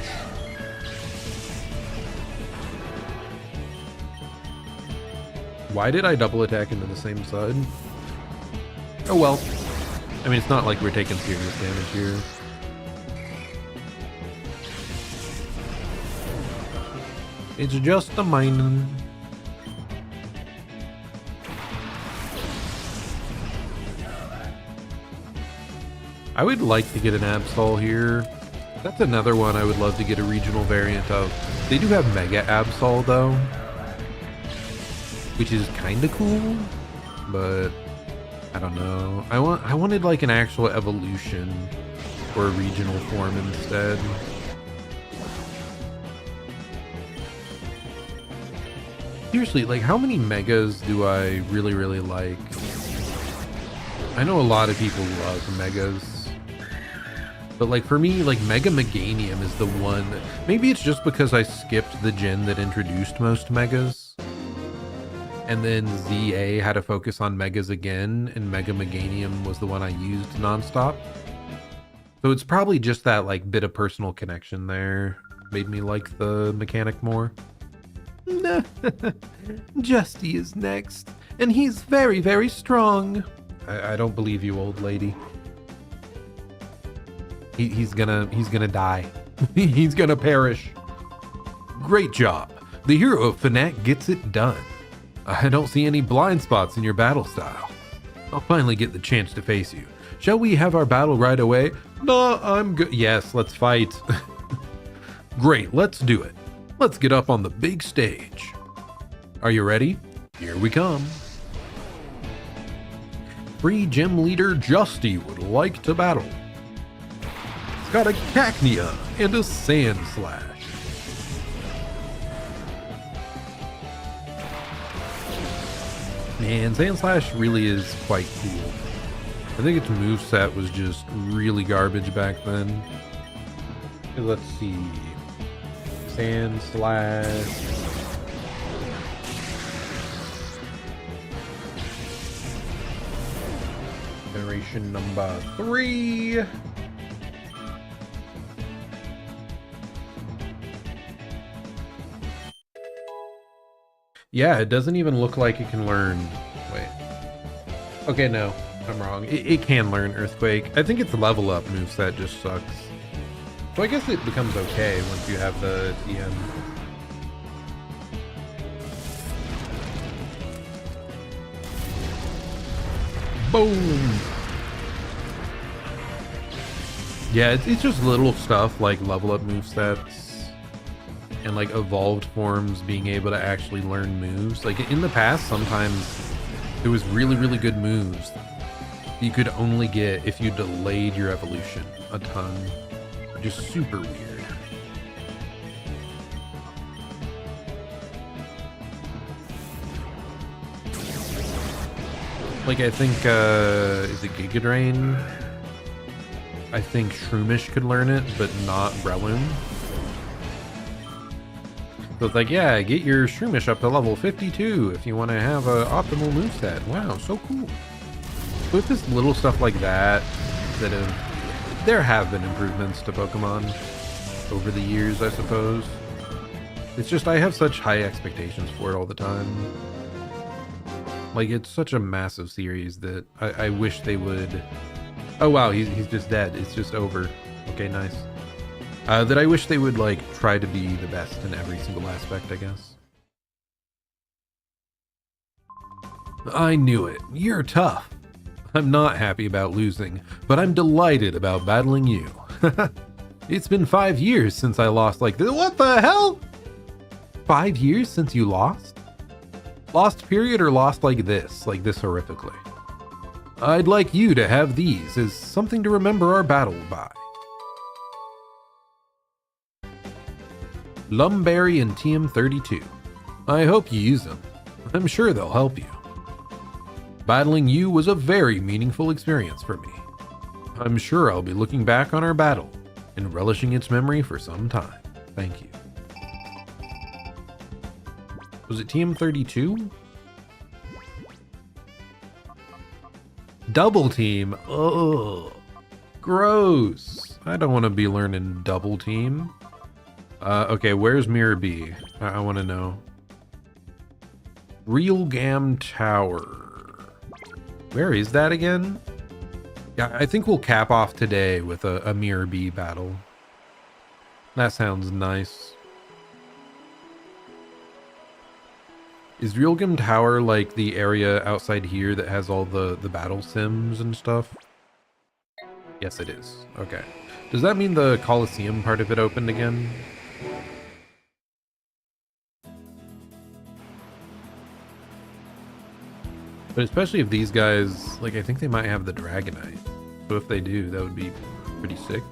S1: Why did I double attack into the same side? Oh well. I mean, it's not like we're taking serious damage here. It's just a Minin. I would like to get an Absol here. That's another one I would love to get a regional variant of. They do have Mega Absol though, which is kind of cool, but I don't know. I wanted like an actual evolution or a regional form instead. Seriously, like how many Megas do I really like? I know a lot of people love Megas. But like for me, like Mega Meganium is the one. Maybe it's just because I skipped the gen that introduced most Megas. And then ZA had to focus on Megas again, and Mega Meganium was the one I used nonstop. So it's probably just that like bit of personal connection there made me like the mechanic more. Justy is next, and he's very strong. I don't believe you, old lady. He's gonna die. He's gonna perish. Great job. The hero of Fnac gets it done. I don't see any blind spots in your battle style. I'll finally get the chance to face you. Shall we have our battle right away? No, I'm good. Yes, let's fight. Great, let's do it. Let's get up on the big stage. Are you ready? Here we come. Free gym leader Justy would like to battle. He's got a Cacnea and a Sand Slash. Man, Sand Slash really is quite cool. I think its moveset was just really garbage back then. Let's see. Sand Slash. Generation number 3. Yeah, it doesn't even look like it can learn. Wait. Okay, no, I'm wrong. It can learn Earthquake. I think its level up moveset just sucks. So I guess it becomes okay once you have the TM. Boom! Yeah, it's just little stuff like level up movesets and like evolved forms being able to actually learn moves. Like in the past, sometimes it was really, really good moves you could only get if you delayed your evolution a ton. Just super weird. Like I think, is it Giga Drain? I think Shroomish could learn it, but not Breloom. So it's like, yeah, get your Shroomish up to level 52 if you want to have an optimal moveset. Wow, so cool. With this little stuff like that, there have been improvements to Pokemon over the years, I suppose. It's just I have such high expectations for it all the time. Like, it's such a massive series that I wish they would... Oh wow, he's just dead. It's just over. Okay, nice. That I wish they would, like, try to be the best in every single aspect, I guess. I knew it. You're tough. I'm not happy about losing, but I'm delighted about battling you. It's been 5 years since I lost like this. What the hell? 5 years since you lost? Lost period or lost like this horrifically? I'd like you to have these as something to remember our battle by. Lumberry and TM32. I hope you use them. I'm sure they'll help you. Battling you was a very meaningful experience for me. I'm sure I'll be looking back on our battle and relishing its memory for some time. Thank you. Was it TM32? Double team? Oh, gross. I don't want to be learning double team. Okay, where's Mirror B? I want to know. Real Gam Tower. Where is that again? Yeah, I think we'll cap off today with a Mirror B battle. That sounds nice. Is Realgam Tower like the area outside here that has all the battle sims and stuff? Yes, it is. Okay. Does that mean the Coliseum part of it opened again? But especially if these guys, like, I think they might have the Dragonite. So if they do, that would be pretty sick.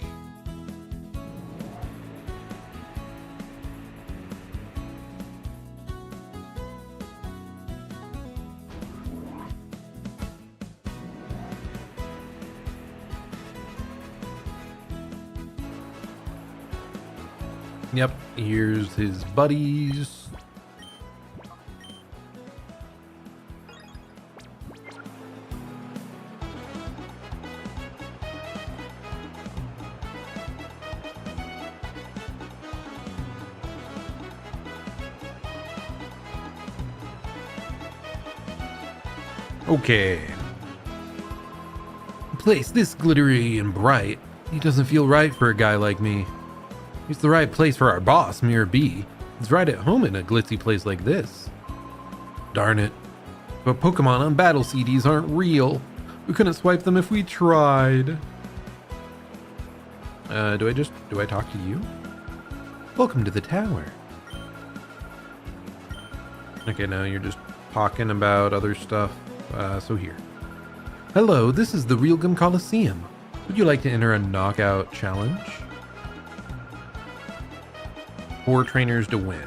S1: Yep, here's his buddies. Okay. A place this glittery and bright, it doesn't feel right for a guy like me. It's the right place for our boss, Mirror B. It's right at home in a glitzy place like this. Darn it. But Pokemon on battle CDs aren't real. We couldn't swipe them if we tried. Do I talk to you? Welcome to the tower. Okay, now you're just talking about other stuff. So here. Hello, this is the Realgum Coliseum. Would you like to enter a knockout challenge? 4 trainers to win.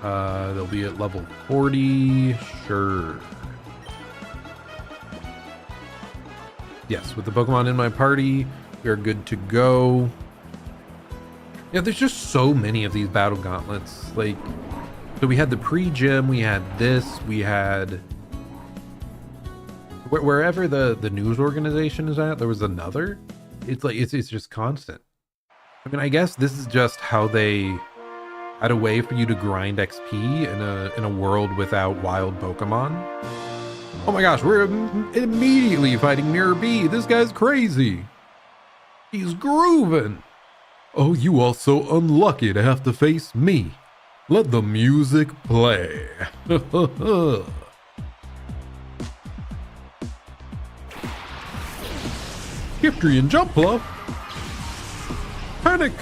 S1: They'll be at level 40. Sure. Yes, with the Pokemon in my party, we are good to go. Yeah, there's just so many of these battle gauntlets. Like, so we had the pre-gym, we had this, we had... Wherever the news organization is at, there was another. It's like, it's just constant. I mean, I guess this is just how they had a way for you to grind XP in a world without wild Pokemon. Oh my gosh, we're immediately fighting Mirror B. This guy's crazy. He's grooving. Oh, you are so unlucky to have to face me. Let the music play. Hiptree and Jump Bluff. Panic.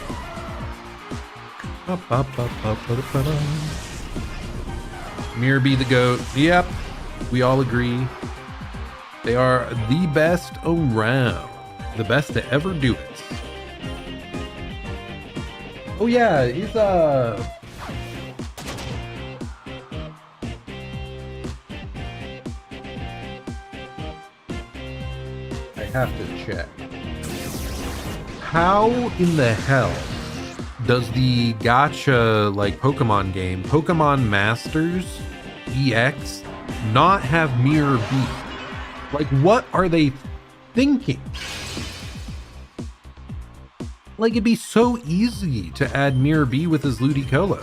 S1: Mirror B the GOAT. Yep, we all agree. They are the best around. The best to ever do it. Oh yeah, he's I have to check. How in the hell does the gacha like Pokemon game, Pokemon Masters EX, not have Mirror B? Like, what are they thinking? Like, it'd be so easy to add Mirror B with his Ludicolo.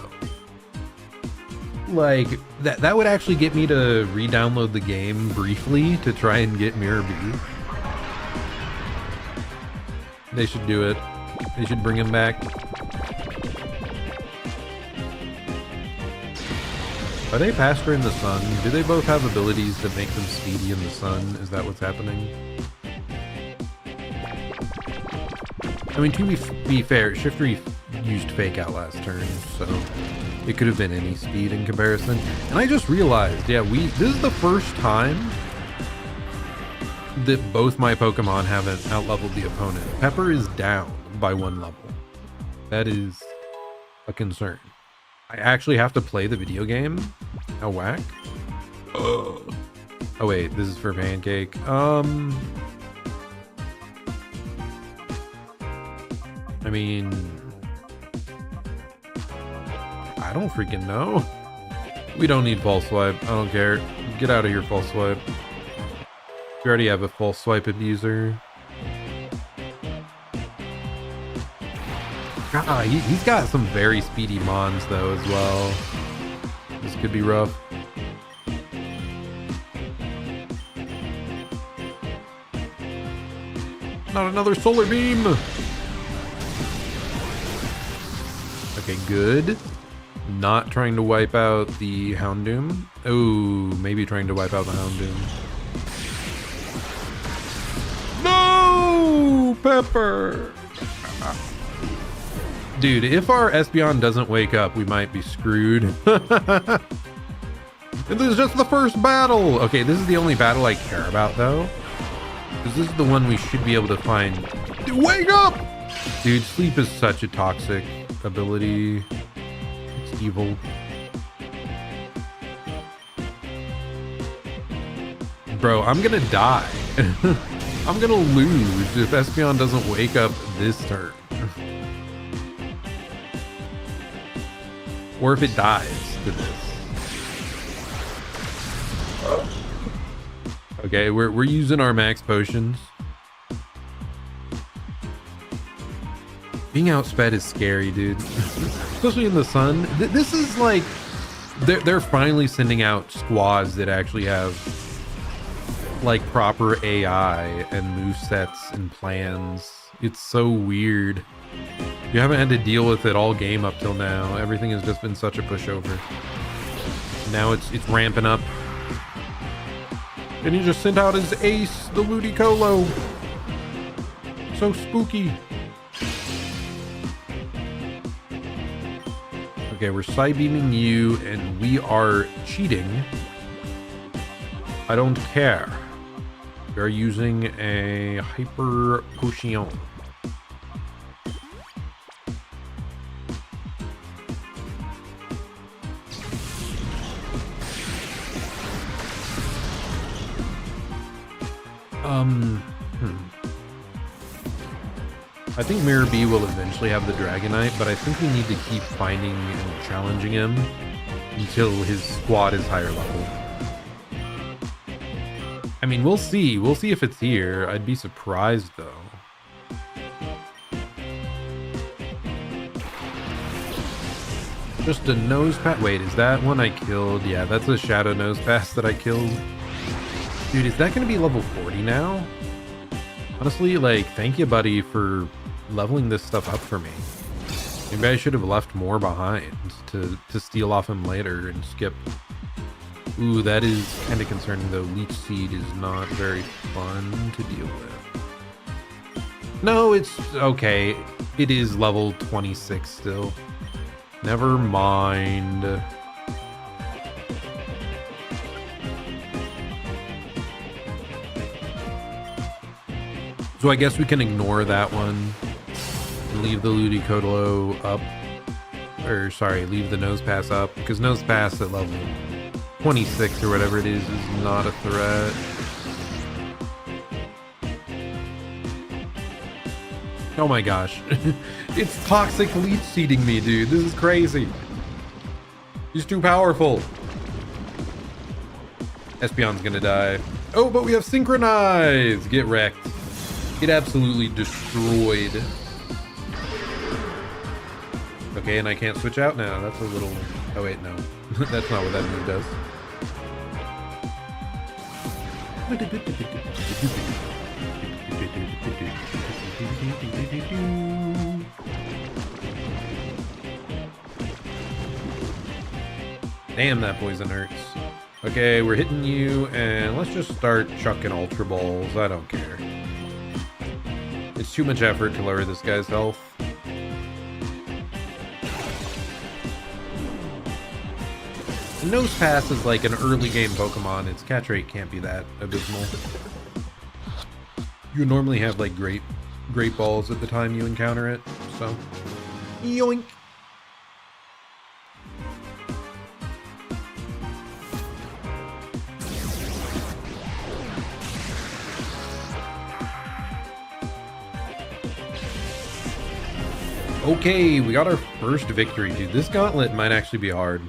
S1: Like, that would actually get me to re-download the game briefly to try and get Mirror B. They should do it. They should bring him back. Are they faster in the sun? Do they both have abilities that make them speedy in the sun? Is that what's happening? I mean, to be fair, Shiftry used Fake Out last turn, so it could have been any speed in comparison. And I just realized, yeah, this is the first time that both my Pokemon haven't outleveled the opponent. Pepper is down by 1 level. That is a concern. I actually have to play the video game? How whack? Oh wait, this is for Pancake. I mean, I don't freaking know. We don't need False Swipe. I don't care. Get out of here, False Swipe. We already have a False Swipe abuser. God, he's got some very speedy mons though as well. This could be rough. Not another Solar Beam! Okay, good. Not trying to wipe out the Houndoom. Oh, maybe trying to wipe out the Houndoom. No! Pepper! Dude, if our Espeon doesn't wake up, we might be screwed. And this is just the first battle! Okay, this is the only battle I care about, though. Because this is the one we should be able to find. Dude, wake up! Dude, sleep is such a toxic ability. It's evil. Bro, I'm gonna die. I'm gonna lose if Espeon doesn't wake up this turn. Or if it dies to this. Okay, we're using our max potions. Being outsped is scary, dude. Especially in the sun. This is like they're finally sending out squads that actually have like proper AI and movesets and plans. It's so weird. You haven't had to deal with it all game up till now. Everything has just been such a pushover. Now it's ramping up. And he just sent out his ace, the Ludicolo. So spooky. Okay, we're side-beaming you, and we are cheating. I don't care. We're using a Hyper Potion. I think Mirror B will eventually have the Dragonite, but I think we need to keep finding and challenging him until his squad is higher level. I mean, we'll see. We'll see if it's here. I'd be surprised, though. Just a nose pass. Wait, is that one I killed? Yeah, that's a Shadow Nose Pass that I killed. Dude, is that going to be level 40 now? Honestly, like, thank you, buddy, for leveling this stuff up for me. Maybe I should have left more behind to steal off him later and skip. Ooh, that is kind of concerning, though. Leech Seed is not very fun to deal with. No, it's okay. It is level 26 still. Never mind. So I guess we can ignore that one and leave the Ludicolo up. Or, sorry, leave the Nose Pass up. Because Nose Pass at level 26 or whatever it is not a threat. Oh my gosh. It's toxic leech seeding me, dude. This is crazy. He's too powerful. Espeon's gonna die. Oh, but we have Synchronize! Get wrecked. Get absolutely destroyed. Okay, and I can't switch out now. That's a little... Oh wait, no. That's not what that move does. Damn, that poison hurts. Okay, we're hitting you, and let's just start chucking Ultra Balls. I don't care. It's too much effort to lower this guy's health. The Nose Pass is like an early game Pokemon. Its catch rate can't be that abysmal. You normally have like great balls at the time you encounter it, so yoink. Okay, we got our first victory, dude. This gauntlet might actually be hard.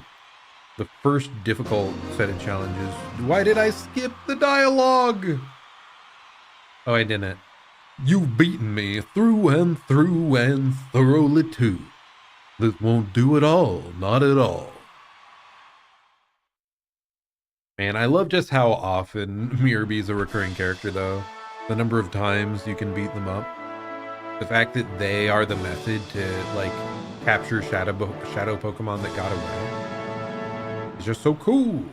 S1: The first difficult set of challenges. Why did I skip the dialogue? Oh, I didn't. You've beaten me through and thoroughly too. This won't do it all, not at all. Man, I love just how often Mirror B's a recurring character, though. The number of times you can beat them up. The fact that they are the method to, like, capture shadow Pokemon that got away. It's just so cool.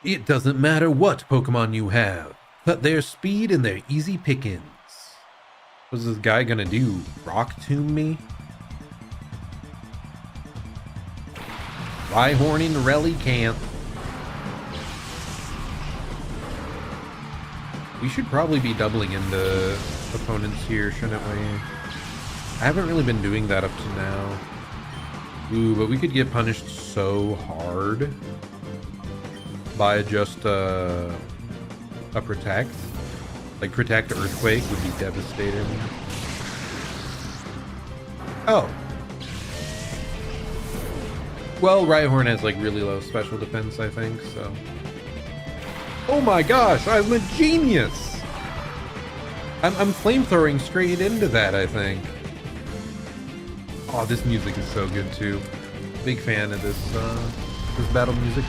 S1: It doesn't matter what Pokemon you have. Cut their speed and their easy pickings. What's this guy gonna do? Rock tomb me? Rhyhorn and Relicanth. We should probably be doubling into opponents here, shouldn't we? I haven't really been doing that up to now. Ooh, but we could get punished so hard by just a Protect. Like, Protect Earthquake would be devastating. Oh. Well, Rhyhorn has, like, really low special defense, I think, so... Oh my gosh, I'm a genius! I'm flamethrowing straight into that, I think. Oh, this music is so good too. Big fan of this battle music.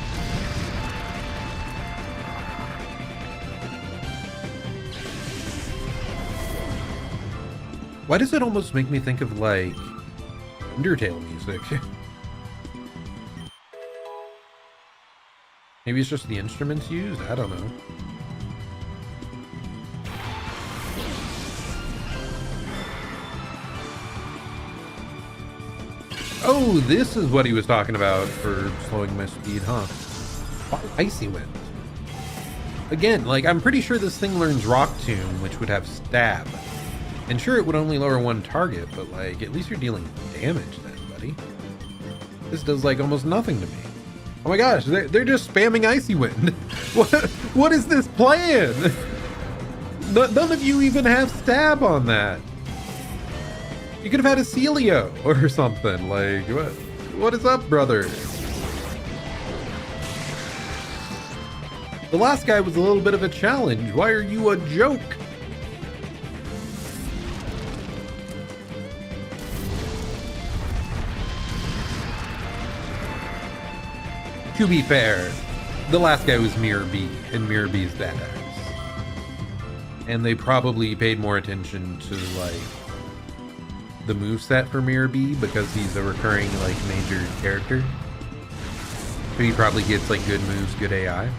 S1: Why does it almost make me think of, like, Undertale music? Maybe it's just the instruments used? I don't know. Oh, this is what he was talking about for slowing my speed, huh? Icy Wind. Again, like, I'm pretty sure this thing learns Rock Tomb, which would have Stab. And sure, it would only lower one target, but, like, at least you're dealing damage then, buddy. This does, like, almost nothing to me. Oh my gosh, they're just spamming Icy Wind. What is this plan? None of you even have Stab on that. You could have had a Celio or something. Like, what is up, brother? The last guy was a little bit of a challenge. Why are you a joke? To be fair, the last guy was Mirror B, and Mirror B's badass. And they probably paid more attention to, like, the moveset for Mirror B because he's a recurring, like, major character. So he probably gets, like, good moves, good AI.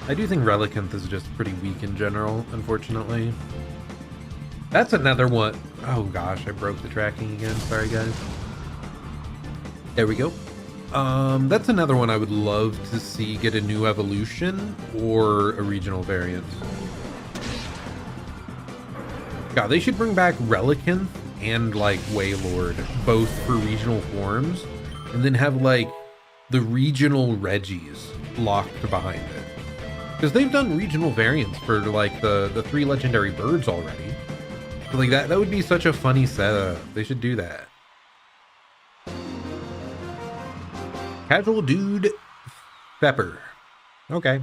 S1: I do think Relicanth is just pretty weak in general, unfortunately. That's another one. Oh gosh, I broke the tracking again. Sorry, guys. There we go. That's another one I would love to see get a new evolution or a regional variant. God, they should bring back Relicanth and, like, Wailord, both for regional forms, and then have, like, the regional Regis locked behind it. Because they've done regional variants for, like, the 3 legendary birds already. So, like, that would be such a funny setup. They should do that. Casual dude Pepper. Okay.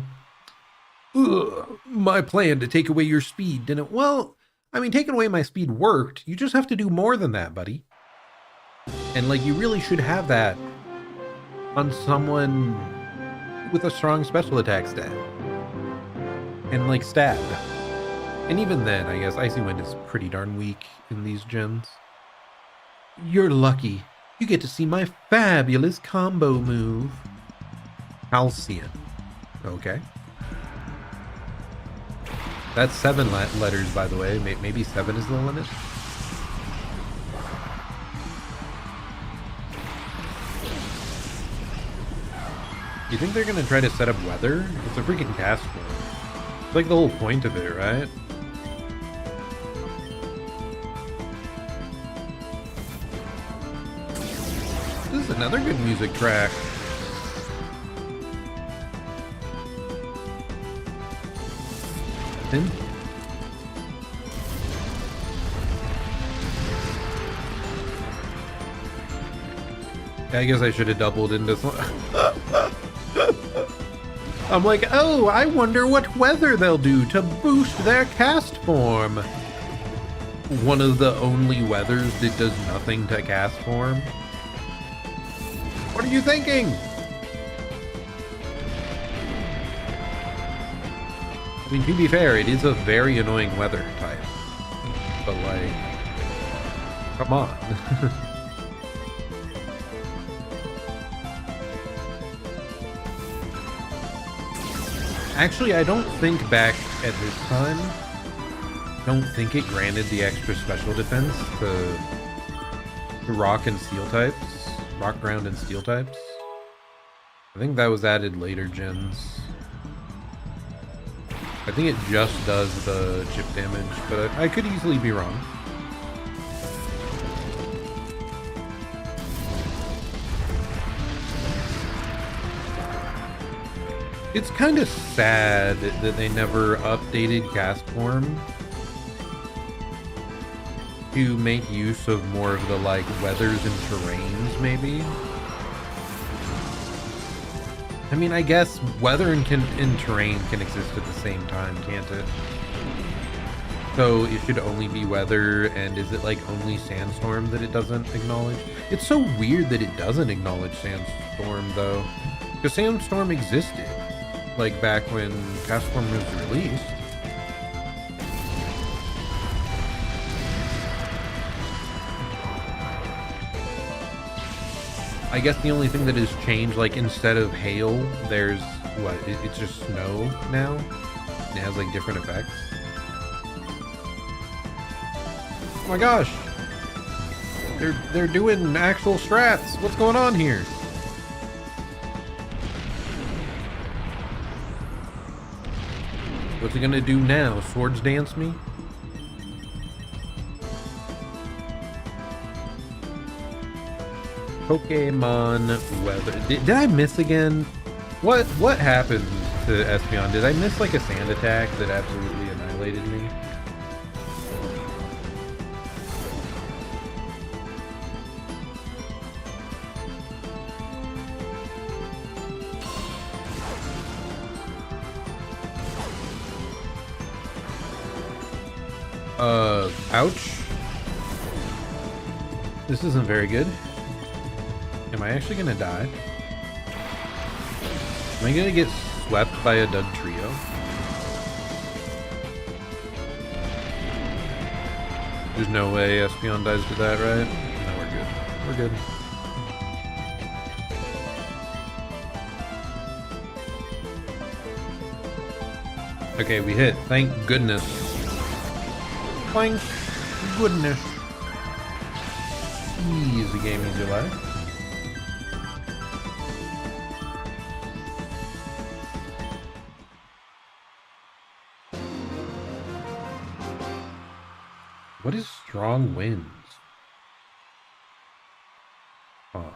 S1: Ugh, my plan to take away your speed didn't... Well, I mean, taking away my speed worked. You just have to do more than that, buddy. And, like, you really should have that on someone with a strong special attack stat. And, like, Stab. And even then, I guess Icy Wind is pretty darn weak in these gens. You're lucky. You get to see my fabulous combo move. Halcyon. Okay. That's 7 letters, by the way. Maybe 7 is the limit. You think they're gonna try to set up weather? It's a freaking cast form. It's like the whole point of it, right? This is another good music track. In? I guess I should have doubled into some... I'm like, oh, I wonder what weather they'll do to boost their cast form. One of the only weathers that does nothing to cast form. What are you thinking? I mean, to be fair, it is a very annoying weather type. But, like, come on. Actually, I don't think back at this time, I don't think it granted the extra special defense to rock and steel types. Rock, ground, and steel types. I think that was added later gens. I think it just does the chip damage, but I could easily be wrong. It's kind of sad that they never updated cast form to make use of more of the, like, weathers and terrains, maybe. I mean, I guess weather and terrain can exist at the same time, can't it? So it should only be weather, and is it like only sandstorm that it doesn't acknowledge? It's so weird that it doesn't acknowledge sandstorm though, because sandstorm existed like back when Castform was released. I guess the only thing that has changed, like instead of hail, there's what? It's just snow now. It has like different effects. Oh my gosh, they're doing actual strats. What's going on here? What's it gonna do now? Swords dance me? Pokemon weather. Did I miss again? What happened to Espeon? Did I miss like a sand attack that absolutely annihilated me? Ouch. This isn't very good. Am I actually gonna die? Am I gonna get swept by a Doug trio? There's no way Espeon dies to that, right? No, we're good. We're good. Okay, we hit. Thank goodness. Thank goodness. Easy game, easy life. What is strong winds? Huh.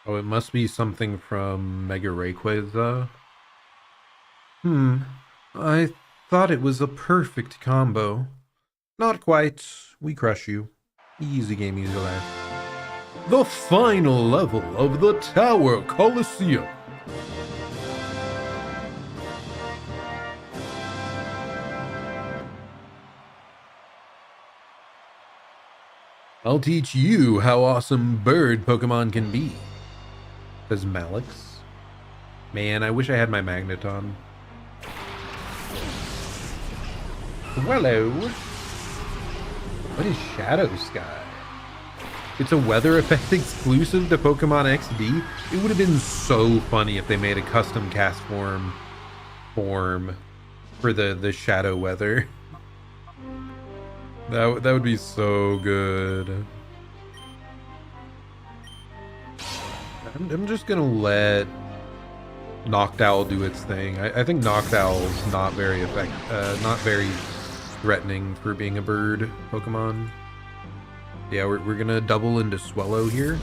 S1: Oh, it must be something from Mega Rayquaza. I thought it was a perfect combo. Not quite. We crush you. Easy game, easy life. The final level of the Tower Coliseum. I'll teach you how awesome bird Pokemon can be. Says Malix. Man, I wish I had my Magneton. Hello. What is Shadow Sky? It's a weather effect exclusive to Pokemon XD. It would have been so funny if they made a custom cast form for the shadow weather. That would be so good. I'm just gonna let Noctowl do its thing. I think Noctowl's not very threatening for being a bird Pokemon. Yeah, we're gonna double into Swallow here.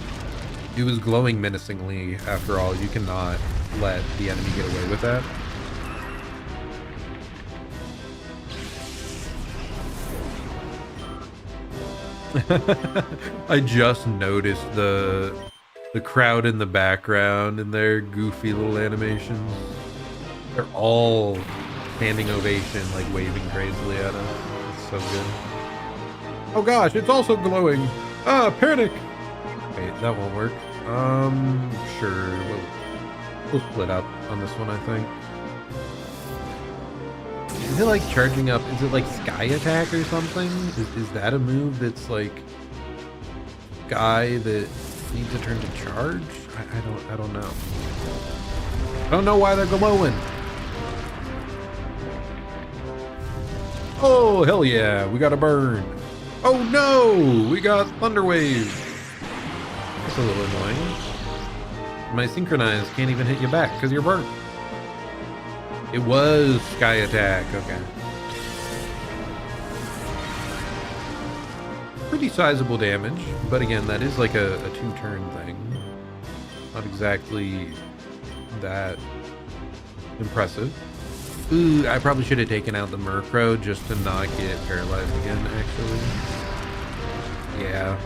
S1: It was glowing menacingly after all. You cannot let the enemy get away with that. I just noticed the crowd in the background and their goofy little animations. They're all standing ovation, like waving crazily at us. It's so good. Oh gosh, it's also glowing. Ah, panic. Wait, that won't work. Sure. We'll split up on this one, I think. Is it like charging up? Is it like Sky Attack or something? Is that a move that's like Sky that needs to turn to charge? I don't know. I don't know why they're glowing. Oh hell yeah, we got a burn. Oh no, we got Thunder Wave. That's a little annoying. My Synchronize can't even hit you back because you're burnt. It was Sky Attack, okay. Pretty sizable damage, but again, that is like a two-turn thing. Not exactly that impressive. Ooh, I probably should have taken out the Murkrow just to not get paralyzed again, actually. Yeah.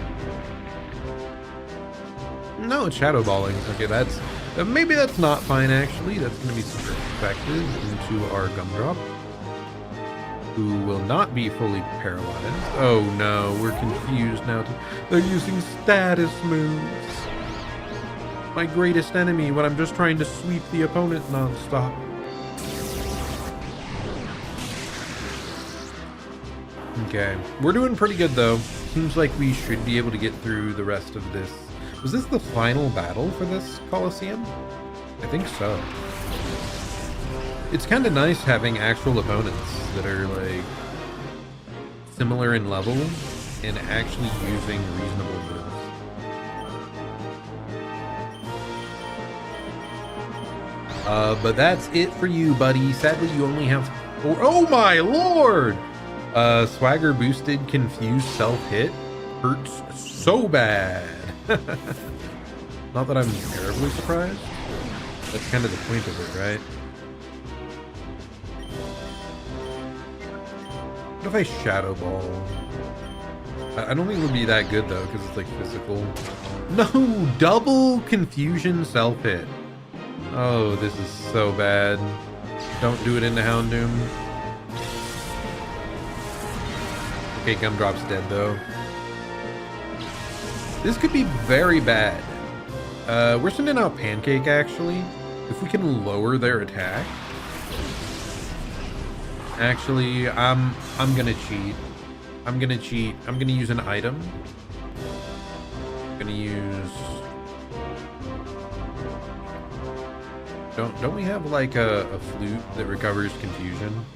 S1: No, it's Shadow Balling. Okay, maybe that's not fine, actually. That's going to be super effective into our Gumdrop. who will not be fully paralyzed. Oh no, we're confused now. They're using status moves. My greatest enemy when I'm just trying to sweep the opponent non-stop. Okay, we're doing pretty good though. Seems like we should be able to get through the rest of this. Was this the final battle for this Coliseum? I think so. It's kind of nice having actual opponents that are like similar in level and actually using reasonable moves. But that's it for you, buddy. Sadly, you only have 4. Oh my lord! Swagger boosted confused self-hit hurts so bad. Not that I'm terribly surprised. That's kind of the point of it, right? What if I Shadow Ball? I don't think it would be that good though, because it's like physical. No! Double confusion self-hit. Oh, this is so bad. Don't do it into Houndoom. Okay, Gumdrop's dead though. This could be very bad. We're sending out Pancake actually. If we can lower their attack. Actually, I'm gonna cheat. I'm gonna use an item. I'm gonna use. Don't we have like a flute that recovers confusion?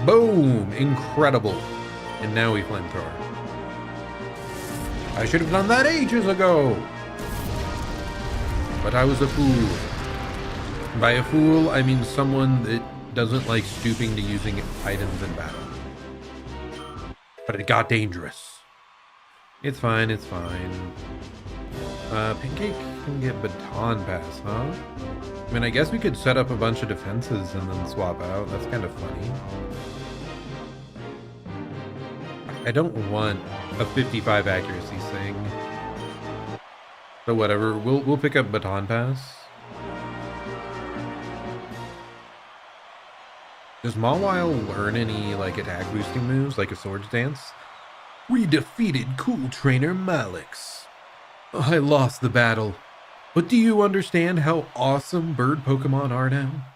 S1: Boom! Incredible. And now we flamethrower. I should have done that ages ago. But I was a fool. By a fool, I mean someone that doesn't like stooping to using items in battle. But it got dangerous. It's fine, it's fine. Pancake can get Baton Pass, huh? I mean, I guess we could set up a bunch of defenses and then swap out. That's kind of funny. I don't want a 55 accuracy thing. So whatever, we'll pick up Baton Pass. Does Mawile learn any like attack boosting moves like a Swords Dance? We defeated Cool Trainer Malix. I lost the battle. But do you understand how awesome bird Pokemon are now?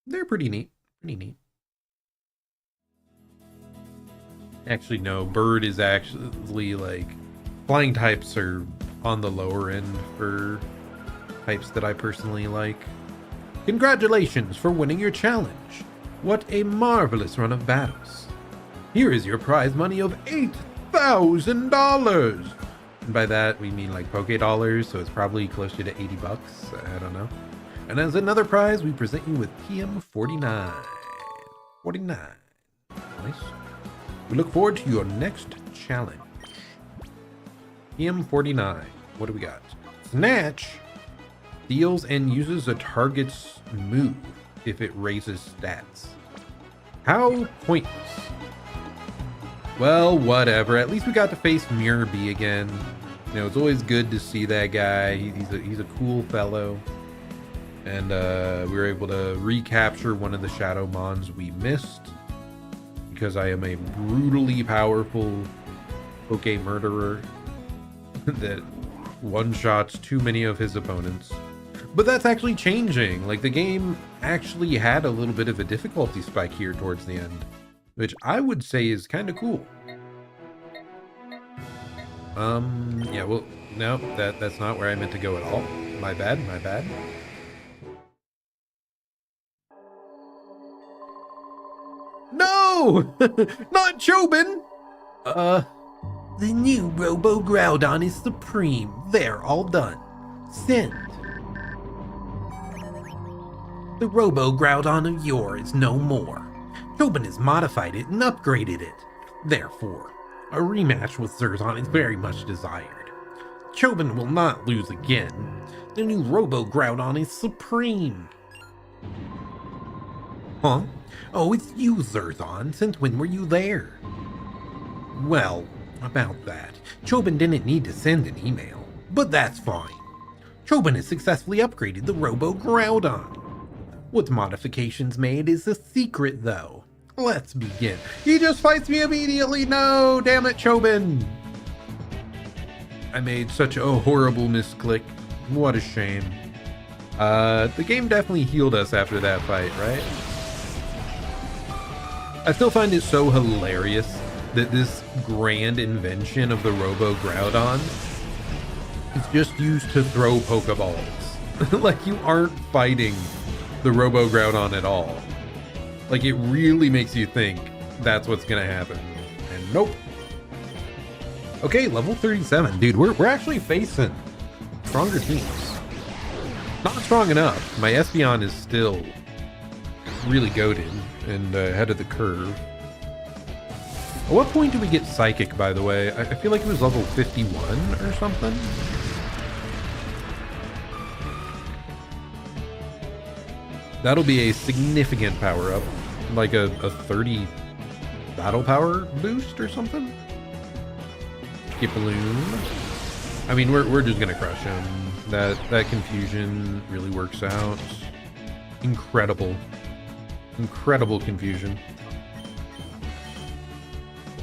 S1: They're pretty neat. Pretty neat. Actually, no. Bird is actually like... Flying types are on the lower end for types that I personally like. Congratulations for winning your challenge. What a marvelous run of battles. Here is your prize money of $8,000. And by that, we mean like Poké Dollars, so it's probably closer to 80 bucks. I don't know. And as another prize, we present you with PM49. 49. Nice. We look forward to your next challenge. PM49. What do we got? Snatch deals and uses a target's move if it raises stats. How pointless. Well, whatever. At least we got to face Mirror B again. You know, it's always good to see that guy. He's a cool fellow. And we were able to recapture one of the Shadow Mons we missed. Because I am a brutally powerful Poke Murderer that one-shots too many of his opponents. But that's actually changing. Like, the game actually had a little bit of a difficulty spike here towards the end, which I would say is kind of cool. Yeah, well, no, that's not where I meant to go at all. My bad, my bad. No! Not Chobin! The new Robo Groudon is supreme. They're all done. Send. The Robo Groudon of yore is no more. Chobin has modified it and upgraded it. Therefore, a rematch with Zerzon is very much desired. Chobin will not lose again. The new Robo Groudon is supreme. Huh? Oh, it's you, Zerzon. Since when were you there? Well, about that, Chobin didn't need to send an email, but that's fine. Chobin has successfully upgraded the Robo Groudon.
S2: What modifications made is a secret, though. Let's begin. He just fights me immediately. No, damn it, Chobin. I made such a horrible misclick. What a shame. The game definitely healed us after that fight, right? I still find it so hilarious that this grand invention of the Robo Groudon is just used to throw Pokeballs. Like, you aren't fighting the Robo Groudon at all. Like, it really makes you think that's what's gonna happen. And nope. Okay, level 37. Dude, we're actually facing stronger teams. Not strong enough. My Espeon is still really goated and ahead of the curve. At what point do we get Psychic, by the way? I feel like it was level 51 or something. That'll be a significant power-up. Like a 30 battle power boost or something? Get Balloon. I mean, we're just gonna crush him. That confusion really works out. Incredible confusion.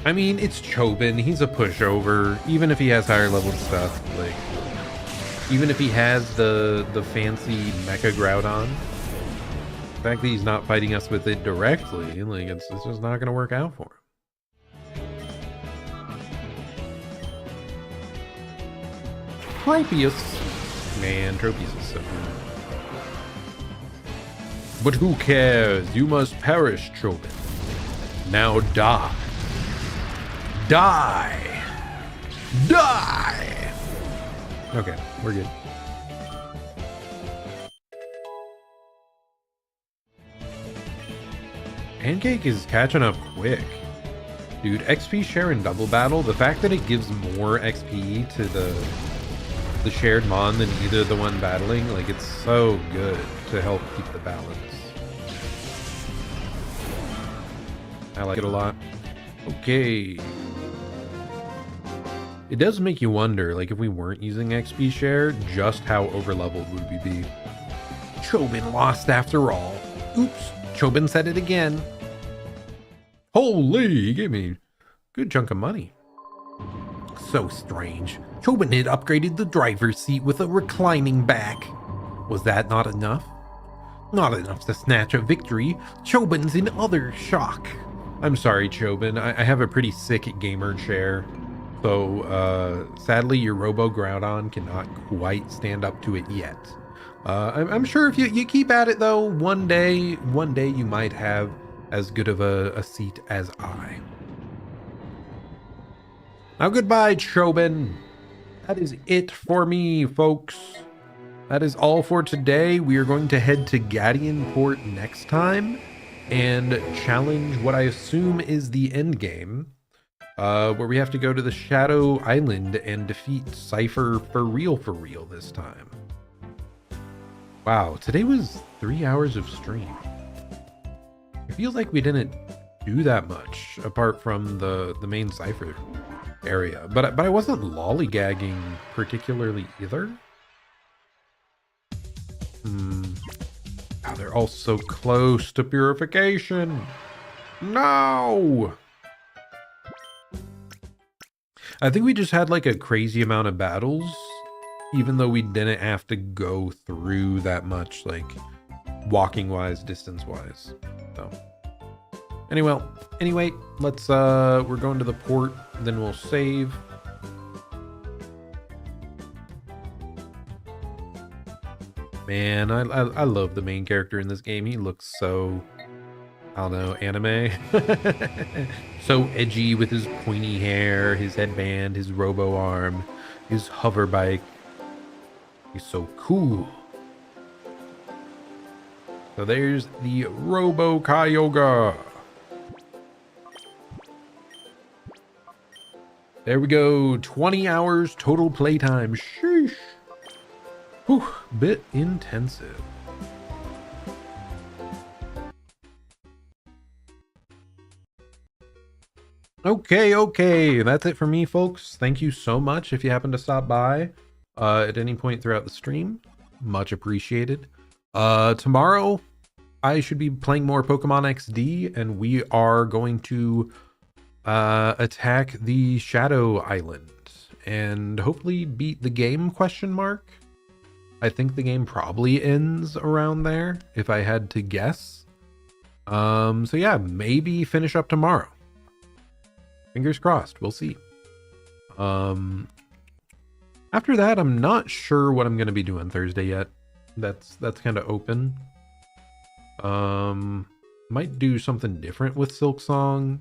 S2: I mean, it's Chobin. He's a pushover. Even if he has higher level stuff, like even if he has the fancy Mecha Groudon, the fact that he's not fighting us with it directly, like it's just not gonna work out for him. Tropius. Man, Tropius is so good. But who cares? You must perish, Chobin. Now die. Die! Die! Okay, we're good. Pancake is catching up quick. Dude, XP share in double battle, the fact that it gives more XP to the shared mon than either the one battling, like, it's so good to help keep the balance. I like it a lot. Okay. It does make you wonder, like, if we weren't using XP share, just how overleveled would we be? Chobin lost after all. Oops, Chobin said it again. Holy, he gave me a good chunk of money. So strange. Chobin had upgraded the driver's seat with a reclining back. Was that not enough? Not enough to snatch a victory. Chobin's in utter shock. I'm sorry, Chobin. I have a pretty sick gamer chair. So, sadly, your Robo Groudon cannot quite stand up to it yet. I'm sure if you keep at it, though, one day you might have as good of a seat as I. Now, goodbye, Chobin. That is it for me, folks. That is all for today. We are going to head to Gadian Port next time and challenge what I assume is the end game, where we have to go to the Shadow Island and defeat Cipher for real this time. Wow, today was 3 hours of stream. It feels like we didn't do that much apart from the main Cipher area, but I wasn't lollygagging particularly either. Oh, they're all so close to purification. No! I think we just had like a crazy amount of battles, even though we didn't have to go through that much, like walking wise, distance wise. So anyway, let's we're going to the port, then we'll save. Man, I love the main character in this game. He looks so, I don't know, anime. So edgy with his pointy hair, his headband, his robo arm, his hover bike. He's so cool. So there's the Robo Kyogre. There we go. 20 hours total playtime. Sheesh. Whew, bit intensive. Okay, that's it for me, folks. Thank you so much if you happen to stop by at any point throughout the stream. Much appreciated. Tomorrow,
S1: I should be playing more Pokemon XD, and we are going to attack the Shadow Island and hopefully beat the game, question mark. I think the game probably ends around there, if I had to guess. So yeah, maybe finish up tomorrow. Fingers crossed, we'll see. After that, I'm not sure what I'm going to be doing Thursday yet. That's kind of open. Might do something different with Silk Song.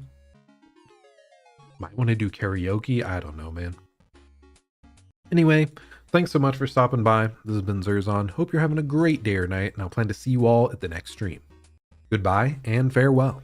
S1: Might want to do karaoke. I don't know, man. Anyway, thanks so much for stopping by. This has been Zerzon. Hope you're having a great day or night, and I'll plan to see you all at the next stream. Goodbye and farewell.